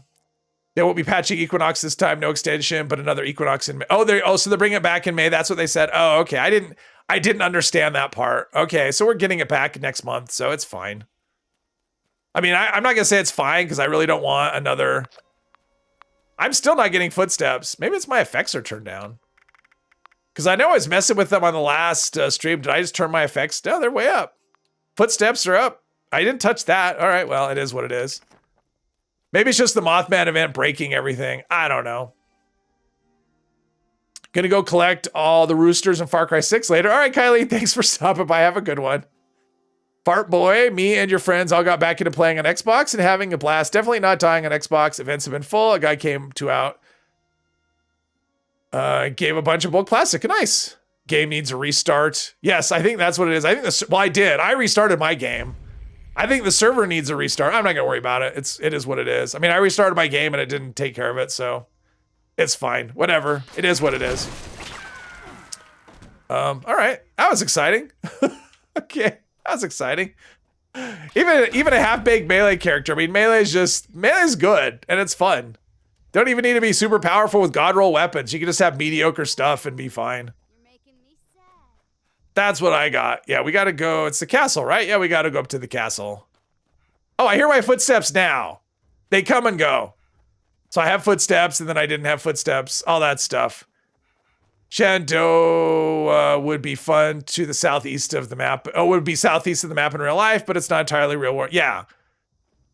Speaker 1: They won't be patching Equinox this time. No extension, but another Equinox in May. So they're bringing it back in May. That's what they said. Oh, okay. I didn't understand that part. Okay, so we're getting it back next month, so it's fine. I mean, I'm not going to say it's fine because I really don't want another... I'm still not getting footsteps. Maybe it's my effects are turned down. Because I know I was messing with them on the last stream. Did I just turn my effects down? They're way up. Footsteps are up. I didn't touch that. All right, well, it is what it is. Maybe it's just the Mothman event breaking everything. I don't know. Gonna go collect all the roosters in Far Cry 6 later. All right, Kylie, thanks for stopping by. Have a good one. Fart Boy, me and your friends all got back into playing on Xbox and having a blast. Definitely not dying on Xbox. Events have been full. A guy came out. Gave a bunch of bulk plastic. Nice. Game needs a restart. Yes, I think that's what it is. I think I did. I restarted my game. I think the server needs a restart. I'm not gonna worry about it. It is what it is. I mean, I restarted my game and it didn't take care of it, so it's fine. Whatever. It is what it is. All right. That was exciting. Okay, that was exciting. Even a half-baked melee character. I mean, melee's good and it's fun. Don't even need to be super powerful with god roll weapons. You can just have mediocre stuff and be fine. That's what I got. Yeah, we gotta go. It's the castle, right? Yeah, we gotta go up to the castle. Oh, I hear my footsteps now. They come and go. So I have footsteps and then I didn't have footsteps. All that stuff. Shantou would be fun to the southeast of the map. Oh, it would be southeast of the map in real life, but it's not entirely real world. Yeah.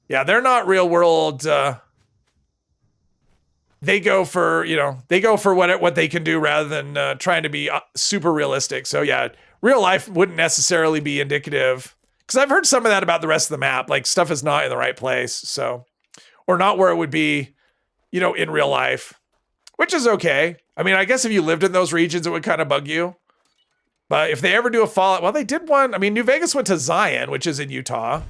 Speaker 1: Yeah, they're not real world. They go for, what they can do rather than trying to be super realistic. So yeah, real life wouldn't necessarily be indicative. Because I've heard some of that about the rest of the map. Like stuff is not in the right place. So, or not where it would be, in real life. Which is okay. I mean, I guess if you lived in those regions, it would kind of bug you. But if they ever do a Fallout, well, they did one. I mean, New Vegas went to Zion, which is in Utah.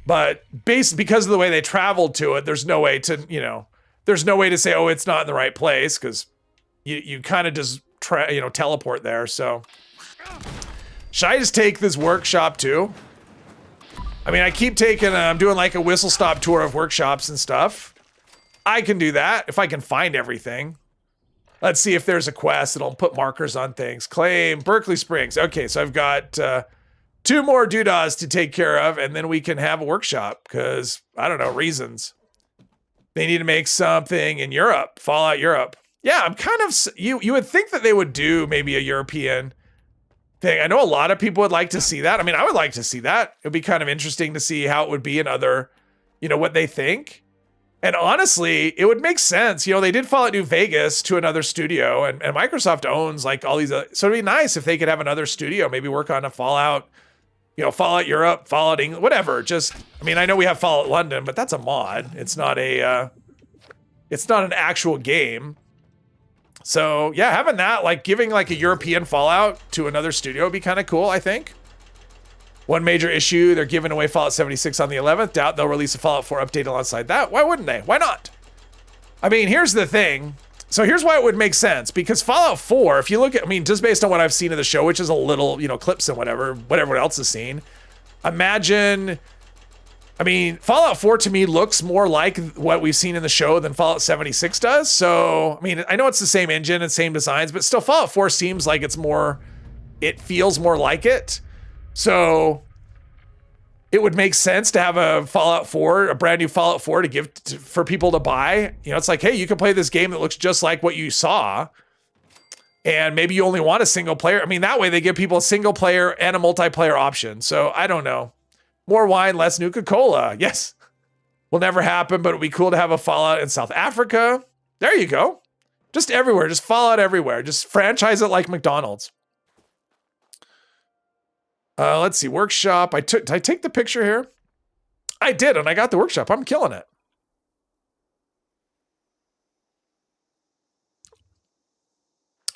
Speaker 1: But because of the way they traveled to it, there's no way to, there's no way to say, oh, it's not in the right place, because you kind of just teleport there. So should I just take this workshop too? I mean, I keep taking, I'm doing like a whistle stop tour of workshops and stuff. I can do that if I can find everything. Let's see if there's a quest. It'll put markers on things. Claim Berkeley Springs. Okay, so I've got 2 more doodahs to take care of, and then we can have a workshop because, I don't know, reasons. They need to make something in Europe, Fallout Europe. Yeah, I'm kind of, you would think that they would do maybe a European thing. I know a lot of people would like to see that. I mean, I would like to see that. It'd be kind of interesting to see how it would be in other, what they think. And honestly, it would make sense. They did Fallout New Vegas to another studio, and Microsoft owns like all these. So it'd be nice if they could have another studio, maybe work on a Fallout, Fallout Europe, Fallout England, whatever. I know we have Fallout London, but that's a mod. It's not an actual game. So yeah, having that, like giving like a European Fallout to another studio would be kind of cool, I think. One major issue, they're giving away Fallout 76 on the 11th. Doubt they'll release a Fallout 4 update alongside that. Why wouldn't they? Why not? I mean, here's the thing. So here's why it would make sense. Because Fallout 4, if you look at, just based on what I've seen of the show, which is a little, clips and whatever everyone else has seen. Fallout 4 to me looks more like what we've seen in the show than Fallout 76 does. So, I know it's the same engine and same designs, but still Fallout 4 seems like it feels more like it. So it would make sense to have a brand new Fallout 4 to give for people to buy. It's like, hey, you can play this game that looks just like what you saw. And maybe you only want a single player. That way they give people a single player and a multiplayer option. So I don't know. More wine, less Nuka-Cola. Yes. Will never happen, but it'd be cool to have a Fallout in South Africa. There you go. Just everywhere. Just Fallout everywhere. Just franchise it like McDonald's. Let's see, workshop. Did I take the picture here? I did, and I got the workshop. I'm killing it.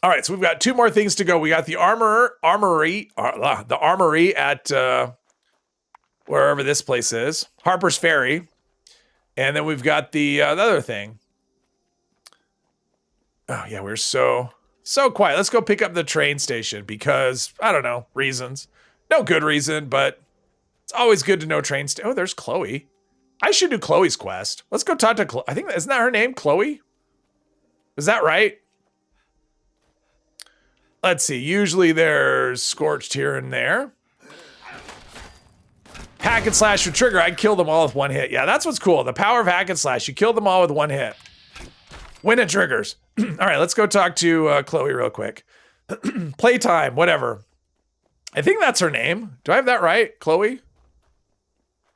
Speaker 1: All right, so we've got 2 more things to go. We got the armory at wherever this place is, Harper's Ferry, and then we've got the other thing. Oh yeah, we're so quiet. Let's go pick up the train station because I don't know reasons. No good reason, but it's always good to know train station. Oh, there's Chloe. I should do Chloe's quest. Let's go talk to Chloe. I think, isn't that her name, Chloe? Is that right? Let's see. Usually there's Scorched here and there. Hack and slash with trigger. I'd kill them all with 1 hit. Yeah, that's what's cool. The power of hack and slash. You kill them all with 1 hit. When it triggers. All right, let's go talk to Chloe real quick. Playtime, whatever. I think that's her name. Do I have that right? Chloe?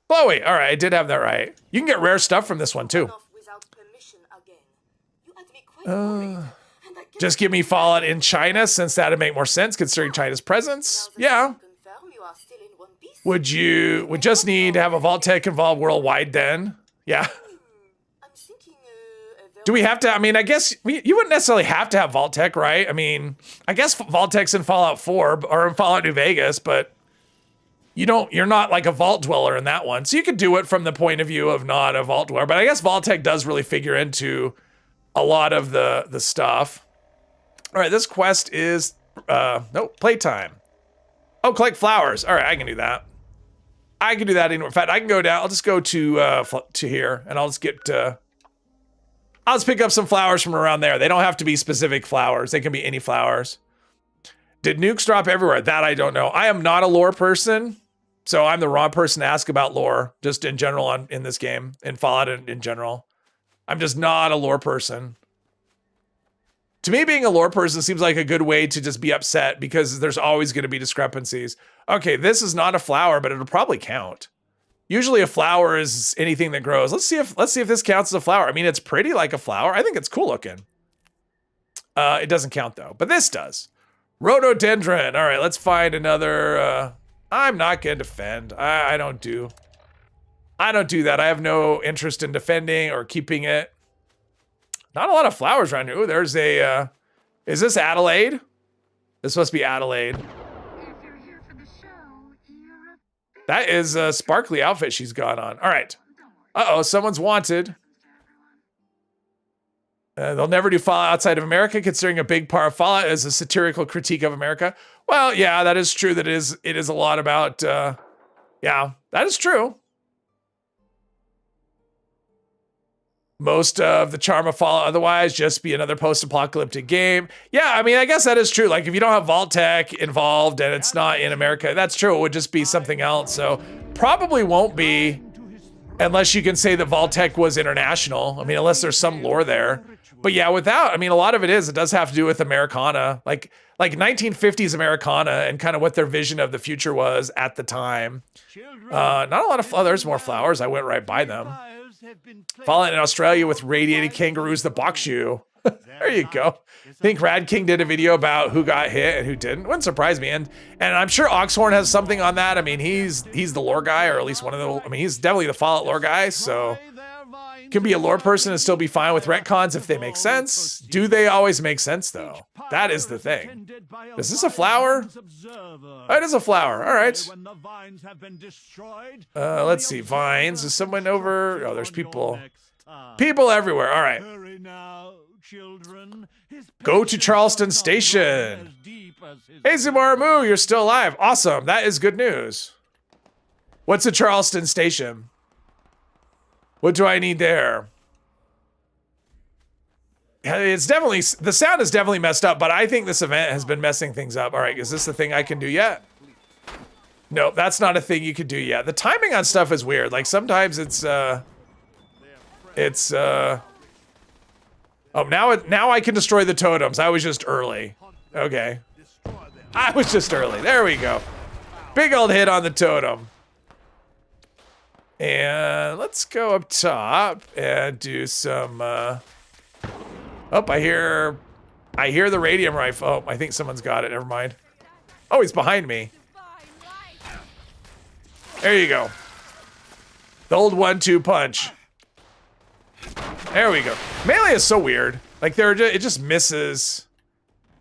Speaker 1: Chloe. All right, I did have that right. You can get rare stuff from this one too. Just give me Fallout in China since that'd make more sense considering China's presence. Yeah. Would just need to have a Vault-Tec involved worldwide then? Yeah. Do we have to? I guess you wouldn't necessarily have to have Vault-Tec, right? I guess Vault-Tec's in Fallout 4 or in Fallout New Vegas, but you're not like a vault dweller in that one. So you could do it from the point of view of not a vault dweller, but I guess Vault-Tec does really figure into a lot of the stuff. All right, this quest is, playtime. Oh, collect flowers. All right, I can do that. I can do that anywhere. In fact, I can go down. I'll just go to here and I'll just get, I'll just pick up some flowers from around there. They don't have to be specific flowers. They can be any flowers. Did nukes drop everywhere? That I don't know. I am not a lore person, so I'm the wrong person to ask about lore, just in general in this game, in Fallout in general. I'm just not a lore person. To me, being a lore person seems like a good way to just be upset because there's always going to be discrepancies. Okay, this is not a flower, but it'll probably count. Usually a flower is anything that grows. Let's see if this counts as a flower. It's pretty like a flower. I think it's cool looking. It doesn't count though, but this does. Rhododendron. All right, let's find another. I'm not gonna defend. I don't do that. I have no interest in defending or keeping it. Not a lot of flowers around here. Ooh, there's a. Is this Adelaide? This must be Adelaide. That is a sparkly outfit she's got on. All right. Uh-oh, someone's wanted. They'll never do Fallout outside of America, considering a big part of Fallout is a satirical critique of America. Well, yeah, that is true. That it is a lot about, yeah, that is true. Most of the charm of Fallout otherwise just be another post-apocalyptic game. Yeah, I mean, I guess that is true. Like, if you don't have Vault-Tec involved and it's not in America, that's true. It would just be something else. So probably won't be, unless you can say that Vault-Tec was international. I mean, unless there's some lore there. But yeah, without, I mean, a lot of it does have to do with Americana. Like 1950s Americana and kind of what their vision of the future was at the time. Not a lot of, oh, there's more flowers. I went right by them. Fallout in Australia with radiated kangaroos, the Bokshu. There you go. I think Rad King did a video about who got hit and who didn't. Wouldn't surprise me. And I'm sure Oxhorn has something on that. I mean, he's the lore guy, or at least one of the, I mean, he's definitely the Fallout lore guy. So can be a lore person and still be fine with retcons if they make sense. Do they always make sense though? That is the thing. Is this a flower? Oh, it is a flower. All right. Let's see. Vines. Is someone over? Oh, there's people. People everywhere. All right. Go to Charleston Station. Hey, Zimaramu, you're still alive. Awesome. That is good news. What's a Charleston Station? What do I need there? It's definitely, the sound is definitely messed up, but I think this event has been messing things up. All right, is this the thing I can do yet? No, that's not a thing you can do yet. The timing on stuff is weird. Like sometimes it's oh, now I can destroy the totems. I was just early. Okay. I was just early. There we go. Big old hit on the totem. And let's go up top and do some, oh, I hear the radium rifle. Oh, I think someone's got it. Never mind. Oh, he's behind me. There you go. The old 1-2 punch. There we go. Melee is so weird. Like it just misses.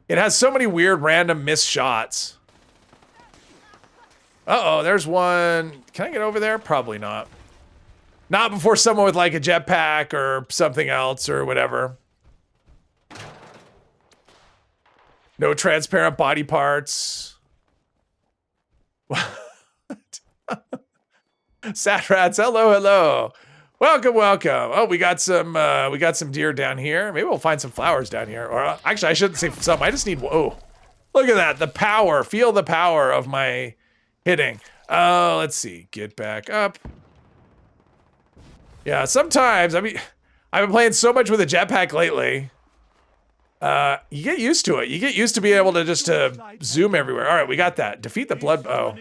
Speaker 1: It has so many weird random missed shots. Uh-oh, there's one. Can I get over there? Probably not. Not before someone with like a jetpack or something else or whatever. No transparent body parts. Satrats, hello, hello. Welcome, welcome. Oh, we got some deer down here. Maybe we'll find some flowers down here. Or actually, I shouldn't say some. I just need, whoa. Look at that, the power. Feel the power of my hitting. Let's see, get back up. Yeah, sometimes, I mean, I've been playing so much with a jetpack lately. You get used to it. You get used to being able to just zoom everywhere. All right, we got that. Defeat the blood bow.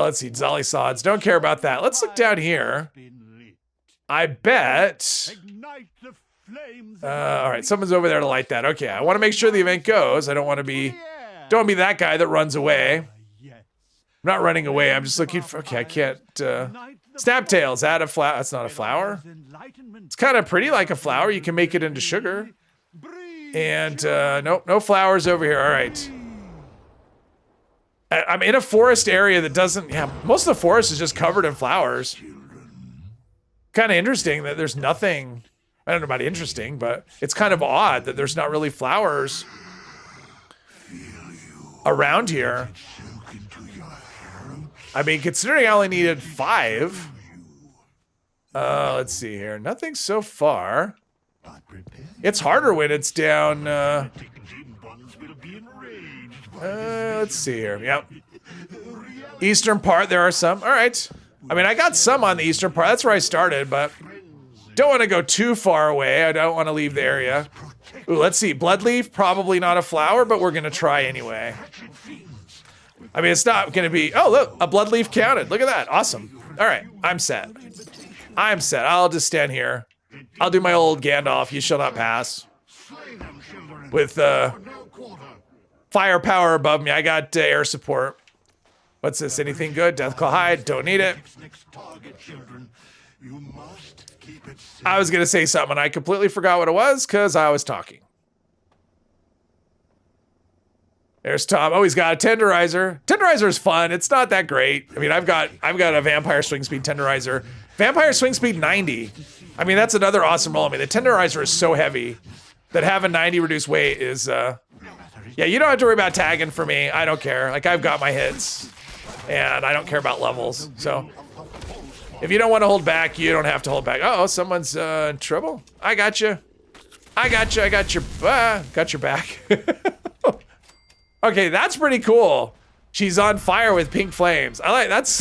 Speaker 1: Let's see, Zolly Sods. Don't care about that. Let's look down here. I bet. All right, someone's over there to light that. Okay, I want to make sure the event goes. I don't want to be that guy that runs away. I'm not running away. I'm just looking for. Okay, I can't. Snaptail, is that a flower? That's not a flower. It's kind of pretty like a flower. You can make it into sugar. And nope, no flowers over here. All right. I'm in a forest area that doesn't. Yeah, most of the forest is just covered in flowers. Kind of interesting that there's nothing. I don't know about interesting, but it's kind of odd that there's not really flowers around here. I mean, considering I only needed 5. Let's see here. Nothing so far. It's harder when it's down. Let's see here. Yep. Eastern part, there are some. All right. I mean, I got some on the eastern part. That's where I started, but don't want to go too far away. I don't want to leave the area. Ooh, let's see. Bloodleaf, probably not a flower, but we're going to try anyway. I mean, it's not going to be... Oh, look, a bloodleaf counted. Look at that. Awesome. All right, I'm set. I'm set. I'll just stand here. I'll do my old Gandalf, you shall not pass. With firepower above me. I got air support. What's this? Anything good? Deathclaw hide. Don't need it. I was going to say something, and I completely forgot what it was because I was talking. There's Tom. Oh, he's got a tenderizer. Tenderizer is fun. It's not that great. I mean, I've got a vampire swing speed tenderizer. Vampire swing speed 90. I mean, that's another awesome roll. I mean, the tenderizer is so heavy that having 90 reduced weight is, yeah, you don't have to worry about tagging for me. I don't care. Like, I've got my hits and I don't care about levels. So if you don't want to hold back, you don't have to hold back. Uh-oh, someone's in trouble. I got you. I got you. I got your back. Okay, that's pretty cool. She's on fire with pink flames. I like that's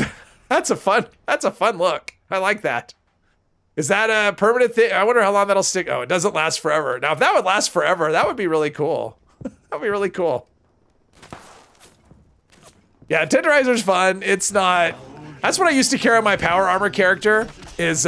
Speaker 1: a fun look. I like that. Is that a permanent thing? I wonder how long that'll stick. Oh, it doesn't last forever. Now, if that would last forever, that would be really cool. That would be really cool. Yeah, tenderizer's fun. It's not. That's what I used to carry on my power armor character. Is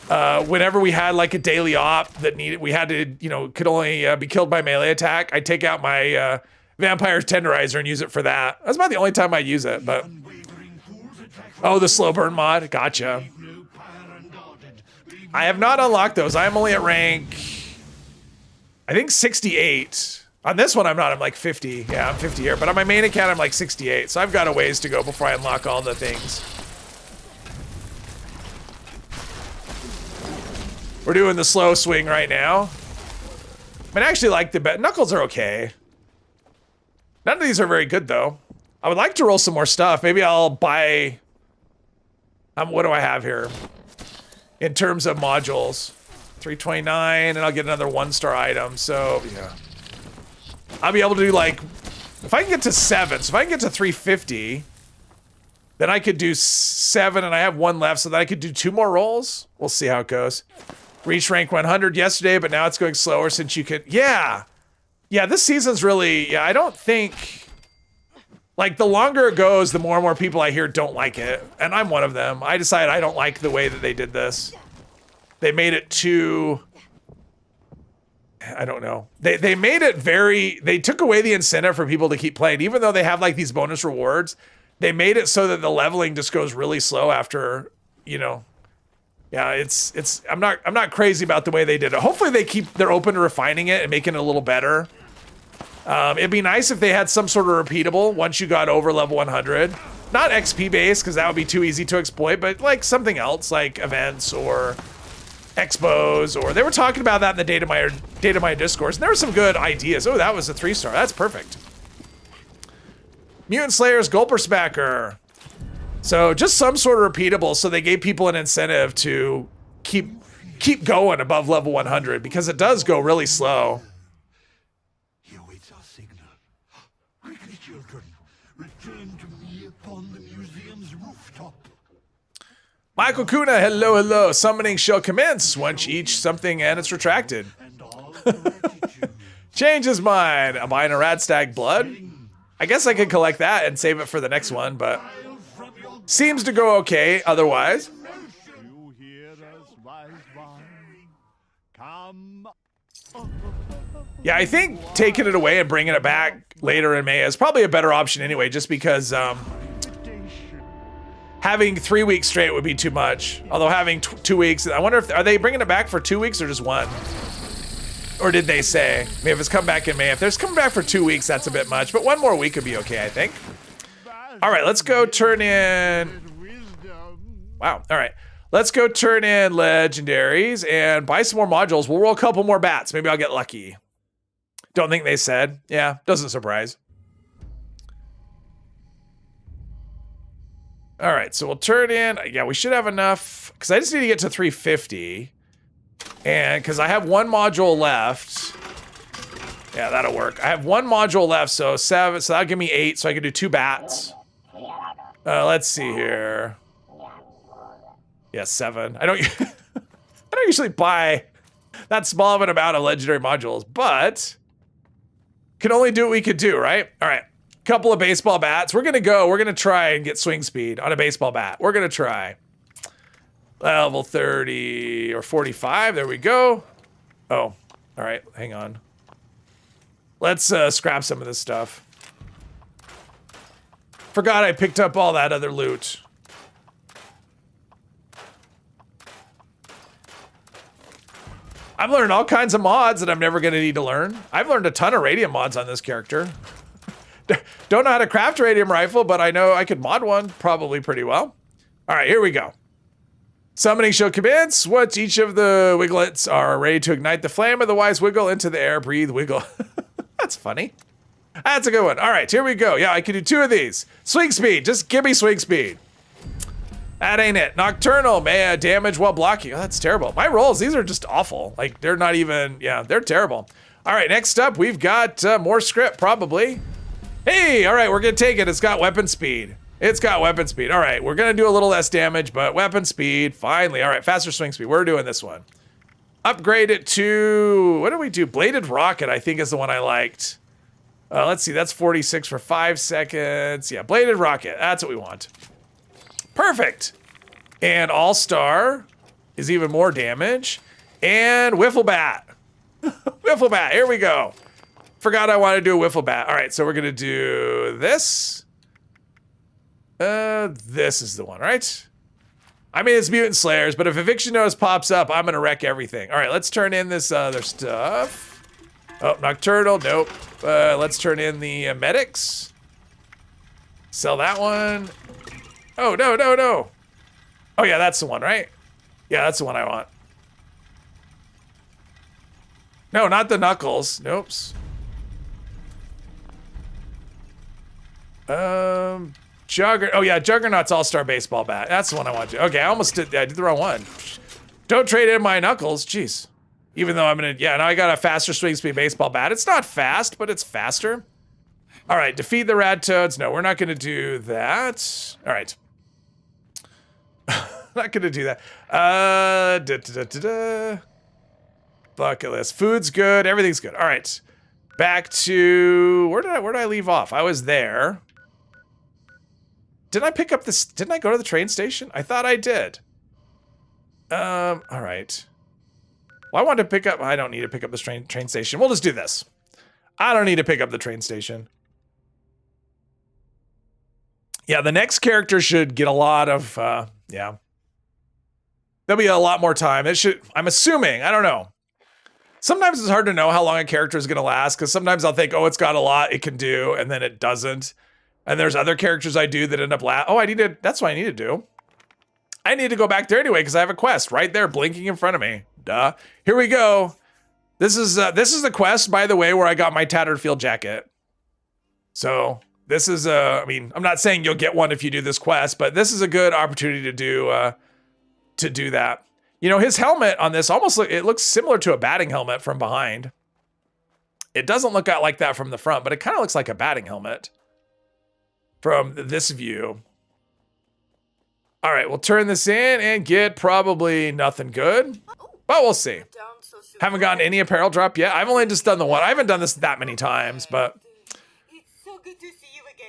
Speaker 1: whenever we had like a daily op that we had to, could only be killed by melee attack, I'd take out my vampire tenderizer and use it for that. That's about the only time I'd use it, but. Oh, the slow burn mod. Gotcha. I have not unlocked those. I am only at rank, I think 68. On this one, I'm not. I'm like 50. Yeah, I'm 50 here. But on my main account, I'm like 68. So I've got a ways to go before I unlock all the things. We're doing the slow swing right now. I mean, I actually like the Knuckles are okay. None of these are very good, though. I would like to roll some more stuff. Maybe I'll buy... what do I have here? In terms of modules. 329, and I'll get another 1-star item. So, yeah. I'll be able to do, like... If I can get to 7, so if I can get to 350... Then I could do 7, and I have 1 left, so that I could do 2 more rolls. We'll see how it goes. Reached rank 100 yesterday, but now it's going slower since you could... Yeah! Yeah, this season's really... Yeah, I don't think... Like, the longer it goes, the more and more people I hear don't like it. And I'm one of them. I decided I don't like the way that they did this. They made it too... I don't know. They made it very... They took away the incentive for people to keep playing. Even though they have, like, these bonus rewards, they made it so that the leveling just goes really slow after, Yeah, it's... I'm not crazy about the way they did it. Hopefully they're open to refining it and making it a little better. It'd be nice if they had some sort of repeatable once you got over level 100. Not XP based, because that would be too easy to exploit, but like something else, like events or expos, or they were talking about that in the Datamire discourse, and there were some good ideas. Oh, that was a 3-star. That's perfect. Mutant Slayer's Gulpersmacker. So just some sort of repeatable, so they gave people an incentive to keep going above level 100, because it does go really slow. Michael Kuna, hello, hello. Summoning shall commence once each something and it's retracted. Change his mind. I'm buying a Radstag blood. I guess I could collect that and save it for the next one, but seems to go okay otherwise. Yeah, I think taking it away and bringing it back later in May is probably a better option anyway, just because having 3 weeks straight would be too much. Although having 2 weeks, I wonder if, are they bringing it back for 2 weeks or just 1? Or did they say? I mean, if it's come back in May, if there's coming back for 2 weeks, that's a bit much, but 1 more week would be okay, I think. All right, let's go turn in, wow, all right. Let's go turn in legendaries and buy some more modules. We'll roll a couple more bats. Maybe I'll get lucky. Don't think they said. Yeah, doesn't surprise. All right, so we'll turn in. Yeah, we should have enough, because I just need to get to 350. And because I have 1 module left. Yeah, that'll work. I have 1 module left, so 7. So that'll give me 8, so I can do 2 bats. Let's see here. Yeah, 7. I don't usually buy that small of an amount of legendary modules, but can only do what we could do, right? All right. Couple of baseball bats. We're gonna try and get swing speed on a baseball bat. We're gonna try. Level 30 or 45, there we go. Oh, all right, hang on. Let's scrap some of this stuff. Forgot I picked up all that other loot. I'm learning all kinds of mods that I'm never going to need to learn. I've learned a ton of radium mods on this character. Don't know how to craft a radium rifle, but I know I could mod one probably pretty well. All right, here we go. Summoning shall commence. Once each of the wigglets are ready to ignite the flame of the wise wiggle into the air, breathe, wiggle. That's funny. That's a good one. All right, here we go. Yeah, I can do 2 of these. Swing speed. Just give me swing speed. That ain't it. Nocturnal. May damage while blocking. Oh, that's terrible. My rolls, these are just awful. Like, they're not even, yeah, they're terrible. All right, next up, we've got more script, probably. Hey, all right, we're going to take it. It's got weapon speed. It's got weapon speed. All right, we're going to do a little less damage, but weapon speed, finally. All right, faster swing speed. We're doing this one. Upgrade it to, what do we do? Bladed Rocket, I think, is the one I liked. Let's see, that's 46 for 5 seconds. Yeah, Bladed Rocket, that's what we want. Perfect. And All-Star is even more damage. And Wiffle Bat. Wiffle Bat, here we go. Forgot I wanted to do a Wiffle Bat. All right, so we're going to do this. This is the one, right? I mean, it's Mutant Slayers, but if Eviction Notice pops up, I'm gonna wreck everything. All right, let's turn in this other stuff. Oh, Nocturnal, nope. Let's turn in the medics. Sell that one. Oh, no, no, no. Oh yeah, that's the one, right? Yeah, that's the one I want. No, not the Knuckles. Nope. Juggernaut. Oh yeah, Juggernaut's All-Star Baseball Bat. That's the one I want to. Okay, I almost did. I did the wrong one. Don't trade in my Knuckles. Jeez. Even though I'm gonna. Yeah, now I got a faster swing speed baseball bat. It's not fast, but it's faster. All right, defeat the Rad Toads. No, we're not gonna do that. All right. Not gonna do that. Bucket list. Food's good. Everything's good. All right. Back to where did I leave off? I was there. Didn't I pick up this? Didn't I go to the train station? I thought I did. All right. Well, I wanted to pick up. I don't need to pick up this train station. We'll just do this. I don't need to pick up the train station. Yeah, the next character should get a lot of. Yeah. There'll be a lot more time. It should. I'm assuming. I don't know. Sometimes it's hard to know how long a character is going to last because sometimes I'll think, oh, it's got a lot it can do, and then it doesn't. And there's other characters I do that end up that's what I need to do. I need to go back there anyway because I have a quest right there blinking in front of me. Duh. Here we go. This is the quest, by the way, where I got my tattered field jacket. So this is I mean, I'm not saying you'll get one if you do this quest, but this is a good opportunity to do that. You know, his helmet on this it looks similar to a batting helmet from behind. It doesn't look out like that from the front, but it kind of looks like a batting helmet from this view. All right, we'll turn this in and get probably nothing good, but we'll see. Haven't gotten any apparel drop yet. I've only just done the one. I haven't done this that many times, but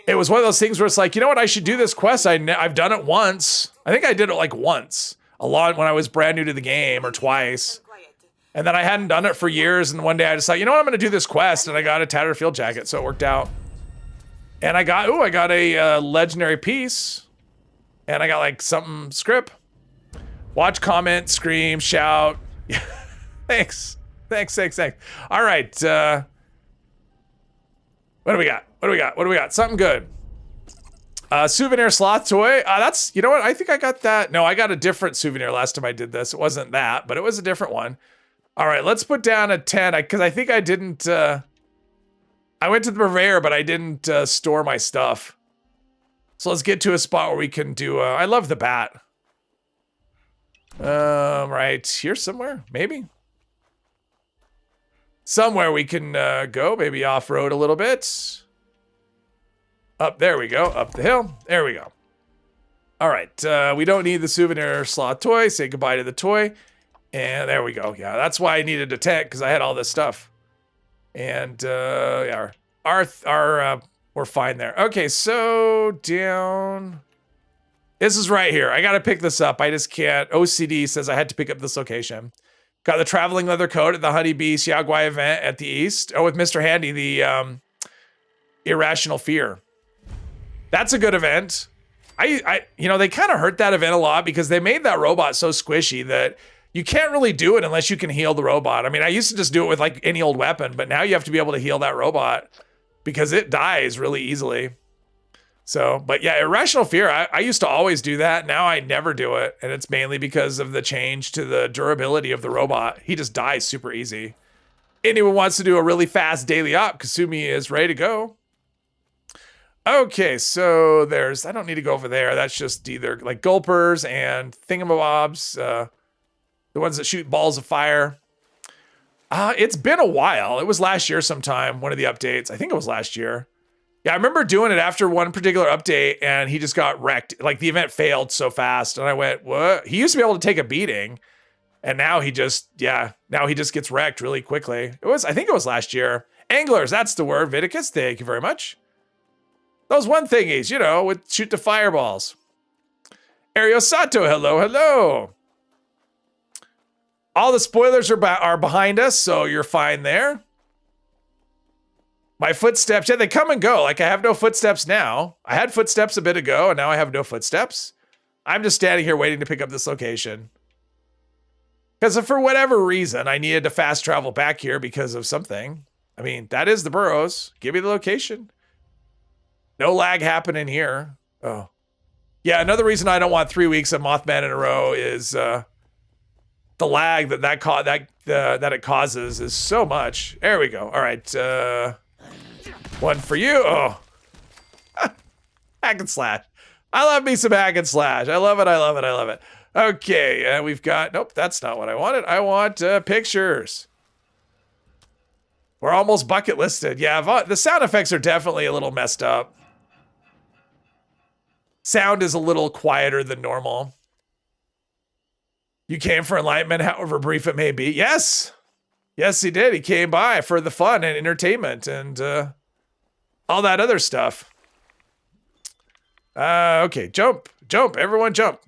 Speaker 1: it was one of those things where it's like, you know what? I should do this quest. I've done it once. I think I did it like once. A lot when I was brand new to the game, or twice. And then I hadn't done it for years, and one day I decided, you know what, I'm gonna do this quest, and I got a tattered field jacket, so it worked out. And I got a legendary piece, and I got like something script. Watch, comment, scream, shout. Thanks. All right, what do we got? Something good. Souvenir sloth toy. That's, you know what? I think I got that. No, I got a different souvenir last time I did this. It wasn't that, but it was a different one. All right, let's put down a 10 because I think I didn't. I went to the purveyor, but I didn't store my stuff. So let's get to a spot where we can do. I love the bat. Right here somewhere, maybe. Somewhere we can go, maybe off-road a little bit. Up, there we go, up the hill. There we go. All right, we don't need the souvenir sloth toy. Say goodbye to the toy. And there we go. Yeah, that's why I needed a tent, because I had all this stuff. And yeah, we're fine there. Okay, so down. This is right here. I got to pick this up. I just can't. OCD says I had to pick up this location. Got the traveling leather coat at the Honeybee Xiaoguai event at the East. Oh, with Mr. Handy, the Irrational Fear. That's a good event. You know, they kind of hurt that event a lot because they made that robot so squishy that you can't really do it unless you can heal the robot. I mean, I used to just do it with like any old weapon, but now you have to be able to heal that robot because it dies really easily. So, but yeah, Irrational Fear, I used to always do that. Now I never do it. And it's mainly because of the change to the durability of the robot. He just dies super easy. Anyone wants to do a really fast daily op, Kasumi is ready to go. Okay, so there's, I don't need to go over there. That's just either like gulpers and thingamabobs, the ones that shoot balls of fire. It's been a while. It was last year sometime, one of the updates. I think it was last year. Yeah, I remember doing it after one particular update and he just got wrecked. Like the event failed so fast and I went, what? He used to be able to take a beating and now he just, now he just gets wrecked really quickly. I think it was last year. Anglers, that's the word. Viticus, thank you very much. Those one thingies, you know, with shoot the fireballs. Ario Sato, hello, hello. All the spoilers are behind us, so you're fine there. My footsteps, yeah, they come and go. Like I have no footsteps now. I had footsteps a bit ago, and now I have no footsteps. I'm just standing here waiting to pick up this location. Because for whatever reason, I needed to fast travel back here because of something. I mean, that is the Burrows. Give me the location. No lag happening here. Oh. Yeah, another reason I don't want 3 weeks of Mothman in a row is the lag that it causes is so much. There we go. All right. One for you. Oh. Hack and slash. I love me some hack and slash. I love it. I love it. I love it. Okay. We've got, nope, that's not what I wanted. I want pictures. We're almost bucket listed. Yeah, the sound effects are definitely a little messed up. Sound is a little quieter than normal. You came for enlightenment, however brief it may be. Yes. Yes, he did. He came by for the fun and entertainment and all that other stuff. Okay, jump. Everyone jump.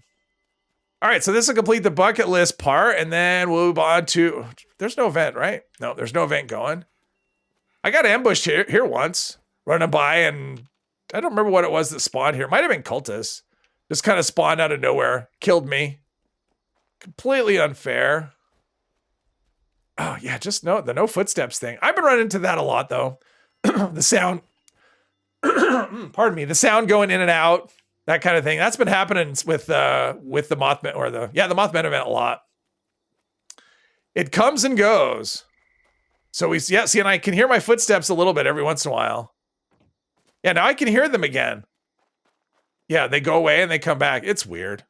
Speaker 1: All right, so this will complete the bucket list part, and then we'll move on to... There's no event, right? No, there's no event going. I got ambushed here once, running by, and I don't remember what it was that spawned here. Might have been cultists. Just kind of spawned out of nowhere. Killed me. Completely unfair. Oh, yeah, just the no footsteps thing. I've been running into that a lot, though. The sound... pardon me. The sound going in and out. That kind of thing. That's been happening with the Mothman, or the Mothman event a lot. It comes and goes. So see, and I can hear my footsteps a little bit every once in a while. Yeah, now I can hear them again. Yeah, they go away and they come back. It's weird.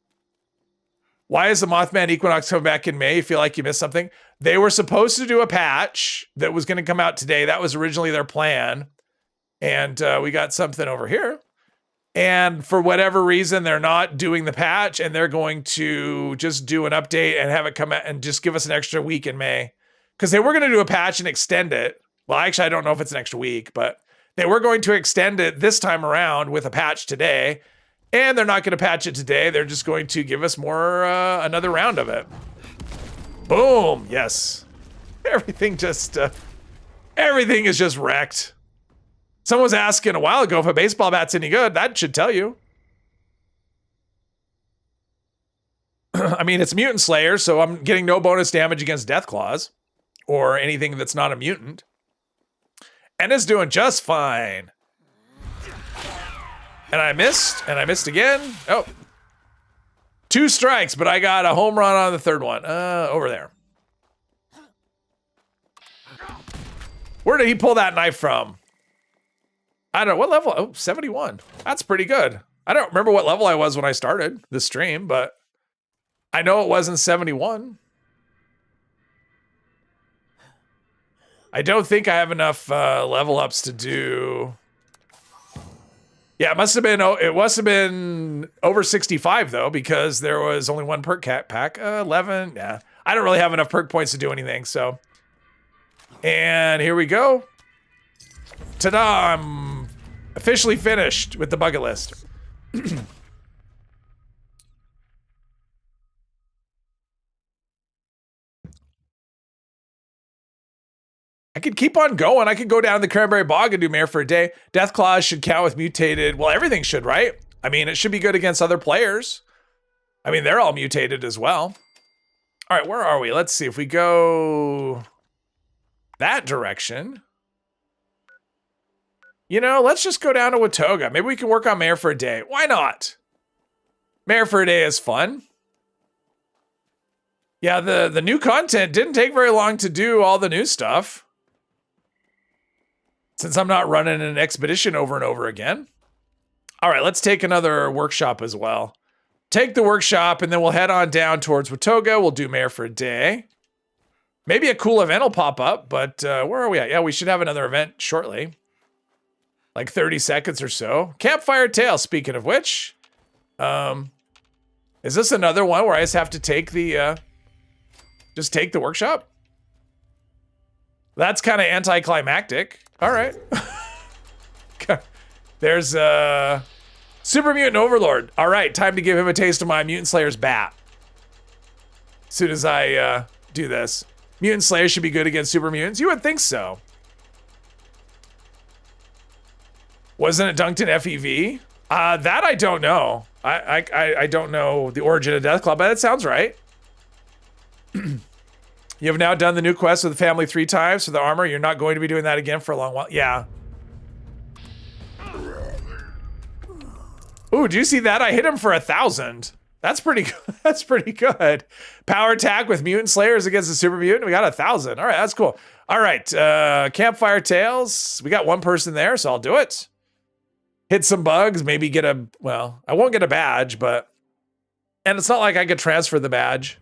Speaker 1: Why is the Mothman Equinox coming back in May? You feel like you missed something? They were supposed to do a patch that was going to come out today. That was originally their plan. And we got something over here. And for whatever reason, they're not doing the patch, and they're going to just do an update and have it come out and just give us an extra week in May. Because they were going to do a patch and extend it. Well, actually, I don't know if it's an extra week, but they were going to extend it this time around with a patch today. And they're not going to patch it today. They're just going to give us another round of it. Boom. Yes. Everything is just wrecked. Someone was asking a while ago if a baseball bat's any good. That should tell you. I mean, it's Mutant Slayer, so I'm getting no bonus damage against Deathclaws or anything that's not a mutant. And it's doing just fine. And I missed again. Oh. 2 strikes, but I got a home run on the third one. Over there. Where did he pull that knife from? I don't know. What level? Oh, 71. That's pretty good. I don't remember what level I was when I started the stream, but I know it wasn't 71. I don't think I have enough level ups to do. Yeah, it must have been over 65 though, because there was only one perk pack. 11. Yeah, I don't really have enough perk points to do anything. So, and here we go. Ta-da! I'm officially finished with the bucket list. I could keep on going. I could go down the Cranberry Bog and do Mare for a day. Deathclaws should count with mutated. Well, everything should, right? I mean, it should be good against other players. I mean, they're all mutated as well. All right, where are we? Let's see if we go that direction. You know, let's just go down to Watoga. Maybe we can work on Mayor for a Day. Why not? Mayor for a Day is fun. Yeah, the new content didn't take very long to do all the new stuff. Since I'm not running an expedition over and over again. All right, let's take another workshop as well. Take the workshop, and then we'll head on down towards Watoga. We'll do Mayor for a Day. Maybe a cool event will pop up, but where are we at? Yeah, we should have another event shortly. Like 30 seconds or so. Campfire Tale, speaking of which. Is this another one where I just have to take the, just take the workshop? That's kind of anticlimactic. All right. There's, Super Mutant Overlord. All right, time to give him a taste of my Mutant Slayer's bat. As soon as I, do this. Mutant Slayer should be good against Super Mutants? You would think so. Wasn't it dunked in FEV? That I don't know. I don't know the origin of Death Claw, but it sounds right. You have now done the new quest with the family 3 times for the armor. You're not going to be doing that again for a long while. Yeah. Ooh, do you see that? I hit him for 1,000. That's pretty good. That's pretty good. Power attack with Mutant Slayers against the Super Mutant. We got 1,000. All right, that's cool. All right, Campfire Tales. We got one person there, so I'll do it. Hit some bugs, maybe get a, well, I won't get a badge, but, and it's not like I could transfer the badge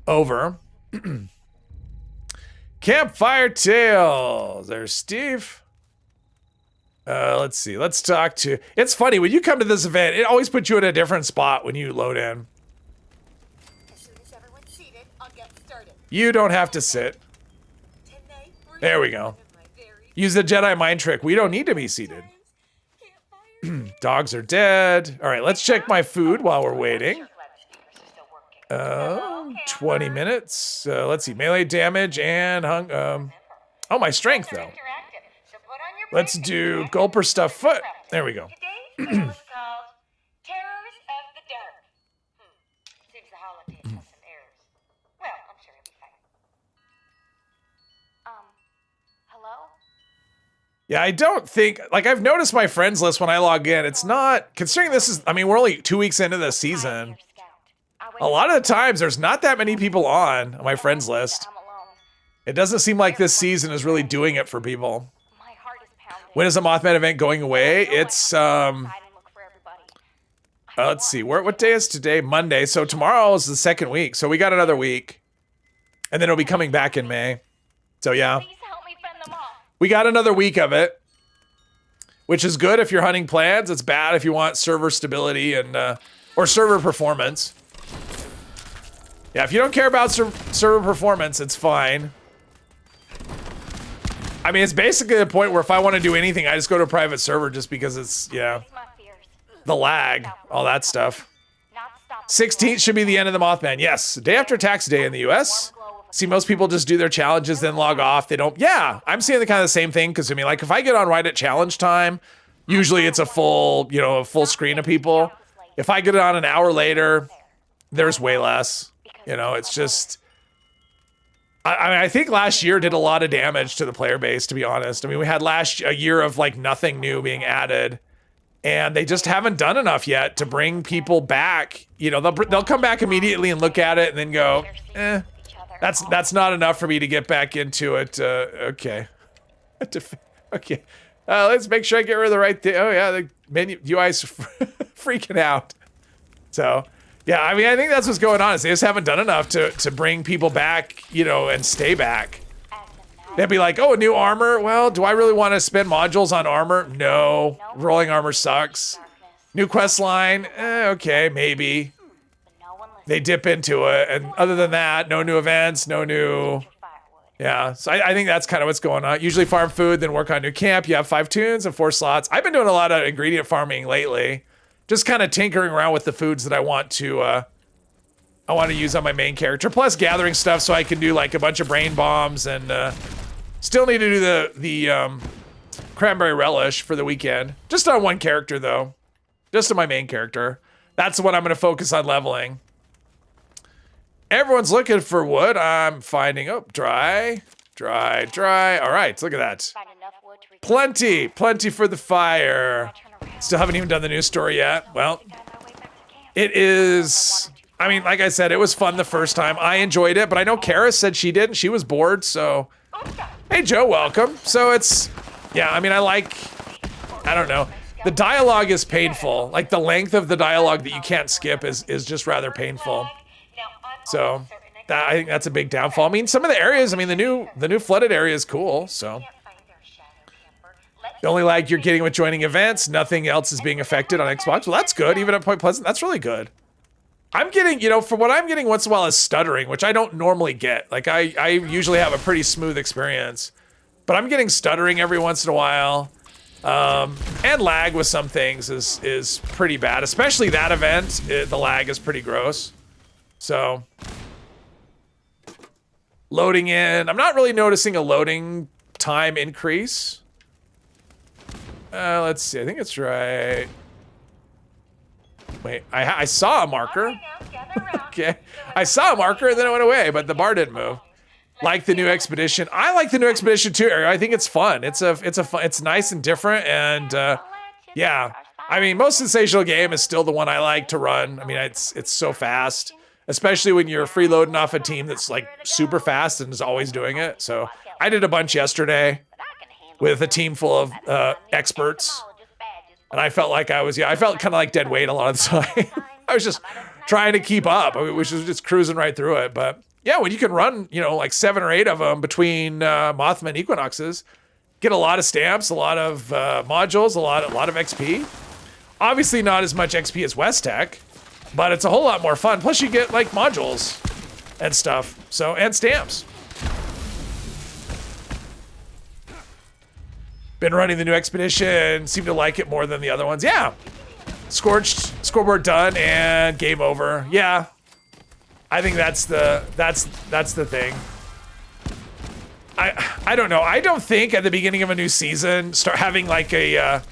Speaker 1: over. Campfire Tales. There's Steve. Let's see. Let's talk to, it's funny, when you come to this event, it always puts you in a different spot when you load in.
Speaker 5: As soon as everyone's seated, I'll get started.
Speaker 1: You don't have to sit. There we go. Use the Jedi mind trick. We don't need to be seated. Dogs are dead. All right, let's check my food while we're waiting. 20 minutes. Let's see, melee damage and oh, my strength though. Let's do Gulper Stuff Foot. There we go.
Speaker 5: Today's show is called Terrors of the Dark. Seems the holidays have some errors. Well, I'm sure it'll be fine. Hello?
Speaker 1: Yeah, I don't think, like, I've noticed my friends list when I log in. It's not, considering this is, I mean, we're only 2 weeks into the season. A lot of the times, there's not that many people on my friends list. It doesn't seem like this season is really doing it for people. When is the Mothman event going away? It's, let's see, what day is today? Monday. So tomorrow is the 2nd week. So we got another week. And then it'll be coming back in May. So yeah. We got another week of it. Which is good if you're hunting plans. It's bad if you want server stability and, or server performance. Yeah, if you don't care about server performance, it's fine. I mean, it's basically the point where if I want to do anything, I just go to a private server just because it's, yeah, the lag, all that stuff. 16th should be the end of the Mothman. Yes, day after tax day in the US. See, most people just do their challenges, then log off. They don't, yeah, I'm seeing the kind of the same thing. Because I mean, like if I get on right at challenge time, usually it's a full, you know, a full screen of people. If I get it on an hour later, there's way less. You know, it's just, I mean, I think last year did a lot of damage to the player base, to be honest. I mean, we had a year of like nothing new being added, and they just haven't done enough yet to bring people back. You know, they'll come back immediately and look at it and then go, that's not enough for me to get back into it. Okay. Okay. Let's make sure I get rid of the right thing. Oh yeah, the menu UI's freaking out. So, yeah, I mean, I think that's what's going on. Is they just haven't done enough to bring people back, you know, and stay back. They'd be like, oh, new armor. Well, do I really want to spend modules on armor? No. Rolling armor sucks. New quest line. Okay, maybe. They dip into it. And other than that, no new events, no new. Yeah, so I think that's kind of what's going on. Usually farm food, then work on new camp. You have 5 tunes and 4 slots. I've been doing a lot of ingredient farming lately. Just kind of tinkering around with the foods that I want to use on my main character. Plus gathering stuff so I can do like a bunch of brain bombs and still need to do the cranberry relish for the weekend. Just on one character though. Just on my main character. That's what I'm going to focus on leveling. Everyone's looking for wood. I'm finding, oh, dry. All right, look at that.
Speaker 5: Find enough wood to
Speaker 1: Plenty for the fire. Still haven't even done the news story yet. Well, it is, I mean, like I said, it was fun the first time. I enjoyed it, but I know Kara said she didn't. She was bored, so. Hey, Joe, welcome. So it's, yeah, I mean, I don't know. The dialogue is painful. Like, the length of the dialogue that you can't skip is just rather painful. So, I think that's a big downfall. I mean, some of the areas, I mean, the new flooded area is cool, so. The only lag you're getting with joining events, nothing else is being affected on Xbox. Well, that's good. Even at Point Pleasant, that's really good. I'm getting, you know, for what I'm getting once in a while is stuttering, which I don't normally get. Like, I usually have a pretty smooth experience. But I'm getting stuttering every once in a while. And lag with some things is pretty bad. Especially that event, the lag is pretty gross. So, loading in. I'm not really noticing a loading time increase. Let's see. I think it's right. Wait, I saw a marker. Okay, I saw a marker and then it went away, but the bar didn't move. Like the new expedition. I like the new expedition too. I think it's fun. It's nice and different, and yeah. I mean, most sensational game is still the one I like to run. I mean, it's so fast, especially when you're freeloading off a team that's like super fast and is always doing it. So I did a bunch yesterday with a team full of experts, and I felt like I felt kind of like dead weight a lot of the time. I was just trying to keep up. I mean, which was just cruising right through it. But yeah, when you can run, you know, like 7 or 8 of them between Mothman and Equinoxes, get a lot of stamps, a lot of modules, a lot of XP. Obviously not as much XP as West Tech, but it's a whole lot more fun. Plus you get like modules and stuff. So, and stamps. Been running the new expedition, seem to like it more than the other ones. Yeah. Scorched, scoreboard done, and game over. Yeah. I think that's the thing. I don't know. I don't think at the beginning of a new season, start having like a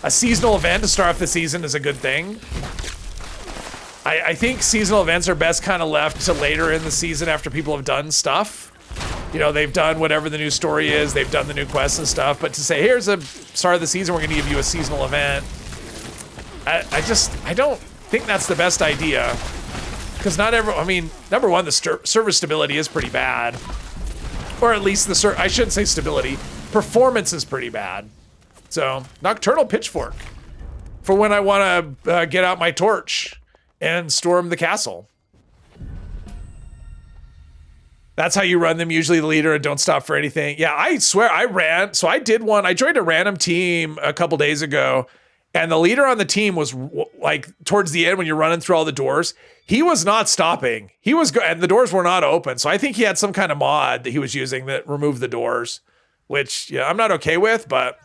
Speaker 1: seasonal event to start off the season is a good thing. I think seasonal events are best kind of left to later in the season after people have done stuff. You know, they've done whatever the new story is, they've done the new quests and stuff, but to say, here's a start of the season, we're gonna give you a seasonal event, I don't think that's the best idea. Because I mean, number one, the server stability is pretty bad. Or at least I shouldn't say stability, performance is pretty bad. So, Nocturnal Pitchfork. For when I wanna get out my torch and storm the castle. That's how you run them, usually the leader and don't stop for anything. Yeah, I swear I joined a random team a couple days ago, and the leader on the team was like towards the end when you're running through all the doors, he was not stopping. And the doors were not open. So I think he had some kind of mod that he was using that removed the doors, which yeah, I'm not okay with, but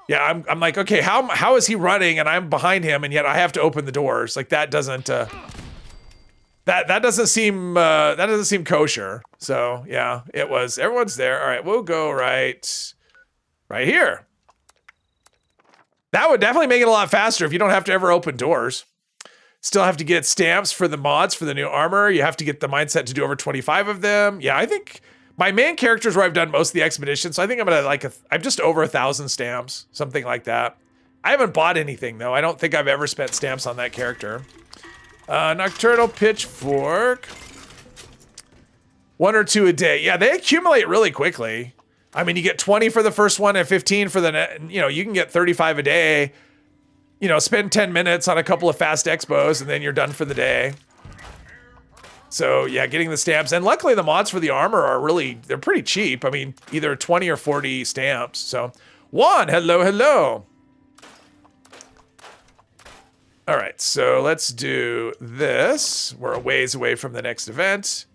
Speaker 1: yeah, I'm like, okay, how is he running and I'm behind him and yet I have to open the doors? Like that doesn't That doesn't seem kosher. So yeah, everyone's there. All right, we'll go right here. That would definitely make it a lot faster if you don't have to ever open doors. Still have to get stamps for the mods for the new armor. You have to get the mindset to do over 25 of them. Yeah, I think my main character is where I've done most of the expedition. So I think I'm just over 1,000 stamps, something like that. I haven't bought anything though. I don't think I've ever spent stamps on that character. Nocturnal Pitchfork. 1 or 2 a day. Yeah, they accumulate really quickly. I mean, you get 20 for the first one and 15 for the, you can get 35 a day. Spend 10 minutes on a couple of fast expos and then you're done for the day. So yeah, getting the stamps. And luckily the mods for the armor they're pretty cheap. I mean, either 20 or 40 stamps. So Juan, hello. All right, so let's do this. We're a ways away from the next event.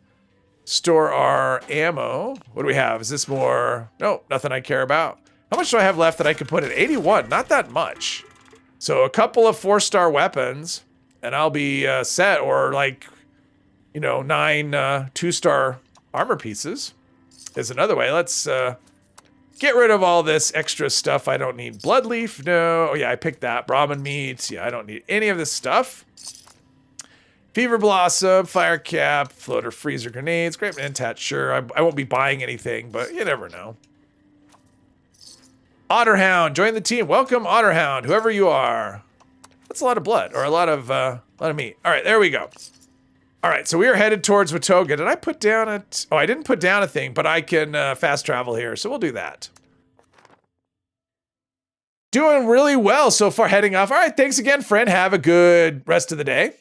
Speaker 1: Store our ammo. What do we have? Is this more? No, nothing I care about. How much do I have left that I could put in? 81, not that much. So a couple of 4-star weapons and I'll be set, or 9 2-star armor pieces is another way. Let's get rid of all this extra stuff I don't need. Bloodleaf, no. Oh yeah, I picked that. Brahmin meat, yeah, I don't need any of this stuff. Fever Blossom, Fire Cap, Floater Freezer Grenades, Great Mentat, sure. I won't be buying anything, but you never know. Otterhound, join the team. Welcome, Otterhound, whoever you are. That's a lot of blood, or a lot of meat. All right, there we go. All right, so we are headed towards Watoga. Did I put down a... Oh, I didn't put down a thing, but I can fast travel here, so we'll do that. Doing really well so far, heading off. All right, thanks again, friend. Have a good rest of the day.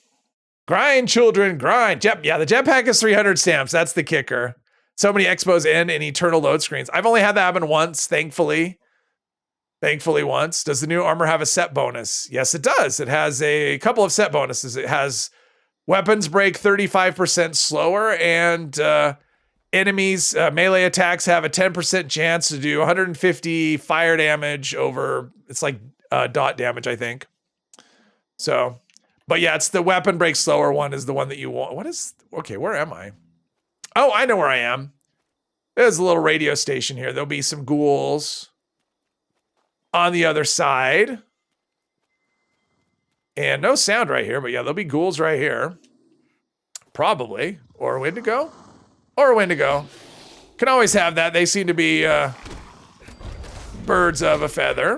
Speaker 1: Grind, children, grind. Yeah, the jetpack is 300 stamps. That's the kicker. So many expos and eternal load screens. I've only had that happen once, thankfully. Thankfully once. Does the new armor have a set bonus? Yes, it does. It has a couple of set bonuses. It has weapons break 35% slower, and enemies melee attacks have a 10% chance to do 150 fire damage over, it's like dot damage, I think. So, but yeah, it's the weapon break slower one is the one that you want. What is, okay, where am I? Oh, I know where I am. There's a little radio station here. There'll be some ghouls on the other side. And no sound right here, but yeah, there'll be ghouls right here. Probably. Or a Wendigo. Or a Wendigo. Can always have that. They seem to be birds of a feather.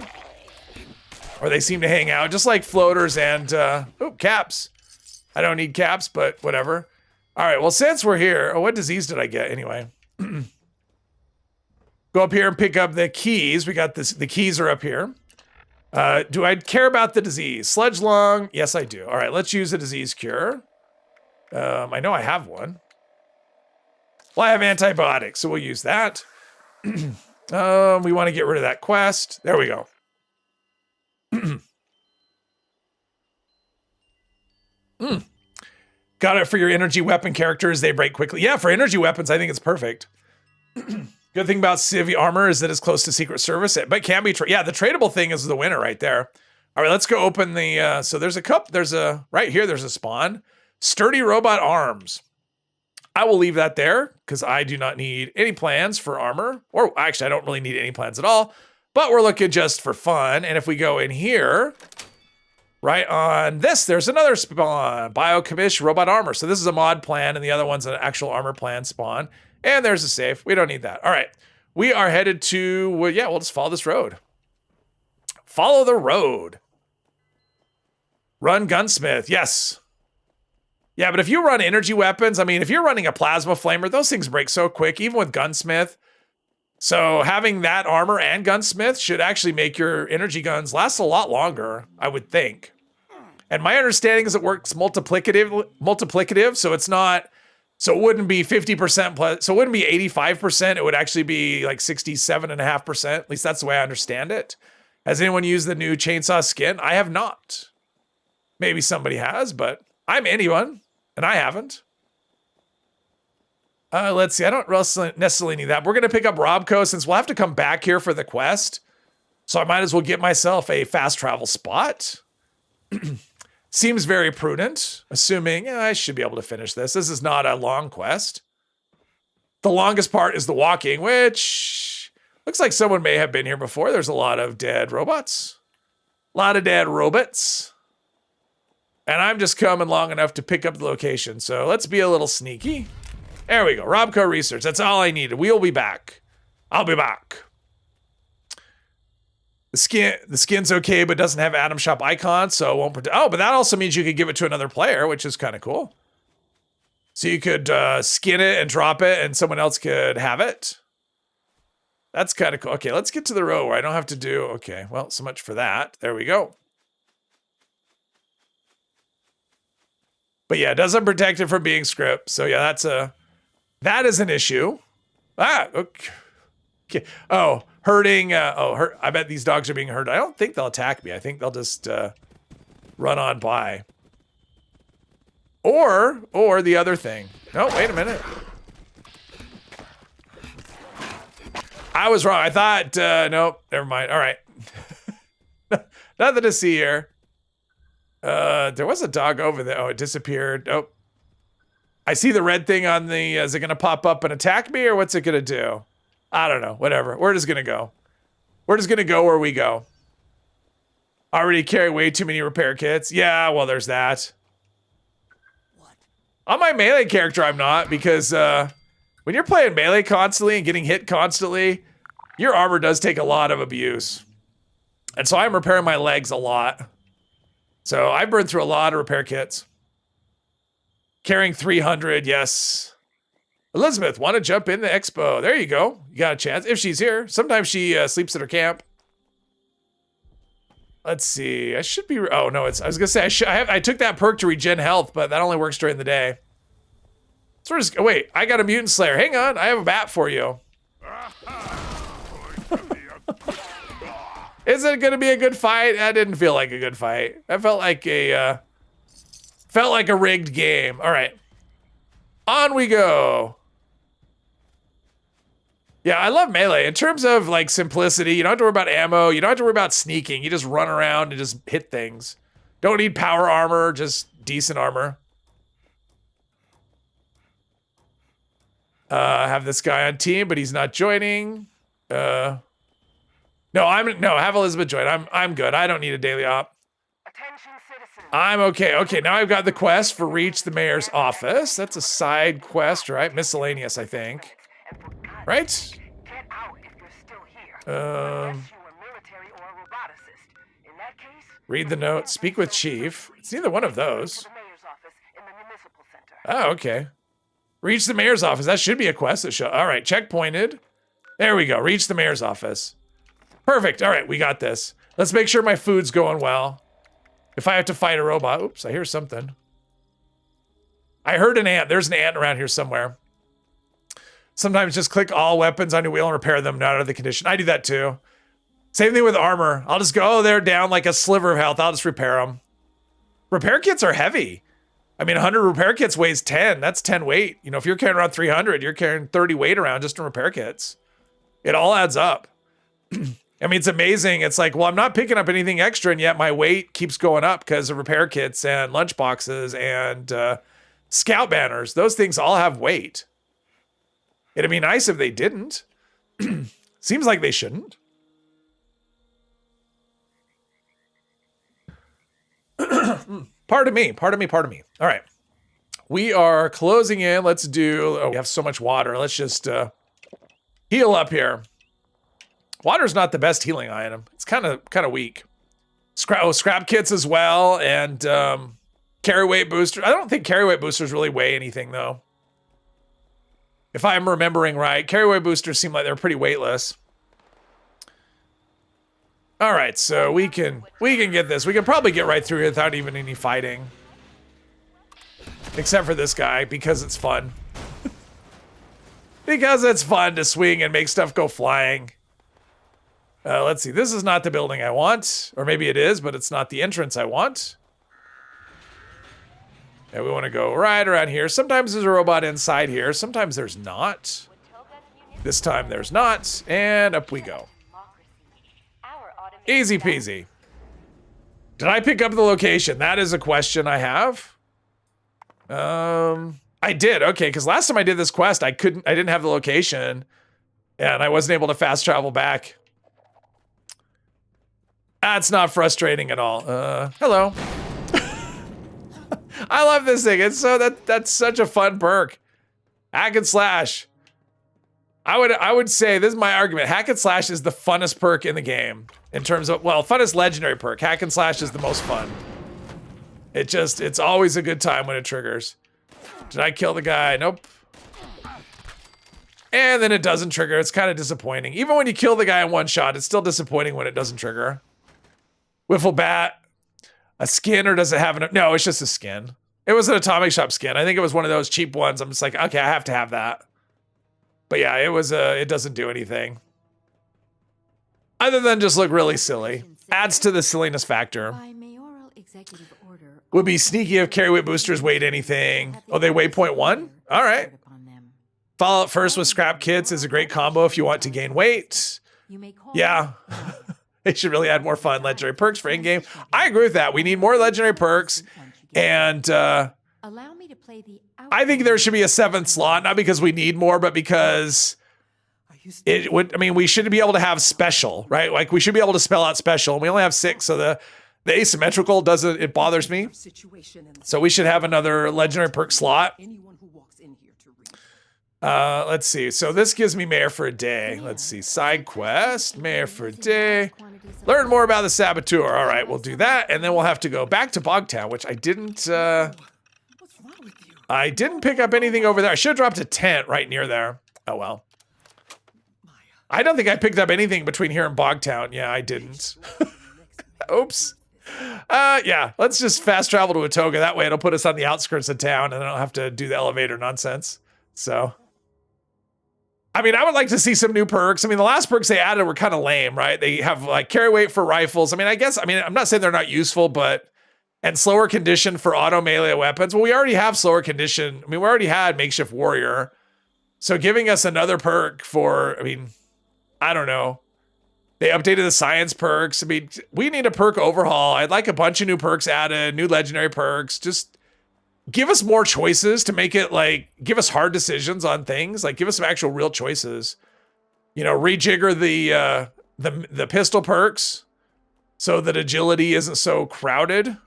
Speaker 1: Or they seem to hang out, just like floaters and, caps. I don't need caps, but whatever. All right, well, since we're here, what disease did I get anyway? Go up here and pick up the keys. We got this, the keys are up here. Do I care about the disease? Sledge lung, yes, I do. All right, let's use a disease cure. I know I have one. Well, I have antibiotics, so we'll use that. We want to get rid of that quest. There we go. Got it for your energy weapon characters. They break quickly. Yeah, for energy weapons, I think it's perfect. Good thing about Civ armor is that it's close to Secret Service, but it can be, yeah, the tradable thing is the winner right there. All right, let's go open the, so there's a cup, right here, there's a spawn. Sturdy robot arms. I will leave that there because I do not need any plans for armor, or actually I don't really need any plans at all, but we're looking just for fun. And if we go in here, right on this, there's another spawn, Biocommish robot armor. So this is a mod plan and the other one's an actual armor plan spawn. And there's a safe. We don't need that. All right. We are headed to, well, yeah, we'll just follow this road. Follow the road. Run gunsmith. Yes. Yeah, but if you run energy weapons, I mean, if you're running a plasma flamer, those things break so quick, even with gunsmith. So having that armor and gunsmith should actually make your energy guns last a lot longer, I would think. And my understanding is it works multiplicative, so it's not, so it wouldn't be 50% plus, so it wouldn't be 85%, it would actually be like 67.5%. At least that's the way I understand it. Has anyone used the new chainsaw skin? I have not. Maybe somebody has, but I'm anyone, and I haven't. Let's see, I don't necessarily need that. We're going to pick up Robco since we'll have to come back here for the quest. So I might as well get myself a fast travel spot. Seems very prudent, assuming I should be able to finish this. This is not a long quest. The longest part is the walking, which looks like someone may have been here before. There's a lot of dead robots. A lot of dead robots. And I'm just coming long enough to pick up the location. So let's be a little sneaky. There we go. Robco Research. That's all I needed. We'll be back. I'll be back. The skin's okay, but doesn't have Atom Shop icons, so it won't protect. Oh, but that also means you could give it to another player, which is kind of cool. So you could skin it and drop it, and someone else could have it. That's kind of cool. Okay, let's get to the row where I don't have to do. Okay, well, so much for that. There we go. But yeah, it doesn't protect it from being script. So yeah, that is an issue. Okay. Oh, hurting. I bet these dogs are being hurt. I don't think they'll attack me. I think they'll just run on by. Or the other thing. No, wait a minute. I was wrong. I thought, nope, never mind. All right. Nothing to see here. There was a dog over there. Oh, it disappeared. Oh, I see the red thing on the, is it going to pop up and attack me or what's it going to do? I don't know. Whatever. We're just going to go. We're just going to go where we go. Already carry way too many repair kits. Yeah, well, there's that. On my melee character, I'm not, because when you're playing melee constantly and getting hit constantly, your armor does take a lot of abuse. And so I'm repairing my legs a lot. So I burned through a lot of repair kits. Carrying 300, yes. Elizabeth, want to jump in the expo? There you go. You got a chance. If she's here. Sometimes she sleeps at her camp. Let's see. I should be... Oh, no. I was going to say, I took that perk to regen health, but that only works during the day. So we're just... Oh, wait. I got a mutant slayer. Hang on. I have a bat for you. Is it going to be a good fight? That didn't feel like a good fight. That felt like a rigged game. All right. On we go. Yeah, I love melee. In terms of like simplicity, you don't have to worry about ammo. You don't have to worry about sneaking. You just run around and just hit things. Don't need power armor, just decent armor. I have this guy on team, but he's not joining. No, have Elizabeth join. I'm good. I don't need a daily op.
Speaker 3: Attention citizens.
Speaker 1: I'm okay. Okay, now I've got the quest for reach the mayor's office. That's a side quest, right? Miscellaneous, I think. Right?
Speaker 3: Get out if you're still here. Unless you were military or a roboticist. In that case,
Speaker 1: Read the note. Speak with chief. It's neither one of those.
Speaker 3: to the mayor's office in the municipal center.
Speaker 1: Oh, okay. Reach the mayor's office. That should be a quest that show. All right, checkpointed. There we go. Reach the mayor's office. Perfect. All right, we got this. Let's make sure my food's going well. If I have to fight a robot. Oops, I hear something. I heard an ant. There's an ant around here somewhere. Sometimes just click all weapons on your wheel and repair them not out of the condition. I do that too. Same thing with armor. I'll just go, oh, they're down like a sliver of health. I'll just repair them. Repair kits are heavy. I mean, 100 repair kits weighs 10. That's 10 weight. You know, if you're carrying around 300, you're carrying 30 weight around just in repair kits. It all adds up. I mean, it's amazing. It's like, well, I'm not picking up anything extra, and yet my weight keeps going up because of repair kits and lunch boxes and scout banners. Those things all have weight. It'd be nice if they didn't. Seems like they shouldn't. Pardon me. All right. We are closing in. Let's do... Oh, we have so much water. Let's just heal up here. Water's not the best healing item. It's kind of weak. Scrap kits as well, and carry weight booster. I don't think carry weight boosters really weigh anything, though. If I'm remembering right, carry weight boosters seem like they're pretty weightless. All right, so we can get this. We can probably get right through it without even any fighting. Except for this guy, because it's fun. Because it's fun to swing and make stuff go flying. Let's see. This is not the building I want. Or maybe it is, but it's not the entrance I want. And we want to go right around here. Sometimes there's a robot inside here. Sometimes there's not. This time there's not. And up we go. Easy peasy. Did I pick up the location? That is a question I have. I did. Okay, because last time I did this quest, I didn't have the location. And I wasn't able to fast travel back. That's not frustrating at all. Hello. I love this thing. It's that's such a fun perk. Hack and slash. I would say this is my argument. Hack and slash is the funnest perk in the game in terms of, well, funnest legendary perk. Hack and slash is the most fun. It's always a good time when it triggers. Did I kill the guy? Nope. And then it doesn't trigger. It's kind of disappointing. Even when you kill the guy in one shot, it's still disappointing when it doesn't trigger. Wiffle bat. A skin, or does it have an... No, it's just a skin. It was an Atomic Shop skin. I think it was one of those cheap ones. I'm just like, okay, I have to have that. But yeah, it doesn't do anything. Other than just look really silly. Adds to the silliness factor. Would be sneaky if carry weight boosters weighed anything. Oh, they weigh 0.1? All right. Follow up first with scrap kits is a great combo if you want to gain weight. Yeah. They should really add more fun legendary perks for in-game. I agree with that. We need more legendary perks. And I think there should be a 7th slot, not because we need more, but because we should be able to have special, right? Like we should be able to spell out special. And we only have 6, so The asymmetrical doesn't, it bothers me.
Speaker 6: Situation in the
Speaker 1: So we should have another legendary perk slot.
Speaker 6: anyone who walks in here to read.
Speaker 1: Let's see. So this gives me Mayor for a day. Let's see. Side quest, Mayor for a day. Learn more about the Saboteur. All right, we'll do that. And then we'll have to go back to Bogtown, which I didn't,
Speaker 6: What's wrong with you?
Speaker 1: I didn't pick up anything over there. I should have dropped a tent right near there. Oh, well. I don't think I picked up anything between here and Bogtown. Yeah, I didn't. Oops. Yeah, let's just fast travel to Atoga. That way it'll put us on the outskirts of town and I don't have to do the elevator nonsense. So, I mean, I would like to see some new perks. I mean, the last perks they added were kind of lame, right? They have like carry weight for rifles. I mean, I'm not saying they're not useful, but, and slower condition for auto melee weapons. Well, we already have slower condition. I mean, we already had makeshift warrior. So giving us another perk for, I mean, I don't know. They updated the science perks. I mean, we need a perk overhaul. I'd like a bunch of new perks added, new legendary perks. Just give us more choices to make it like, give us hard decisions on things. Like give us some actual real choices. You know, rejigger the pistol perks so that agility isn't so crowded.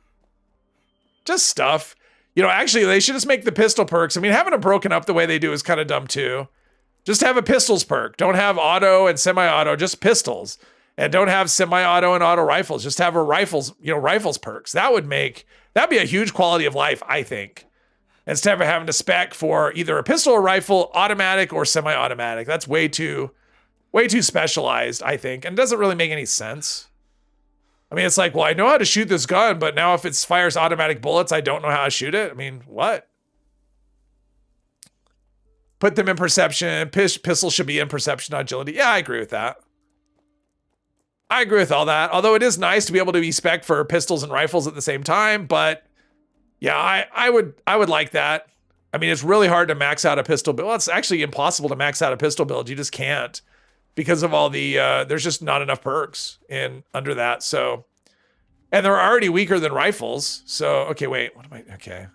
Speaker 1: Just stuff. You know, actually, they should just make the pistol perks. I mean, having them broken up the way they do is kind of dumb too. Just have a pistols perk. Don't have auto and semi-auto, just pistols. And don't have semi-auto and auto rifles. Just have a rifles, rifles perks. That'd be a huge quality of life, I think. Instead of having to spec for either a pistol or rifle, automatic or semi-automatic. That's way too specialized, I think. And doesn't really make any sense. I mean, it's like, well, I know how to shoot this gun, but now if it fires automatic bullets, I don't know how to shoot it. I mean, what? Put them in perception. Pistols should be in perception, not agility. Yeah, I agree with that. I agree with all that. Although it is nice to be able to be spec for pistols and rifles at the same time. But yeah, I would like that. I mean, it's really hard to max out a pistol build. Well, it's actually impossible to max out a pistol build. You just can't because of all the, there's just not enough perks under that. So, and they're already weaker than rifles. So, okay, wait, okay.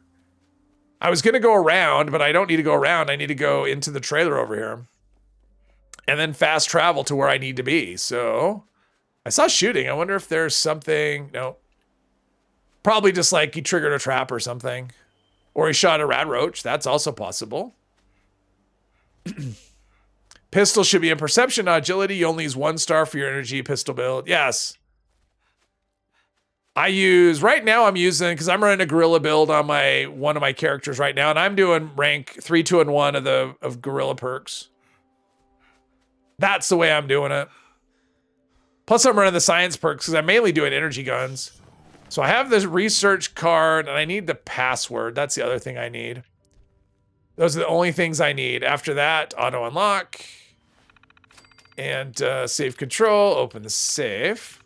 Speaker 1: I was going to go around, but I don't need to go around. I need to go into the trailer over here and then fast travel to where I need to be. So I saw shooting. I wonder if there's something. No, probably just like he triggered a trap or something, or he shot a rad roach. That's also possible. Pistol should be in perception, not agility. You only use 1 star for your energy pistol build. Yes. Right now I'm using, because I'm running a gorilla build on one of my characters right now, and I'm doing rank 3, 2, and 1 of gorilla perks. That's the way I'm doing it. Plus I'm running the science perks because I'm mainly doing energy guns. So I have this research card and I need the password. That's the other thing I need. Those are the only things I need. After that, auto unlock and save control, open the safe.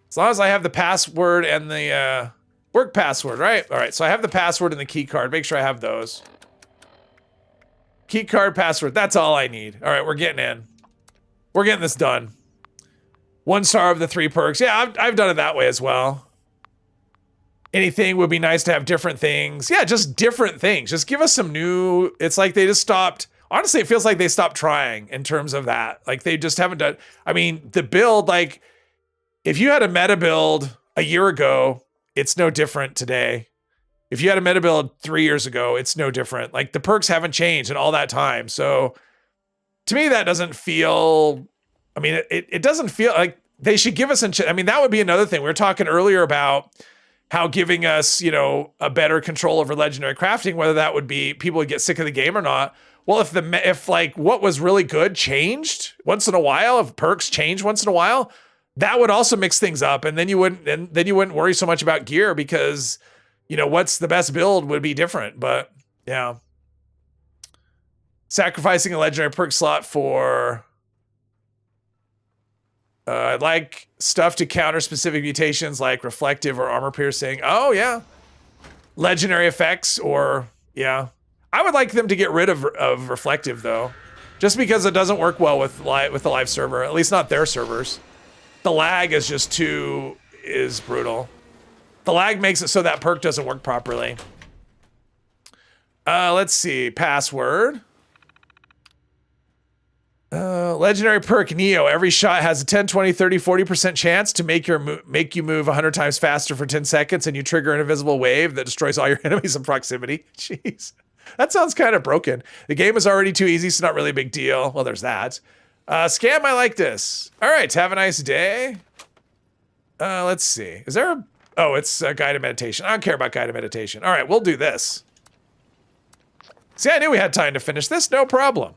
Speaker 1: As long as I have the password and the work password, right? All right, so I have the password and the key card. Make sure I have those. Key card, password, that's all I need. All right, we're getting in. We're getting this done. 1 star of the 3 perks. Yeah, I've done it that way as well. Anything would be nice to have different things. Yeah, just different things. Just give us some new, it's like they just stopped. Honestly, it feels like they stopped trying in terms of that. Like they just haven't done, I mean, the build, like, if you had a meta build a year ago, it's no different today. If you had a meta build 3 years ago, it's no different. Like the perks haven't changed in all that time. So to me, that doesn't feel, I mean, it doesn't feel like they should give us, I mean, that would be another thing. We were talking earlier about how giving us, a better control over legendary crafting, whether that would be people would get sick of the game or not. Well, if like what was really good changed once in a while, if perks change once in a while, that would also mix things up, and then you wouldn't worry so much about gear because, what's the best build would be different. But yeah, sacrificing a legendary perk slot for I'd like stuff to counter specific mutations like reflective or armor piercing. Oh yeah, legendary effects or yeah. I would like them to get rid of reflective though, just because it doesn't work well with the live server. At least not their servers. The lag is just is brutal. The lag makes it so that perk doesn't work properly. Let's see, password. Legendary perk Neo. Every shot has a 10, 20, 30, 40% chance to make you move 100 times faster for 10 seconds, and you trigger an invisible wave that destroys all your enemies in proximity. Jeez. That sounds kind of broken. The game is already too easy, so not really a big deal. Well, there's that. Scam, I like this. All right, have a nice day. Let's see. Is there a... Oh, it's a guided meditation. I don't care about guided meditation. All right, we'll do this. See, I knew we had time to finish this. No problem.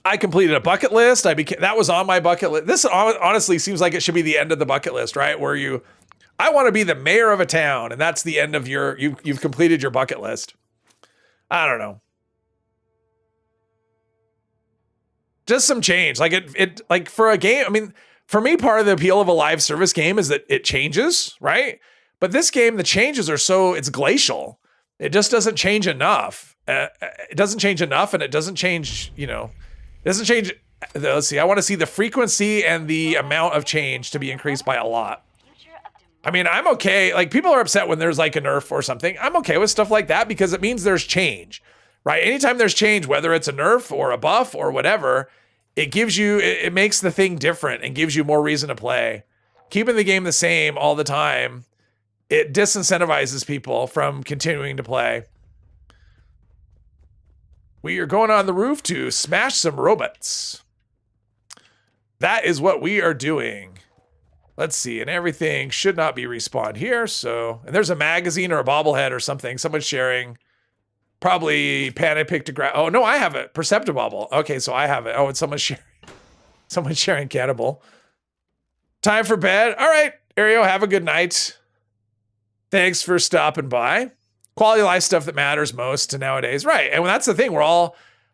Speaker 1: I completed a bucket list. That was on my bucket list. This honestly seems like it should be the end of the bucket list, right? Where I want to be the mayor of a town, and that's the end of you've completed your bucket list. I don't know. Just some change. Like like for a game, I mean, for me, part of the appeal of a live service game is that it changes, right? But this game, the changes are it's glacial. It just doesn't change enough. It doesn't change enough, and it doesn't change, it doesn't change. Let's see, I want to see the frequency and the amount of change to be increased by a lot. I mean, I'm okay. Like, people are upset when there's like a nerf or something. I'm okay with stuff like that because it means there's change, right? Anytime there's change, whether it's a nerf or a buff or whatever, it makes the thing different and gives you more reason to play. Keeping the game the same all the time, it disincentivizes people from continuing to play. We are going on the roof to smash some robots. That is what we are doing. Let's see, and everything should not be respawned here, so... And there's a magazine or a bobblehead or something. Someone's sharing. Probably Panic Pictograph. Oh, no, I have it. Perceptibobble. Okay, so I have it. Oh, and someone's sharing. Someone's sharing Cannibal. Time for bed. All right, Ario, have a good night. Thanks for stopping by. Quality of life stuff that matters most nowadays. Right, and that's the thing.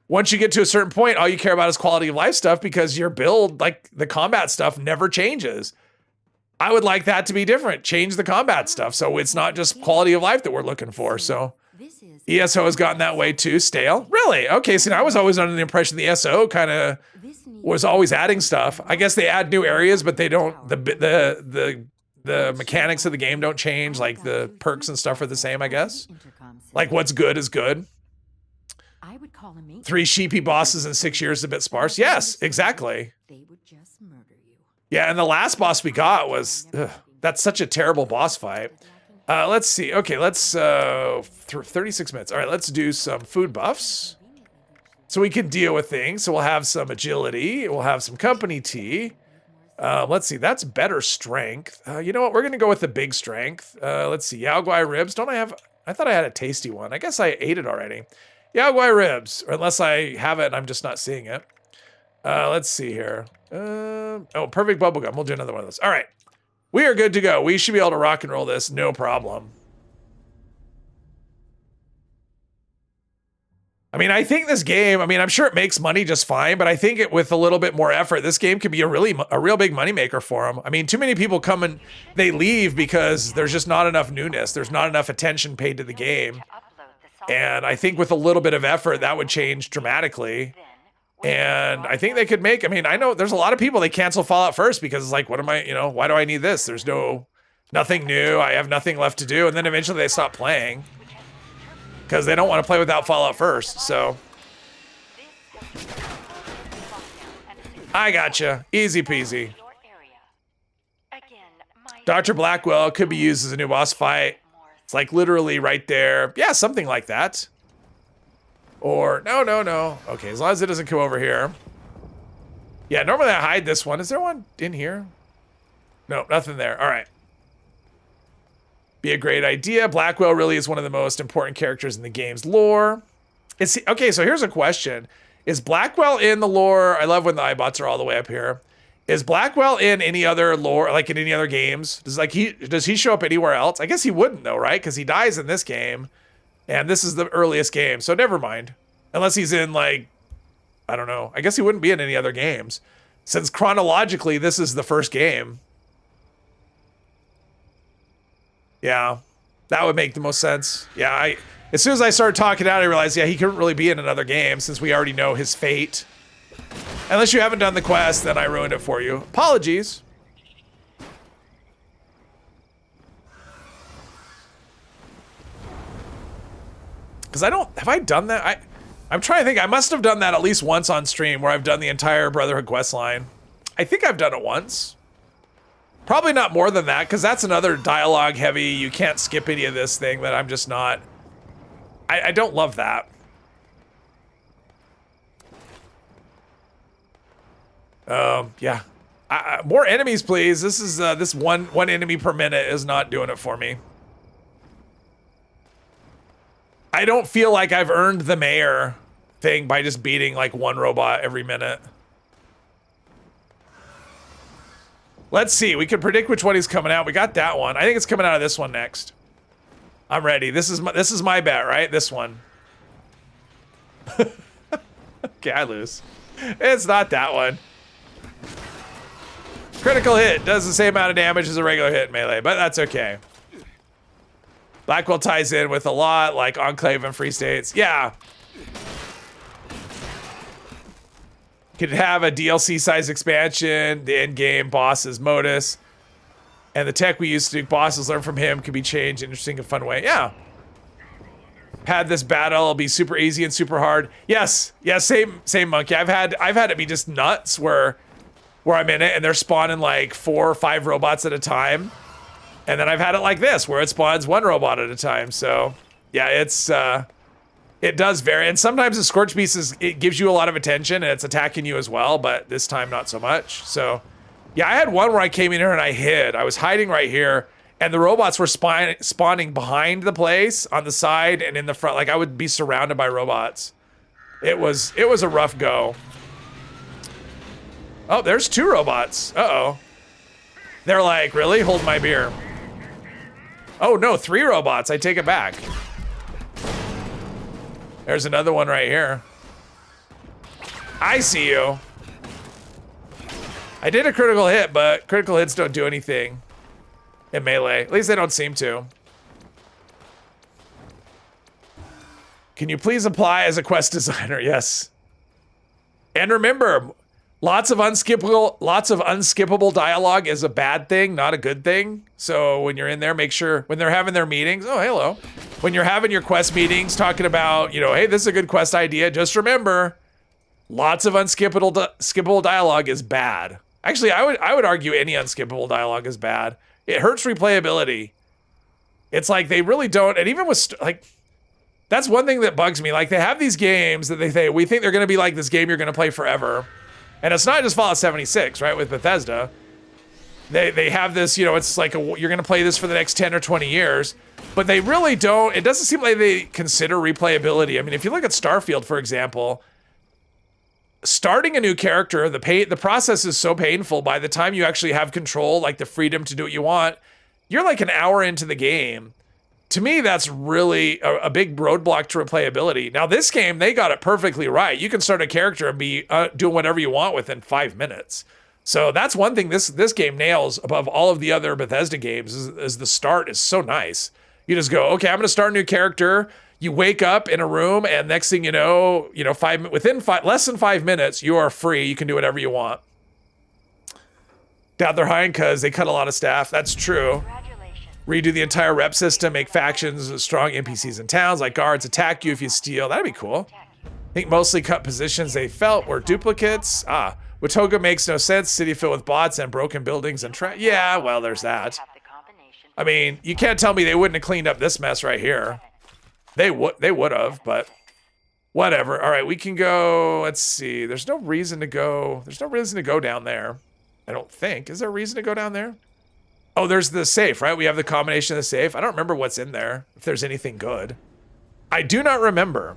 Speaker 1: Once you get to a certain point, all you care about is quality of life stuff because your build, like the combat stuff, never changes. I would like that to be different. Change the combat stuff so it's not just quality of life that we're looking for. So ESO has gotten that way too. Stale? Really? Okay, so I was always under the impression the ESO kind of was always adding stuff. I guess they add new areas, but they don't, the mechanics of the game don't change. Like the perks and stuff are the same, I guess. Like what's good is good. 3 sheepy bosses in 6 years is a bit sparse. Yes, exactly.
Speaker 6: They would just murder you.
Speaker 1: Yeah, and the last boss we got was, that's such a terrible boss fight. Let's see. Okay, let's, 36 minutes. All right, let's do some food buffs so we can deal with things. So we'll have some agility. We'll have some company tea. Let's see, that's better strength. You know what? We're going to go with the big strength. Let's see, Yao Guai ribs. I thought I had a tasty one. I guess I ate it already. Yao Guai ribs, or unless I have it and I'm just not seeing it. Let's see here. Oh, perfect bubblegum. We'll do another one of those. All right. We are good to go. We should be able to rock and roll this. No problem. I mean, I think this game, I mean, I'm sure it makes money just fine, but I think with a little bit more effort, this game could be a real big moneymaker for them. I mean, too many people come and they leave because there's just not enough newness. There's not enough attention paid to the game. And I think with a little bit of effort, that would change dramatically. And I think they could make, I mean, I know there's a lot of people, they cancel Fallout first because it's like, what am I, why do I need this? There's nothing new. I have nothing left to do. And then eventually they stop playing because they don't want to play without Fallout first. So I gotcha. Easy peasy. Dr. Blackwell could be used as a new boss fight. It's like literally right there. Yeah, something like that. Or, no. Okay, as long as it doesn't come over here. Yeah, normally I hide this one. Is there one in here? No, nothing there. All right. Be a great idea. Blackwell really is one of the most important characters in the game's lore. Okay, so here's a question. Is Blackwell in the lore? I love when the iBots are all the way up here. Is Blackwell in any other lore, like in any other games? Does he show up anywhere else? I guess he wouldn't though, right? Because he dies in this game. And this is the earliest game, so never mind. Unless he's in, like, I don't know. I guess he wouldn't be in any other games. Since chronologically, this is the first game. Yeah, that would make the most sense. Yeah, as soon as I started talking out, I realized, yeah, he couldn't really be in another game since we already know his fate. Unless you haven't done the quest, then I ruined it for you. Apologies. Because have I done that? I'm trying to think. I must have done that at least once on stream where I've done the entire Brotherhood quest line. I think I've done it once. Probably not more than that, because that's another dialogue heavy. You can't skip any of this thing that I'm just not. I don't love that. Yeah. More enemies, please. This is this one enemy per minute is not doing it for me. I don't feel like I've earned the mayor thing by just beating like one robot every minute. Let's see. We can predict which one is coming out. We got that one. I think it's coming out of this one next. I'm ready. This is my bet, right? This one. Okay, I lose. It's not that one. Critical hit does the same amount of damage as a regular hit in melee, but that's okay. Blackwell ties in with a lot, like Enclave and Free States. Yeah. Could have a DLC size expansion, the end game boss is Modus, and the tech we use to make bosses learn from him could be changed in an interesting and fun way. Yeah. Had this battle, it'll be super easy and super hard. Yes. Yeah, same monkey. I've had it be just nuts where I'm in it and they're spawning like 4 or 5 robots at a time. And then I've had it like this, where it spawns 1 robot at a time. So, yeah, it does vary. And sometimes the Scorch Beast it gives you a lot of attention and it's attacking you as well, but this time not so much. So, yeah, I had one where I came in here and I hid. I was hiding right here, and the robots were spawning behind the place, on the side, and in the front. Like, I would be surrounded by robots. It was a rough go. Oh, there's 2 robots. Uh-oh. They're like, really? Hold my beer. Oh, no, 3 robots. I take it back. There's another one right here. I see you. I did a critical hit, but critical hits don't do anything in melee. At least they don't seem to. Can you please apply as a quest designer? Yes. And remember, lots of unskippable dialogue is a bad thing, not a good thing. So when you're in there, make sure when they're having their meetings, oh, hello. When you're having your quest meetings talking about, hey, this is a good quest idea, just remember, lots of unskippable dialogue is bad. Actually, I would argue any unskippable dialogue is bad. It hurts replayability. It's like they really don't, and even with, like, that's one thing that bugs me. Like, they have these games that they say, we think they're going to be like this game you're going to play forever. And it's not just Fallout 76, right, with Bethesda. They have this, it's like you're going to play this for the next 10 or 20 years. But they really don't, it doesn't seem like they consider replayability. I mean, if you look at Starfield, for example, starting a new character, the process is so painful. By the time you actually have control, like the freedom to do what you want, you're like an hour into the game. To me, that's really a big roadblock to replayability. Now, this game, they got it perfectly right. You can start a character and be doing whatever you want within 5 minutes. So that's one thing this game nails above all of the other Bethesda games is the start is so nice. You just go, okay, I'm going to start a new character. You wake up in a room, and next thing you know, less than 5 minutes, you are free. You can do whatever you want. Doubt they're hiring because they cut a lot of staff. That's true. Redo the entire rep system, make factions, strong NPCs in towns, like guards attack you if you steal. That'd be cool. I think mostly cut positions they felt were duplicates. Watoga makes no sense. City filled with bots and broken buildings and yeah, well, there's that. I mean, you can't tell me they wouldn't have cleaned up this mess right here. They would have, but whatever. All right, we can go. Let's see. There's no reason to go down there. I don't think. Is there a reason to go down there? Oh, there's the safe, right? We have the combination of the safe. I don't remember what's in there, if there's anything good. I do not remember.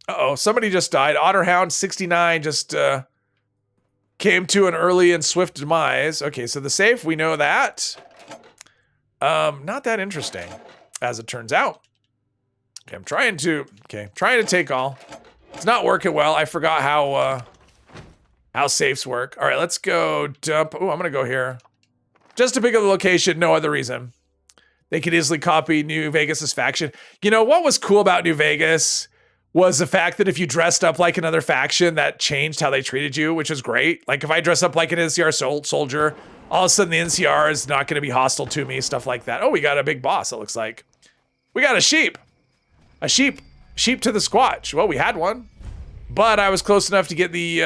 Speaker 1: Uh-oh, somebody just died. Otterhound 69 just came to an early and swift demise. Okay, so the safe, we know that. Not that interesting, as it turns out. Okay, I'm trying to take all. It's not working well. I forgot how safes work. All right, let's go dump. Oh, I'm gonna go here. Just to pick up the location, no other reason. They could easily copy New Vegas's faction. You know, what was cool about New Vegas was the fact that if you dressed up like another faction, that changed how they treated you, which is great. Like if I dress up like an NCR soldier, all of a sudden the NCR is not gonna be hostile to me, stuff like that. Oh, we got a big boss, it looks like. We got a sheep. A sheep to the squatch. Well, we had one. But I was close enough to get the,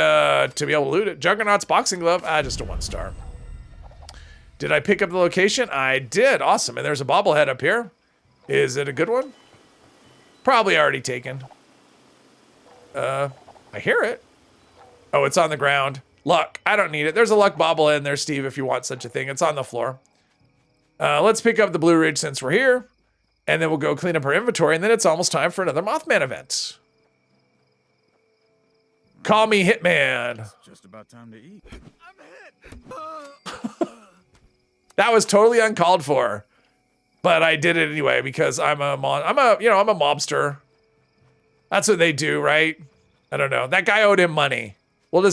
Speaker 1: to be able to loot it. Juggernaut's boxing glove. Just a 1 star. Did I pick up the location? I did. Awesome. And there's a bobblehead up here. Is it a good one? Probably already taken. I hear it. Oh, it's on the ground. Luck. I don't need it. There's a luck bobblehead in there, Steve, if you want such a thing. It's on the floor. Let's pick up the Blue Ridge since we're here. And then we'll go clean up our inventory. And then it's almost time for another Mothman event. Call me Hitman.
Speaker 2: Just about time to eat.
Speaker 1: That was totally uncalled for. But I did it anyway because I'm a mobster. That's what they do, right? I don't know. That guy owed him money. We're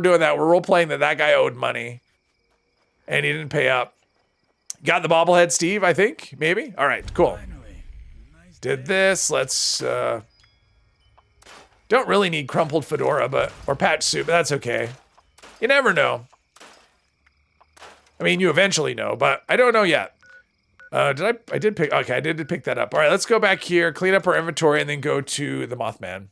Speaker 1: doing that. We're role playing that guy owed money. And he didn't pay up. Got the bobblehead, Steve, I think. Maybe? All right, cool. Did this. Let's, don't really need crumpled fedora, or patch suit, but that's okay. You never know. I mean, you eventually know, but I don't know yet. I did pick that up. All right, let's go back here, clean up our inventory, and then go to the Mothman.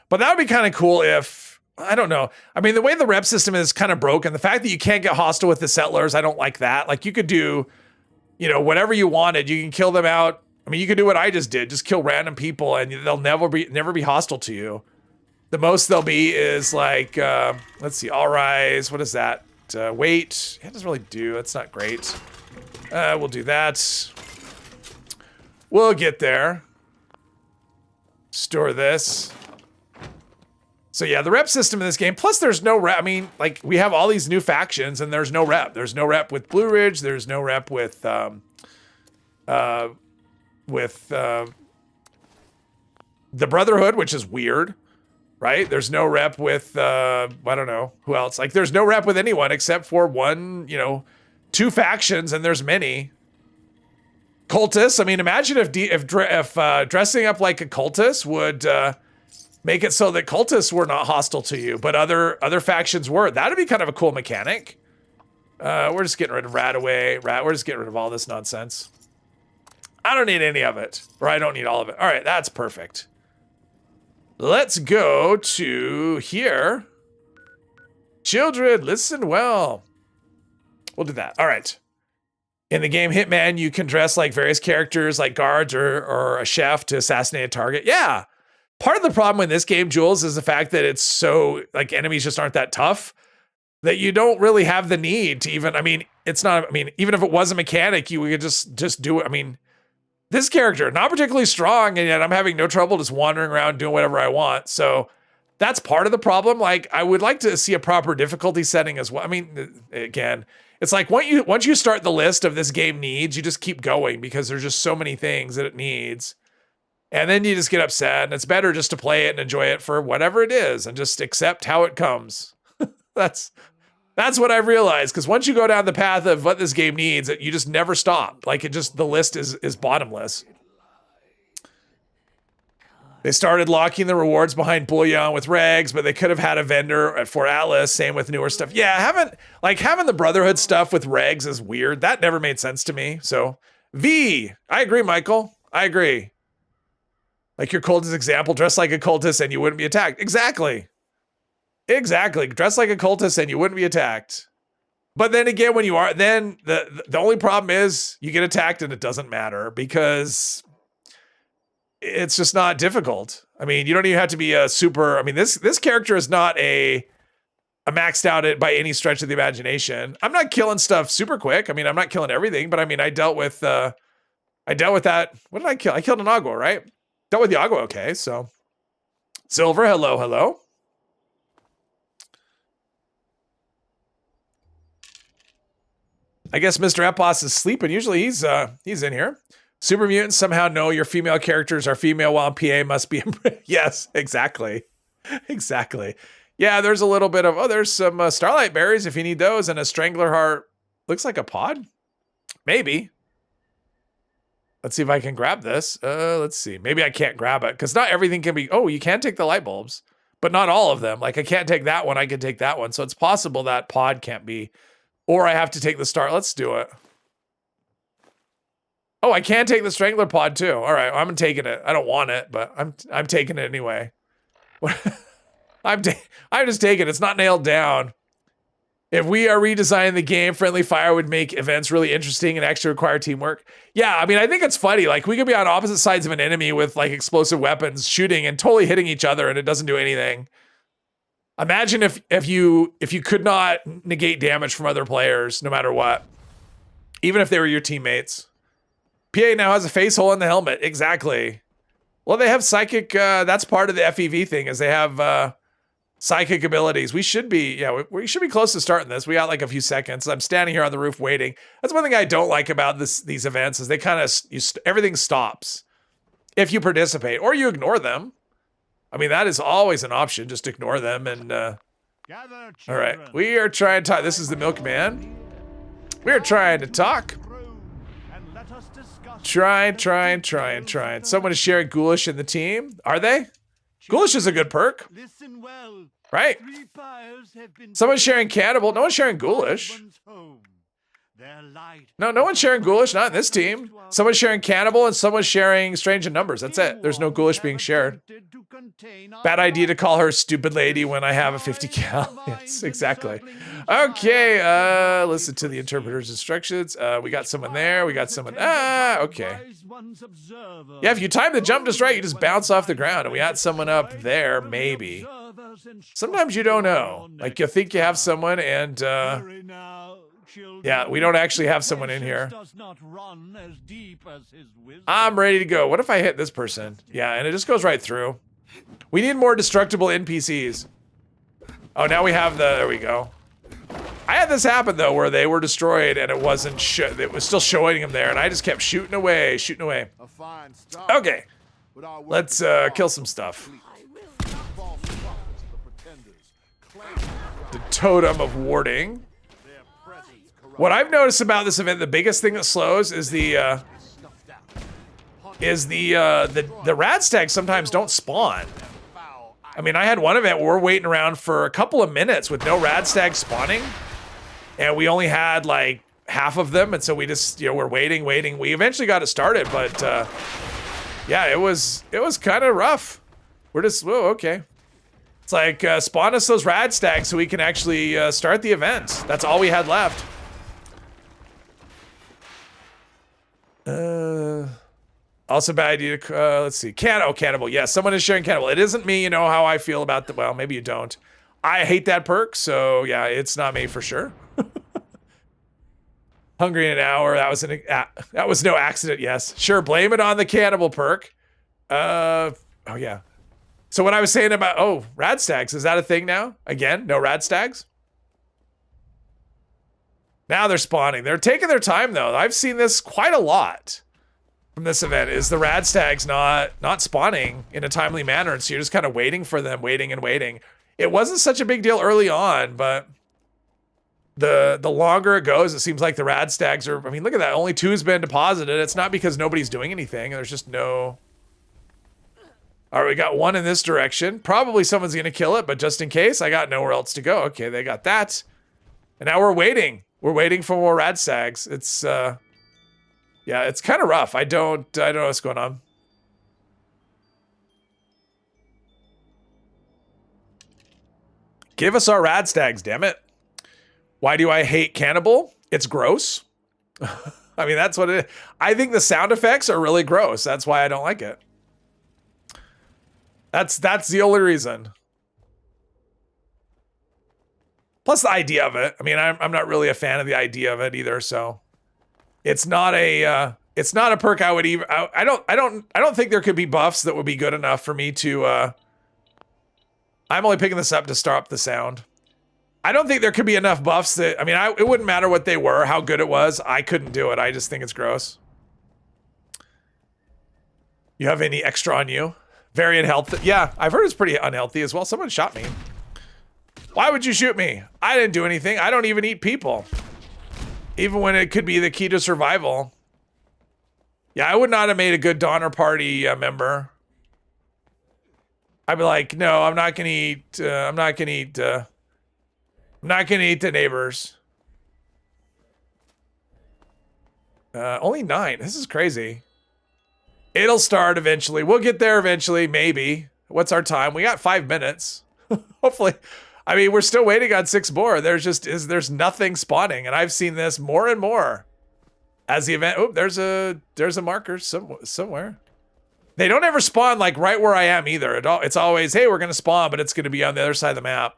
Speaker 1: But that would be kind of cool if, I don't know. I mean, the way the rep system is kind of broken, the fact that you can't get hostile with the settlers, I don't like that. Like, you could do, whatever you wanted. You can kill them out. I mean, you could do what I just did. Just kill random people, and they'll never be hostile to you. The most they'll be is like, let's see, all rise. What is that? Wait. It doesn't really do. That's not great. We'll do that. We'll get there. Store this. So yeah, the rep system in this game, plus there's no rep. I mean, like, we have all these new factions and there's no rep. There's no rep with Blue Ridge. There's no rep with the Brotherhood, which is weird, right? There's no rep with, I don't know, who else? Like, there's no rep with anyone except for one, 2 factions, and there's many. Cultists, I mean, imagine if dressing up like a cultist would make it so that cultists were not hostile to you, but other factions were. That'd be kind of a cool mechanic. We're just getting rid of we're just getting rid of all this nonsense. I don't need any of it, or I don't need all of it. All right, that's perfect. Let's go to here. Children, listen well. We'll do that. All right. In the game Hitman, you can dress like various characters, like guards or a chef, to assassinate a target. Yeah. Part of the problem in this game, Jules, is the fact that it's so, like, enemies just aren't that tough that you don't really have the need to even, even if it was a mechanic, you could just do it. I mean, this character, not particularly strong, and yet I'm having no trouble just wandering around doing whatever I want. So that's part of the problem. Like, I would like to see a proper difficulty setting as well. I mean, again, it's like once you start the list of this game needs, you just keep going because there's just so many things that it needs. And then you just get upset, and it's better just to play it and enjoy it for whatever it is and just accept how it comes. That's what I've realized, because once you go down the path of what this game needs, you just never stop. Like, the list is bottomless. They started locking the rewards behind bullion with regs, but they could have had a vendor at Fort Atlas. Same with newer stuff. Yeah, having the Brotherhood stuff with regs is weird. That never made sense to me. So I agree, Michael. I agree. Like your cultist example, dress like a cultist and you wouldn't be attacked. Exactly. Dress like a cultist and you wouldn't be attacked. But then again, when you are, then the only problem is you get attacked and it doesn't matter because it's just not difficult. I mean, you don't even have to be a super, this character is not a maxed out it by any stretch of the imagination. I'm not killing stuff super quick. I'm not killing everything, but I dealt with that. What did I kill? I killed an Agua, right? Dealt with the Agua, okay, so. Silver, hello. I guess Mr. Epos is sleeping. Usually he's in here. Super mutants somehow know your female characters are female while PA must be. Yes, exactly. Yeah, there's a little bit of, there's some starlight berries if you need those, and a strangler heart. Looks like a pod. Maybe. Let's see if I can grab this. Let's see. Maybe I can't grab it because not everything can be. Oh, you can take the light bulbs, but not all of them. Like, I can't take that one. I can take that one. So it's possible that pod can't be, or I have to take the star. Let's do it. Oh, I can take the Strangler pod too. All right, I'm taking it. I don't want it, but I'm taking it anyway. I'm just taking it. It's not nailed down. If we are redesigning the game, friendly fire would make events really interesting and actually require teamwork. Yeah, I mean, I think it's funny. Like, we could be on opposite sides of an enemy with like explosive weapons shooting and totally hitting each other and it doesn't do anything. Imagine if you could not negate damage from other players no matter what. Even if they were your teammates. PA now has a face hole in the helmet. Exactly. Well, they have psychic, that's part of the FEV thing, is they have psychic abilities. We should be close to starting this. We got like a few seconds. I'm standing here on the roof waiting. That's one thing I don't like about these events is they kind of, everything stops if you participate or you ignore them. I mean, that is always an option. Just ignore them and, all right. We are trying to talk. This is the milkman. We're trying to talk. Trying. Someone is sharing Ghoulish in the team. Are they? Ghoulish is a good perk.
Speaker 2: Listen well.
Speaker 1: Right. Someone's sharing Cannibal. No one's sharing Ghoulish. No one's sharing Ghoulish. Not in this team. Someone's sharing Cannibal and someone's sharing Strange in Numbers. That's it. There's no Ghoulish being shared. Bad idea to call her stupid lady when I have a 50 cal. Yes, exactly. Okay, listen to the interpreter's instructions. We got someone there. We got someone. Okay. Yeah, if you time the jump just right, you just bounce off the ground. And we had someone up there, maybe. Sometimes you don't know. Like, you think you have someone and, yeah, we don't actually have someone in here. I'm ready to go. What if I hit this person? Yeah, and it just goes right through. We need more destructible NPCs. Oh, now we have there we go. I had this happen though, where they were destroyed and it wasn't, it was still showing them there and I just kept shooting away. Okay, let's kill some stuff. The Totem of Warding. What I've noticed about this event, the biggest thing that slows is the Radstags sometimes don't spawn. I mean, I had one event where we're waiting around for a couple of minutes with no Radstags spawning, and we only had like half of them, and so we just, we're waiting. We eventually got it started, but yeah, it was kind of rough. We're just, whoa, okay. It's like spawn us those Radstags so we can actually start the event. That's all we had left. Also bad idea to, let's see. Cannibal. Yeah, someone is sharing Cannibal. It isn't me, you know how I feel about the, well, maybe you don't. I hate that perk, so yeah, it's not me for sure. Hungry in an hour, that was no accident, yes. Sure, blame it on the Cannibal perk. Oh yeah. So what I was saying about, Radstags, is that a thing now? Again, no Radstags? Now they're spawning. They're taking their time though. I've seen this quite a lot from this event, is the Radstags not spawning in a timely manner, and so you're just kind of waiting for them, waiting. It wasn't such a big deal early on, but the longer it goes, it seems like the Radstags are, I mean, look at that, only 2's been deposited. It's not because nobody's doing anything, there's just no. All right, we got one in this direction. Probably someone's gonna kill it, but just in case, I got nowhere else to go. Okay, they got that. And now we're waiting. We're waiting for more Radstags. It's, yeah, it's kind of rough. I don't know what's going on. Give us our Radstags, damn it. Why do I hate Cannibal? It's gross. I mean, that's what it is. I think the sound effects are really gross. That's why I don't like it. That's the only reason. Plus the idea of it. I mean, I'm not really a fan of the idea of it either, so it's not a perk I would even, I don't think there could be buffs that would be good enough for me to I'm only picking this up to start up the sound. I don't think there could be enough buffs that, I mean, it wouldn't matter what they were, how good it was. I couldn't do it. I just think it's gross. You have any extra on you? Very unhealthy. Yeah, I've heard it's pretty unhealthy as well. Someone shot me. Why would you shoot me? I didn't do anything. I don't even eat people. Even when it could be the key to survival. Yeah, I would not have made a good Donner Party member. I'd be like, no, I'm not gonna eat, I'm not gonna eat the neighbors. Only 9. This is crazy. It'll start eventually. We'll get there eventually, maybe. What's our time? We got 5 minutes. Hopefully. I mean, we're still waiting on 6 more. There's nothing spawning, and I've seen this more and more as the event. Oh, there's a marker somewhere. They don't ever spawn like right where I am either. It's always, hey, we're gonna spawn, but it's gonna be on the other side of the map.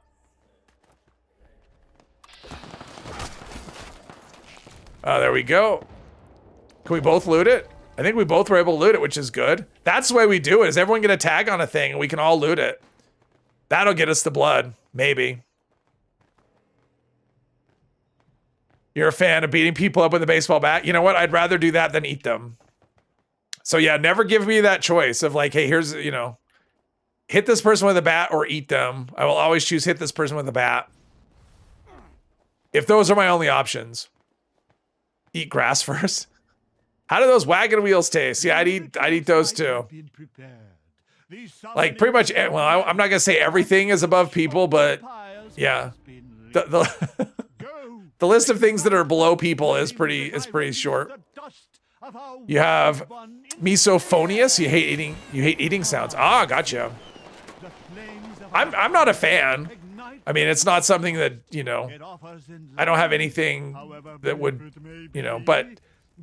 Speaker 1: There we go. Can we both loot it? I think we both were able to loot it, which is good. That's the way we do it, is everyone get a tag on a thing and we can all loot it. That'll get us the blood, maybe. You're a fan of beating people up with a baseball bat? You know what? I'd rather do that than eat them. So yeah, never give me that choice of like, hey, here's, you know, hit this person with a bat or eat them. I will always choose hit this person with a bat. If those are my only options. Eat grass first. How do those wagon wheels taste? Yeah, I'd eat those too. Like pretty much, well, I'm not gonna say everything is above people, but yeah, the list of things that are below people is pretty short. You have misophonious. You hate eating sounds. Ah, gotcha. I'm not a fan. I mean, it's not something that, you know, I don't have anything that would, you know, but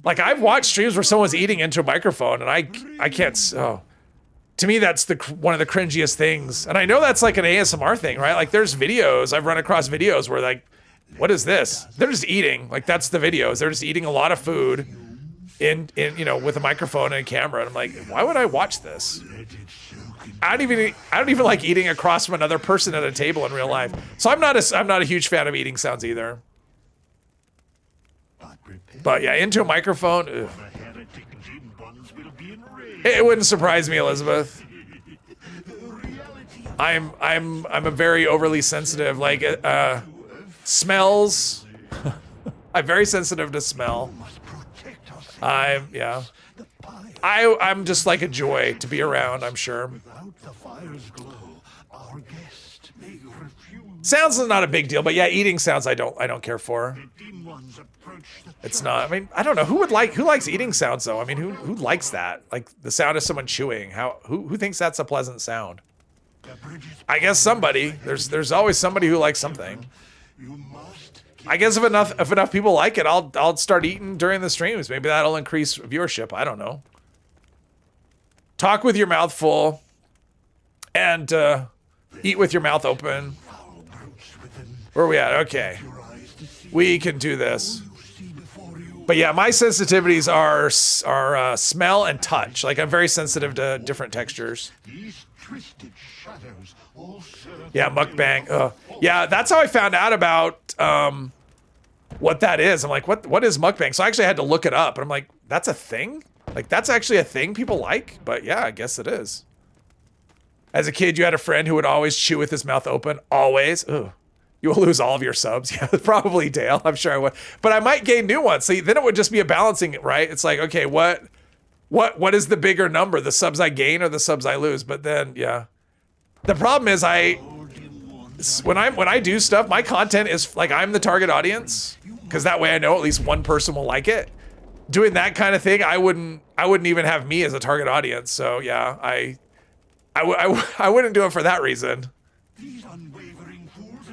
Speaker 1: like I've watched streams where someone's eating into a microphone and I can't, oh, to me, that's one of the cringiest things. And I know that's like an ASMR thing, right? Like there's videos, I've run across videos where like, what is this? They're just eating, like that's the videos. They're just eating a lot of food in you know, with a microphone and a camera. And I'm like, why would I watch this? I don't even like eating across from another person at a table in real life. So I'm not a huge fan of eating sounds either. But yeah, into a microphone. Ugh. It wouldn't surprise me, Elizabeth. I'm a very overly sensitive, like smells. I'm very sensitive to smell. I'm just like a joy to be around, I'm sure. Sounds is not a big deal, but yeah, eating sounds I don't care for. It's not, I mean, I don't know, who likes eating sounds though? I mean, who likes that? Like the sound of someone chewing. Who thinks that's a pleasant sound? I guess somebody. There's always somebody who likes something. I guess if enough people like it, I'll start eating during the streams. Maybe that'll increase viewership. I don't know. Talk with your mouth full, and eat with your mouth open. Where are we at? Okay, we can do this. But yeah, my sensitivities are smell and touch. Like I'm very sensitive to different textures. Yeah, mukbang. Yeah, that's how I found out about what that is. I'm like, what is mukbang? So I actually had to look it up, and I'm like, that's a thing? Like that's actually a thing people like? But yeah, I guess it is. As a kid, you had a friend who would always chew with his mouth open. Always. Ugh. You will lose all of your subs. Yeah, probably Dale. I'm sure I would. But I might gain new ones. So then it would just be a balancing, right? It's like, okay, what is the bigger number? The subs I gain or the subs I lose? But then, yeah. The problem is when I do stuff, my content is like I'm the target audience, because that way I know at least one person will like it. Doing that kind of thing, I wouldn't even have me as a target audience. So yeah, I wouldn't do it for that reason.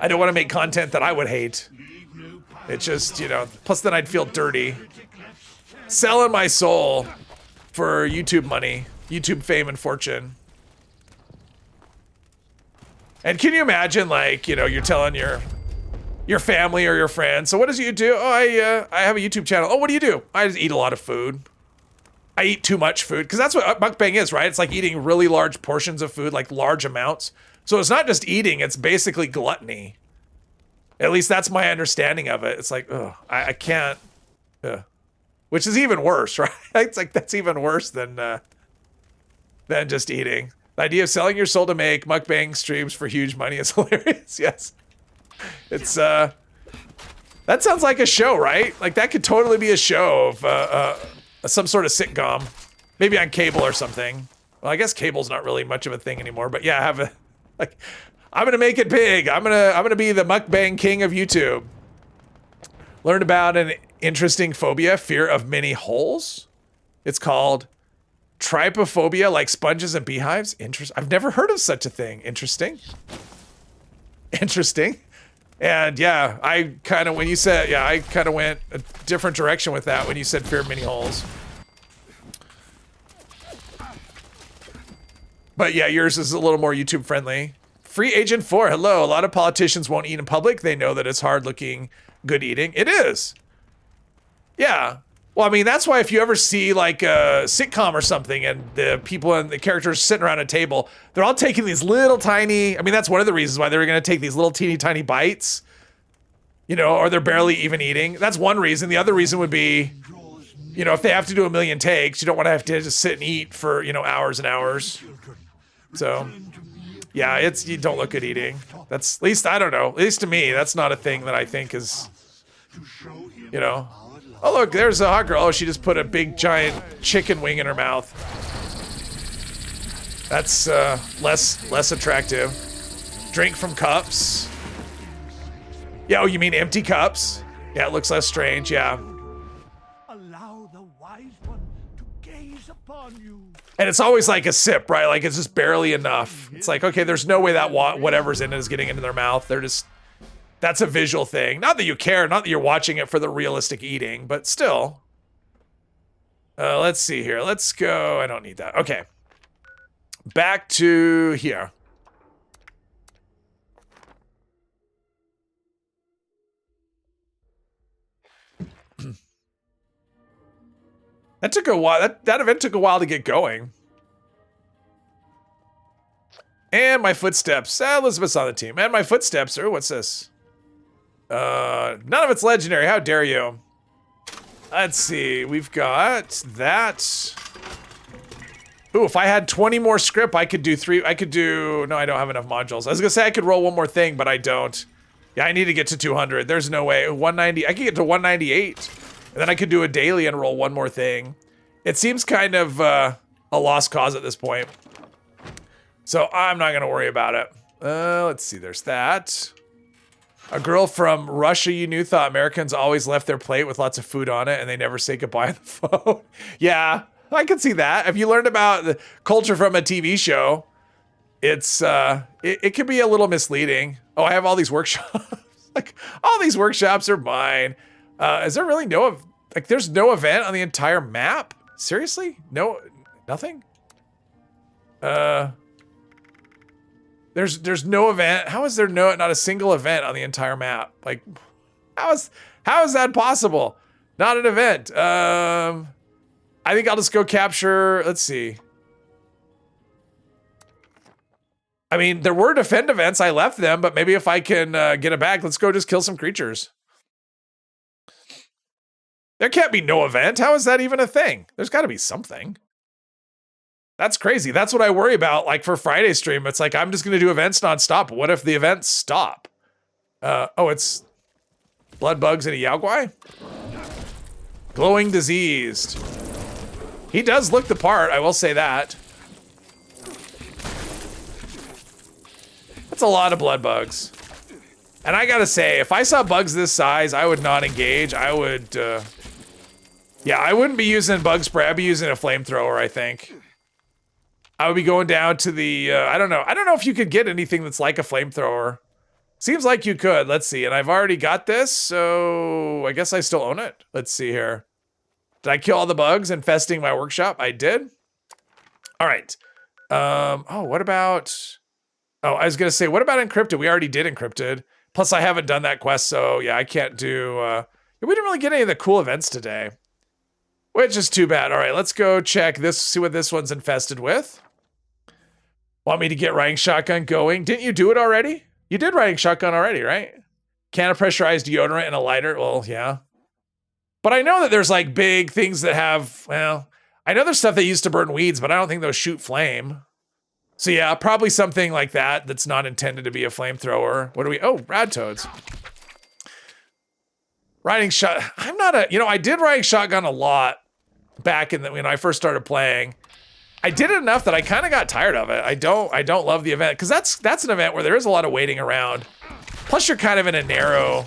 Speaker 1: I don't want to make content that I would hate. It's just, you know, plus then I'd feel dirty. Selling my soul for YouTube money, YouTube fame and fortune. And can you imagine, like, you know, you're telling your family or your friends, so what does you do? Oh, I have a YouTube channel. Oh, what do you do? I just eat a lot of food. I eat too much food, because that's what mukbang is, right? It's like eating really large portions of food, like large amounts. So it's not just eating, it's basically gluttony. At least that's my understanding of it. It's like, ugh, I can't, which is even worse, right? It's like, that's even worse than just eating. The idea of selling your soul to make mukbang streams for huge money is hilarious. Yes. It's, that sounds like a show, right? Like that could totally be a show of some sort of sitcom. Maybe on cable or something. Well, I guess cable's not really much of a thing anymore, but yeah, I'm gonna make it big. I'm gonna be the mukbang king of YouTube. Learn about an interesting phobia, fear of many holes. It's called trypophobia, like sponges and beehives. Interesting. I've never heard of such a thing. Interesting. Interesting. And yeah, I kind of, when you said, yeah, I kind of went a different direction with that when you said fear of many holes. But yeah, yours is a little more YouTube friendly. Free Agent 4, hello. A lot of politicians won't eat in public. They know that it's hard looking, good eating. It is. Yeah. Well, I mean, that's why if you ever see like a sitcom or something and the people and the characters sitting around a table, they're all taking these little tiny, I mean, that's one of the reasons why they're going to take these little teeny tiny bites, you know, or they're barely even eating. That's one reason. The other reason would be, you know, if they have to do a million takes, you don't want to have to just sit and eat for, you know, hours and hours. So, yeah, you don't look good eating. That's, at least, I don't know, at least to me, that's not a thing that I think is, you know. Oh, look, there's a hot girl. Oh, she just put a big, giant chicken wing in her mouth. That's less attractive. Drink from cups. Yeah, oh, you mean empty cups? Yeah, it looks less strange, yeah.
Speaker 7: Allow the wise one to gaze upon you.
Speaker 1: And it's always like a sip, right? Like it's just barely enough. It's like, okay, there's no way that whatever's in it is getting into their mouth. They're just, that's a visual thing. Not that you care, not that you're watching it for the realistic eating, but still. Let's see here. Let's go. I don't need that. Okay. Back to here. That took a while. That event took a while to get going. And my footsteps. Elizabeth's on the team. And my footsteps. Oh, what's this? None of it's legendary. How dare you? Let's see. We've got that. Ooh, if I had 20 more script, I could do 3. I could do. No, I don't have enough modules. I was gonna say I could roll one more thing, but I don't. Yeah, I need to get to 200. There's no way. 190. I could get to 198. And then I could do a daily and roll one more thing. It seems kind of a lost cause at this point. So I'm not going to worry about it. Let's see. There's that. A girl from Russia you knew thought Americans always left their plate with lots of food on it and they never say goodbye on the phone. Yeah, I can see that. If you learned about the culture from a TV show, it's it can be a little misleading. Oh, I have all these workshops. Like, all these workshops are mine. Is there really there's no event on the entire map? Seriously? No, nothing? There's no event. How is there not a single event on the entire map? Like, how is that possible? Not an event. I think I'll just go capture, let's see. I mean, there were defend events. I left them, but maybe if I can get it back, let's go just kill some creatures. There can't be no event. How is that even a thing? There's got to be something. That's crazy. That's what I worry about. Like for Friday stream, it's like I'm just going to do events nonstop. What if the events stop? Oh, it's blood bugs and a Yao Guai? Glowing diseased. He does look the part. I will say that. That's a lot of blood bugs. And I gotta say, if I saw bugs this size, I would not engage. I would, yeah, I wouldn't be using bug spray. I'd be using a flamethrower, I think. I would be going down to the, I don't know. I don't know if you could get anything that's like a flamethrower. Seems like you could. Let's see. And I've already got this, so I guess I still own it. Let's see here. Did I kill all the bugs infesting my workshop? I did. All right. Oh, what about... Oh, I was going to say, what about Encrypted? We already did Encrypted. Plus, I haven't done that quest, so yeah, I can't do... we didn't really get any of the cool events today. Which is too bad. All right, let's go check this, see what this one's infested with. Want me to get Riding Shotgun going? Didn't you do it already? You did Riding Shotgun already, right? Can of pressurized deodorant and a lighter? Well, yeah. But I know that there's like big things that have, well, I know there's stuff that used to burn weeds, but I don't think those shoot flame. So yeah, probably something like that that's not intended to be a flamethrower. What do we, oh, rad toads. Riding shot, I'm not a, you know, I did Riding Shotgun a lot back in the, when I first started playing. I did it enough that I kind of got tired of it. I don't love the event, because that's an event where there is a lot of waiting around. Plus you're kind of in a narrow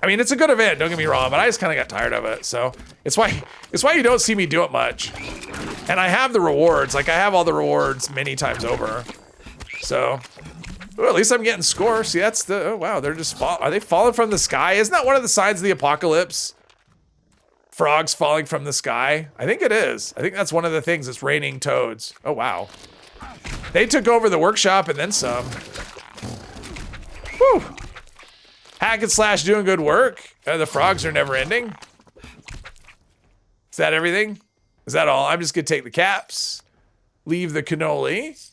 Speaker 1: I mean, it's a good event, don't get me wrong, but I just kind of got tired of it. So it's why you don't see me do it much. And I have the rewards. Like, I have all the rewards many times over. So, well, at least I'm getting score. See, that's the, oh, wow, they're just, are they falling from the sky? Isn't that one of the signs of the apocalypse? Frogs falling from the sky? I think it is. I think that's one of the things. It's raining toads. Oh, wow. They took over the workshop and then some. Whew. Hack and slash doing good work. The frogs are never ending. Is that everything? Is that all? I'm just gonna take the caps. Leave the cannoli.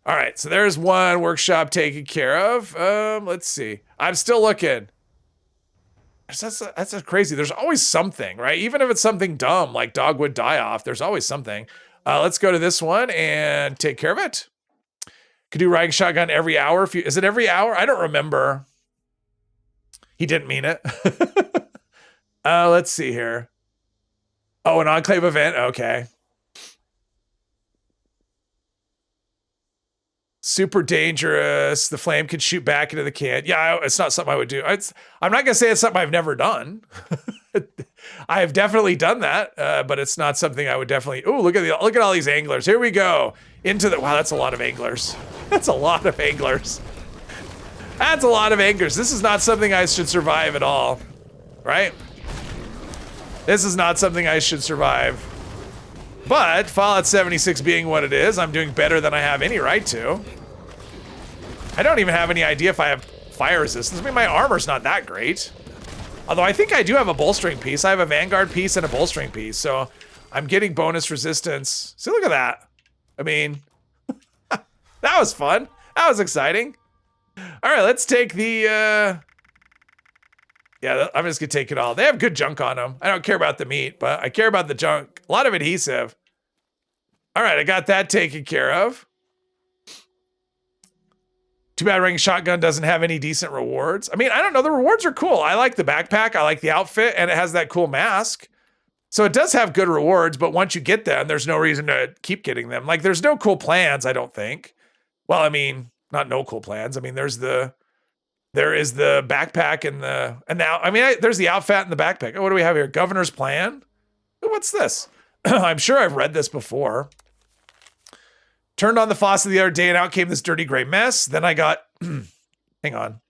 Speaker 1: All right, so there's one workshop taken care of. Let's see. I'm still looking. That's crazy. There's always something, right? Even if it's something dumb like Dogwood Die Off, there's always something. Let's go to this one and take care of it. Could do riding shotgun every hour. Is it every hour? I don't remember. He didn't mean it. Let's see here. Oh, an Enclave event. Okay. Super dangerous. The flame can shoot back into the can. Yeah, it's not something I would do. I'm not gonna say it's something I've never done. I have definitely done that, but it's not something I would definitely. Oh, look at all these anglers. Here we go into the. Wow, that's a lot of anglers. That's a lot of anglers. That's a lot of anglers. This is not something I should survive at all, right? This is not something I should survive. But Fallout 76 being what it is, I'm doing better than I have any right to. I don't even have any idea if I have fire resistance. I mean, my armor's not that great. Although I think I do have a bolstering piece. I have a Vanguard piece and a bolstering piece, so I'm getting bonus resistance. See, look at that. I mean, that was fun. That was exciting. All right, let's take the, yeah, I'm just gonna take it all. They have good junk on them. I don't care about the meat, but I care about the junk. A lot of adhesive. All right, I got that taken care of. Too bad Ring Shotgun doesn't have any decent rewards. I mean, I don't know. The rewards are cool. I like the backpack. I like the outfit, and it has that cool mask. So it does have good rewards, but once you get them, there's no reason to keep getting them. Like, there's no cool plans, I don't think. Well, I mean, not no cool plans. I mean, there is the backpack and now, I mean, there's the outfit and the backpack. Oh, what do we have here? Governor's plan? What's this? I'm sure I've read this before. Turned on the faucet the other day and out came this dirty gray mess. Then I got, hang on.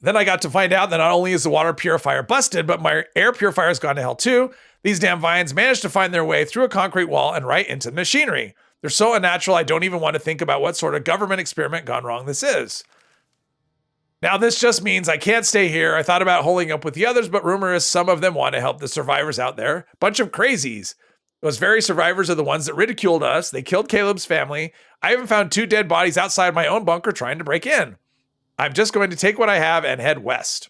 Speaker 1: Then I got to find out that not only is the water purifier busted, but my air purifier has gone to hell too. These damn vines managed to find their way through a concrete wall and right into the machinery. They're so unnatural, I don't even want to think about what sort of government experiment gone wrong this is. Now, this just means I can't stay here. I thought about holding up with the others, but rumor is some of them want to help the survivors out there. Bunch of crazies. Those very survivors are the ones that ridiculed us. They killed Caleb's family. I even found 2 dead bodies outside my own bunker trying to break in. I'm just going to take what I have and head west.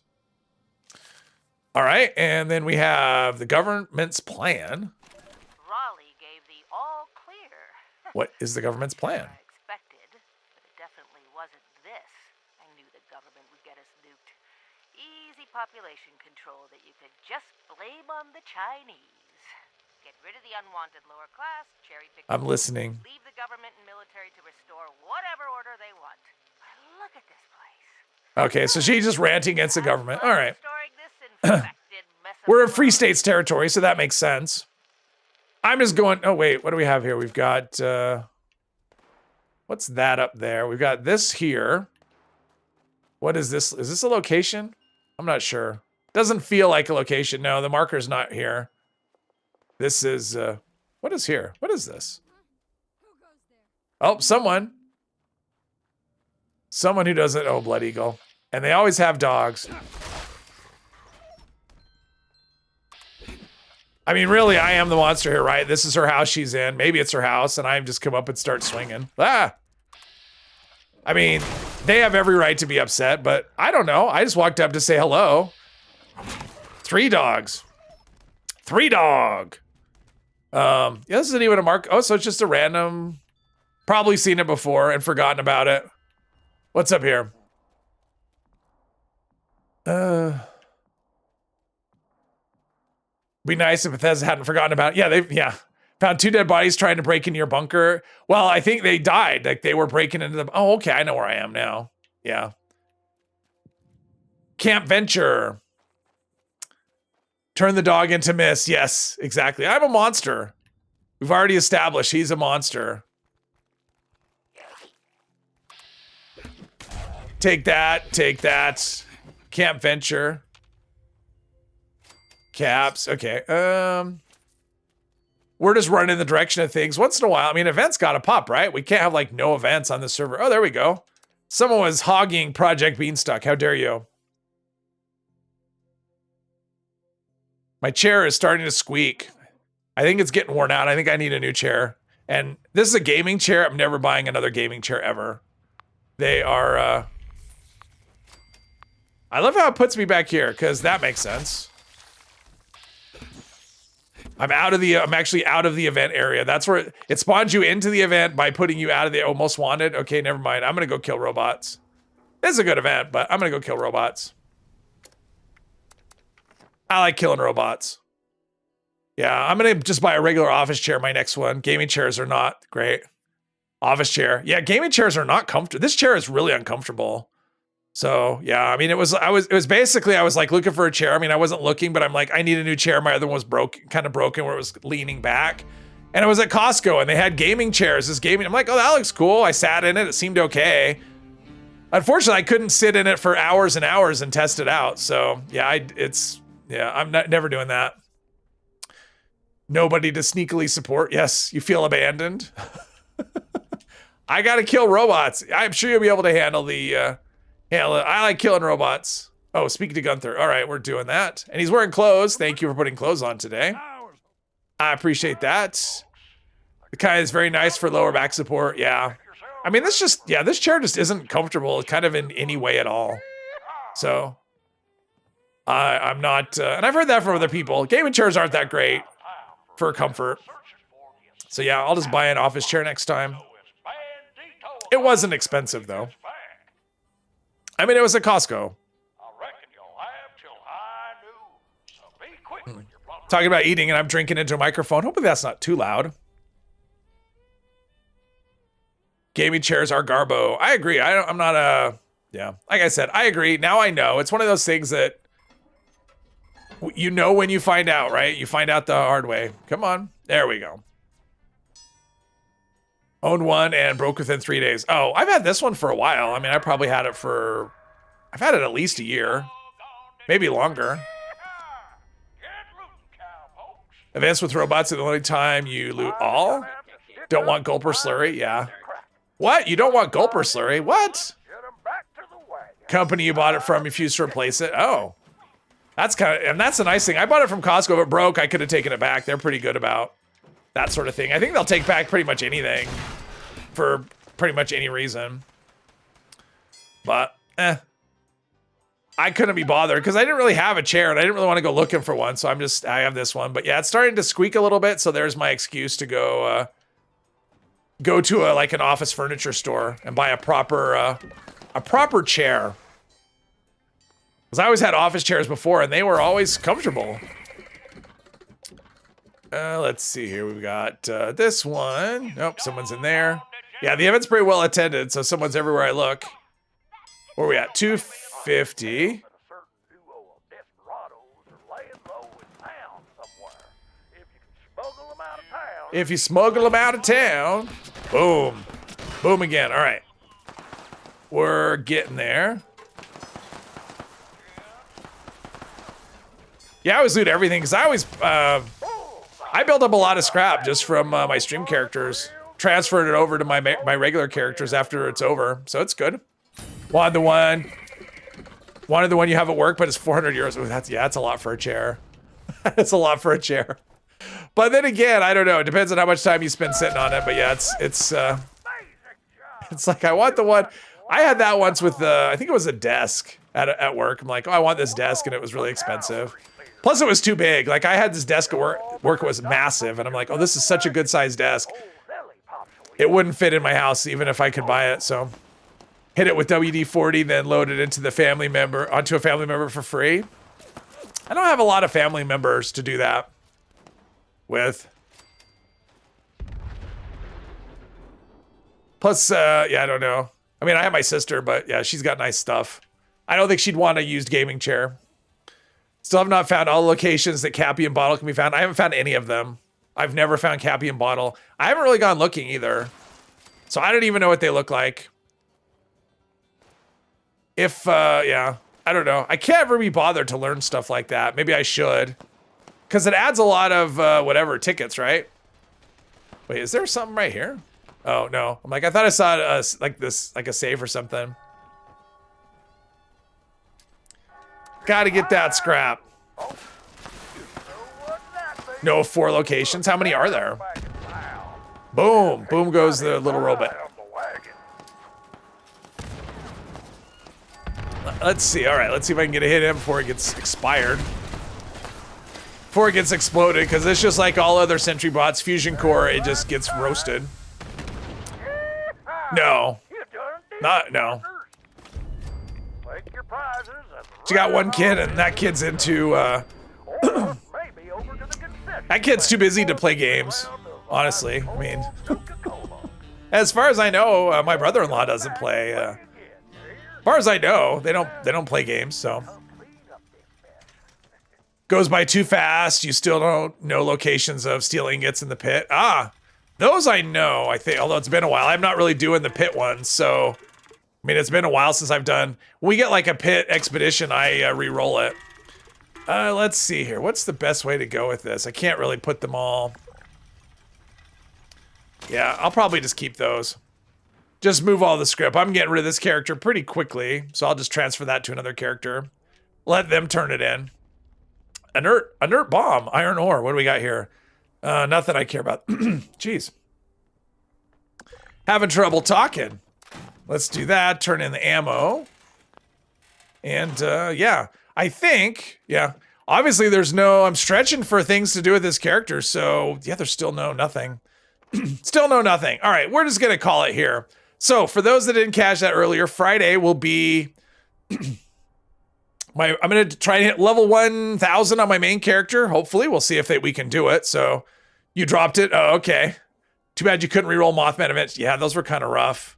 Speaker 1: All right, and then we have the government's plan.
Speaker 3: Raleigh gave the all clear.
Speaker 1: What is the government's plan?
Speaker 3: I expected, but it definitely wasn't this. I knew the government would get us nuked. Easy population control that you could just blame on the Chinese. Get rid of the unwanted lower class, cherry pick.
Speaker 1: I'm listening.
Speaker 3: Leave the government and military to restore whatever order they want. But look at this place.
Speaker 1: Okay, so she's just ranting against the government. All right.
Speaker 3: Restoring this infected mess of
Speaker 1: We're in
Speaker 3: the
Speaker 1: Free
Speaker 3: world.
Speaker 1: States territory, so that makes sense. I'm just going, oh wait, what do we have here? We've got, what's that up there? We've got this here. What is this? Is this a location? I'm not sure. Doesn't feel like a location. No, the marker's not here. This is, what is here? What is this? Oh, someone. Someone who doesn't, oh, Blood Eagle. And they always have dogs. I mean, really, I am the monster here, right? This is her house she's in. Maybe it's her house, and I just come up and start swinging. Ah! I mean, they have every right to be upset, but I don't know. I just walked up to say hello. 3 dogs. 3 dog. Yeah, this isn't even a mark. Oh, so it's just a random... Probably seen it before and forgotten about it. What's up here? Be nice if Bethesda hadn't forgotten about it. Yeah, Found 2 dead bodies trying to break into your bunker. Well, I think they died. Like they were breaking into the. Oh, okay. I know where I am now. Yeah. Camp Venture. Turn the dog into mist. Yes, exactly. I'm a monster. We've already established he's a monster. Take that. Take that. Camp Venture. Caps. Okay. We're just running in the direction of things once in a while. I mean, events got to pop, right? We can't have like no events on the server. Oh, there we go. Someone was hogging Project Beanstalk. How dare you? My chair is starting to squeak. I think it's getting worn out. I think I need a new chair. And this is a gaming chair. I'm never buying another gaming chair ever. They are, I love how it puts me back here because that makes sense. I'm actually out of the event area. That's where it spawns you into the event by putting you out of the most wanted. Okay, never mind. I'm going to go kill robots. This is a good event, but I'm going to go kill robots. I like killing robots. Yeah, I'm going to just buy a regular office chair, my next one. Gaming chairs are not great. Office chair. Yeah, gaming chairs are not comfortable. This chair is really uncomfortable. So yeah, I mean, it was basically, I was like looking for a chair. I mean, I wasn't looking, but I'm like, I need a new chair. My other one was kind of broken where it was leaning back. And I was at Costco and they had gaming chairs, I'm like, oh, that looks cool. I sat in it. It seemed okay. Unfortunately, I couldn't sit in it for hours and hours and test it out. So yeah, I'm never doing that. Nobody to sneakily support. Yes, you feel abandoned. I got to kill robots. I'm sure you'll be able to handle the, I like killing robots. Oh, speaking to Gunther. All right, we're doing that. And he's wearing clothes. Thank you for putting clothes on today. I appreciate that. The kind is very nice for lower back support. Yeah. I mean, this chair just isn't comfortable kind of in any way at all. So I'm not, and I've heard that from other people. Gaming chairs aren't that great for comfort. So yeah, I'll just buy an office chair next time. It wasn't expensive though. I mean, it was at Costco. Talking about eating and I'm drinking into a microphone. Hopefully that's not too loud. Gaming chairs are garbo. I agree. I'm not yeah. Like I said, I agree. Now I know. It's one of those things that you know when you find out, right? You find out the hard way. Come on. There we go. Owned one and broke within 3 days. Oh, I've had this one for a while. I mean, I've had it at least a year, maybe longer. Events with robots are the only time you loot all. Don't want Gulper Slurry? Yeah. What? You don't want Gulper Slurry? What? Company you bought it from refused to replace it? Oh. That's a nice thing. I bought it from Costco. If it broke, I could have taken it back. They're pretty good about that sort of thing. I think they'll take back pretty much anything for pretty much any reason. But, I couldn't be bothered because I didn't really have a chair and I didn't really want to go looking for one. So I have this one. But yeah, it's starting to squeak a little bit. So there's my excuse to go to like an office furniture store and buy a proper chair. Because I always had office chairs before and they were always comfortable. Let's see here. We've got this one. Nope, someone's in there. Yeah, the event's pretty well attended, so someone's everywhere I look. Where are we at? 250. If you smuggle them out of town. Boom. Boom again. All right. We're getting there. Yeah, I always loot everything because I always, I built up a lot of scrap just from my stream characters. Transferred it over to my regular characters after it's over, so it's good. Wanted the one you have at work, but it's 400 euros. Ooh, that's a lot for a chair. That's a lot for a chair. But then again, I don't know. It depends on how much time you spend sitting on it. But yeah, it's like I want the one. I had that once with I think it was a desk at work. I'm like, oh, I want this desk, and it was really expensive. Plus, it was too big. Like I had this desk at work was massive, and I'm like, oh, this is such a good sized desk. It wouldn't fit in my house even if I could buy it. So hit it with WD-40, then load it onto a family member for free. I don't have a lot of family members to do that with. Plus, yeah, I don't know. I mean, I have my sister, but yeah, she's got nice stuff. I don't think she'd want a used gaming chair. Still have not found all locations that Cappy and Bottle can be found. I haven't found any of them. I've never found Cappy and Bottle. I haven't really gone looking either. So I don't even know what they look like. If, yeah, I don't know. I can't ever be bothered to learn stuff like that. Maybe I should. Because it adds a lot of, whatever, tickets, right? Wait, is there something right here? Oh, no. I'm like, I thought I saw, like this, like a save or something. Gotta get that scrap. No, 4 locations. How many are there? Boom. Boom goes the little robot. Let's see. All right, let's see if I can get a hit in before it gets expired. Before it gets exploded, because it's just like all other Sentry bots. Fusion Core, it just gets roasted. No. No. She got one kid, and that kid's into, that kid's too busy to play games, honestly. I mean, as far as I know, my brother-in-law doesn't play, as far as I know, they don't play games, so. Goes by too fast. You still don't know locations of steel ingots in the pit. Ah, those I know, I think, although it's been a while. I'm not really doing the pit ones, so. I mean, it's been a while since I've done. When we get like a pit expedition, I re-roll it. Let's see here. What's the best way to go with this? I can't really put them all. Yeah, I'll probably just keep those. Just move all the script. I'm getting rid of this character pretty quickly, so I'll just transfer that to another character. Let them turn it in. Inert bomb, iron ore. What do we got here? Nothing I care about. Jeez. Having trouble talking. Let's do that. Turn in the ammo. And yeah, I think, yeah. Obviously there's no, I'm stretching for things to do with this character. So yeah, there's still nothing. Still nothing. All right, we're just going to call it here. So for those that didn't catch that earlier, Friday will be I'm going to try and hit level 1000 on my main character. Hopefully we'll see if we can do it. So you dropped it. Oh, okay. Too bad you couldn't reroll Mothman events. Yeah, those were kind of rough.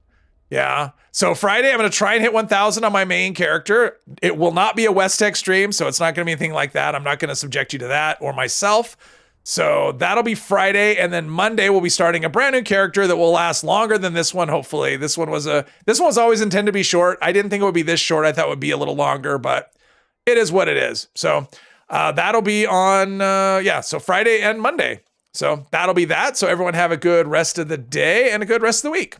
Speaker 1: Yeah. So Friday, I'm going to try and hit 1000 on my main character. It will not be a West Tech stream, so it's not going to be anything like that. I'm not going to subject you to that or myself. So that'll be Friday, and then Monday we'll be starting a brand new character that will last longer than this one, hopefully. This one was always intended to be short. I didn't think it would be this short. I thought it would be a little longer, but it is what it is. So that'll be on, so Friday and Monday. So that'll be that. So everyone have a good rest of the day and a good rest of the week.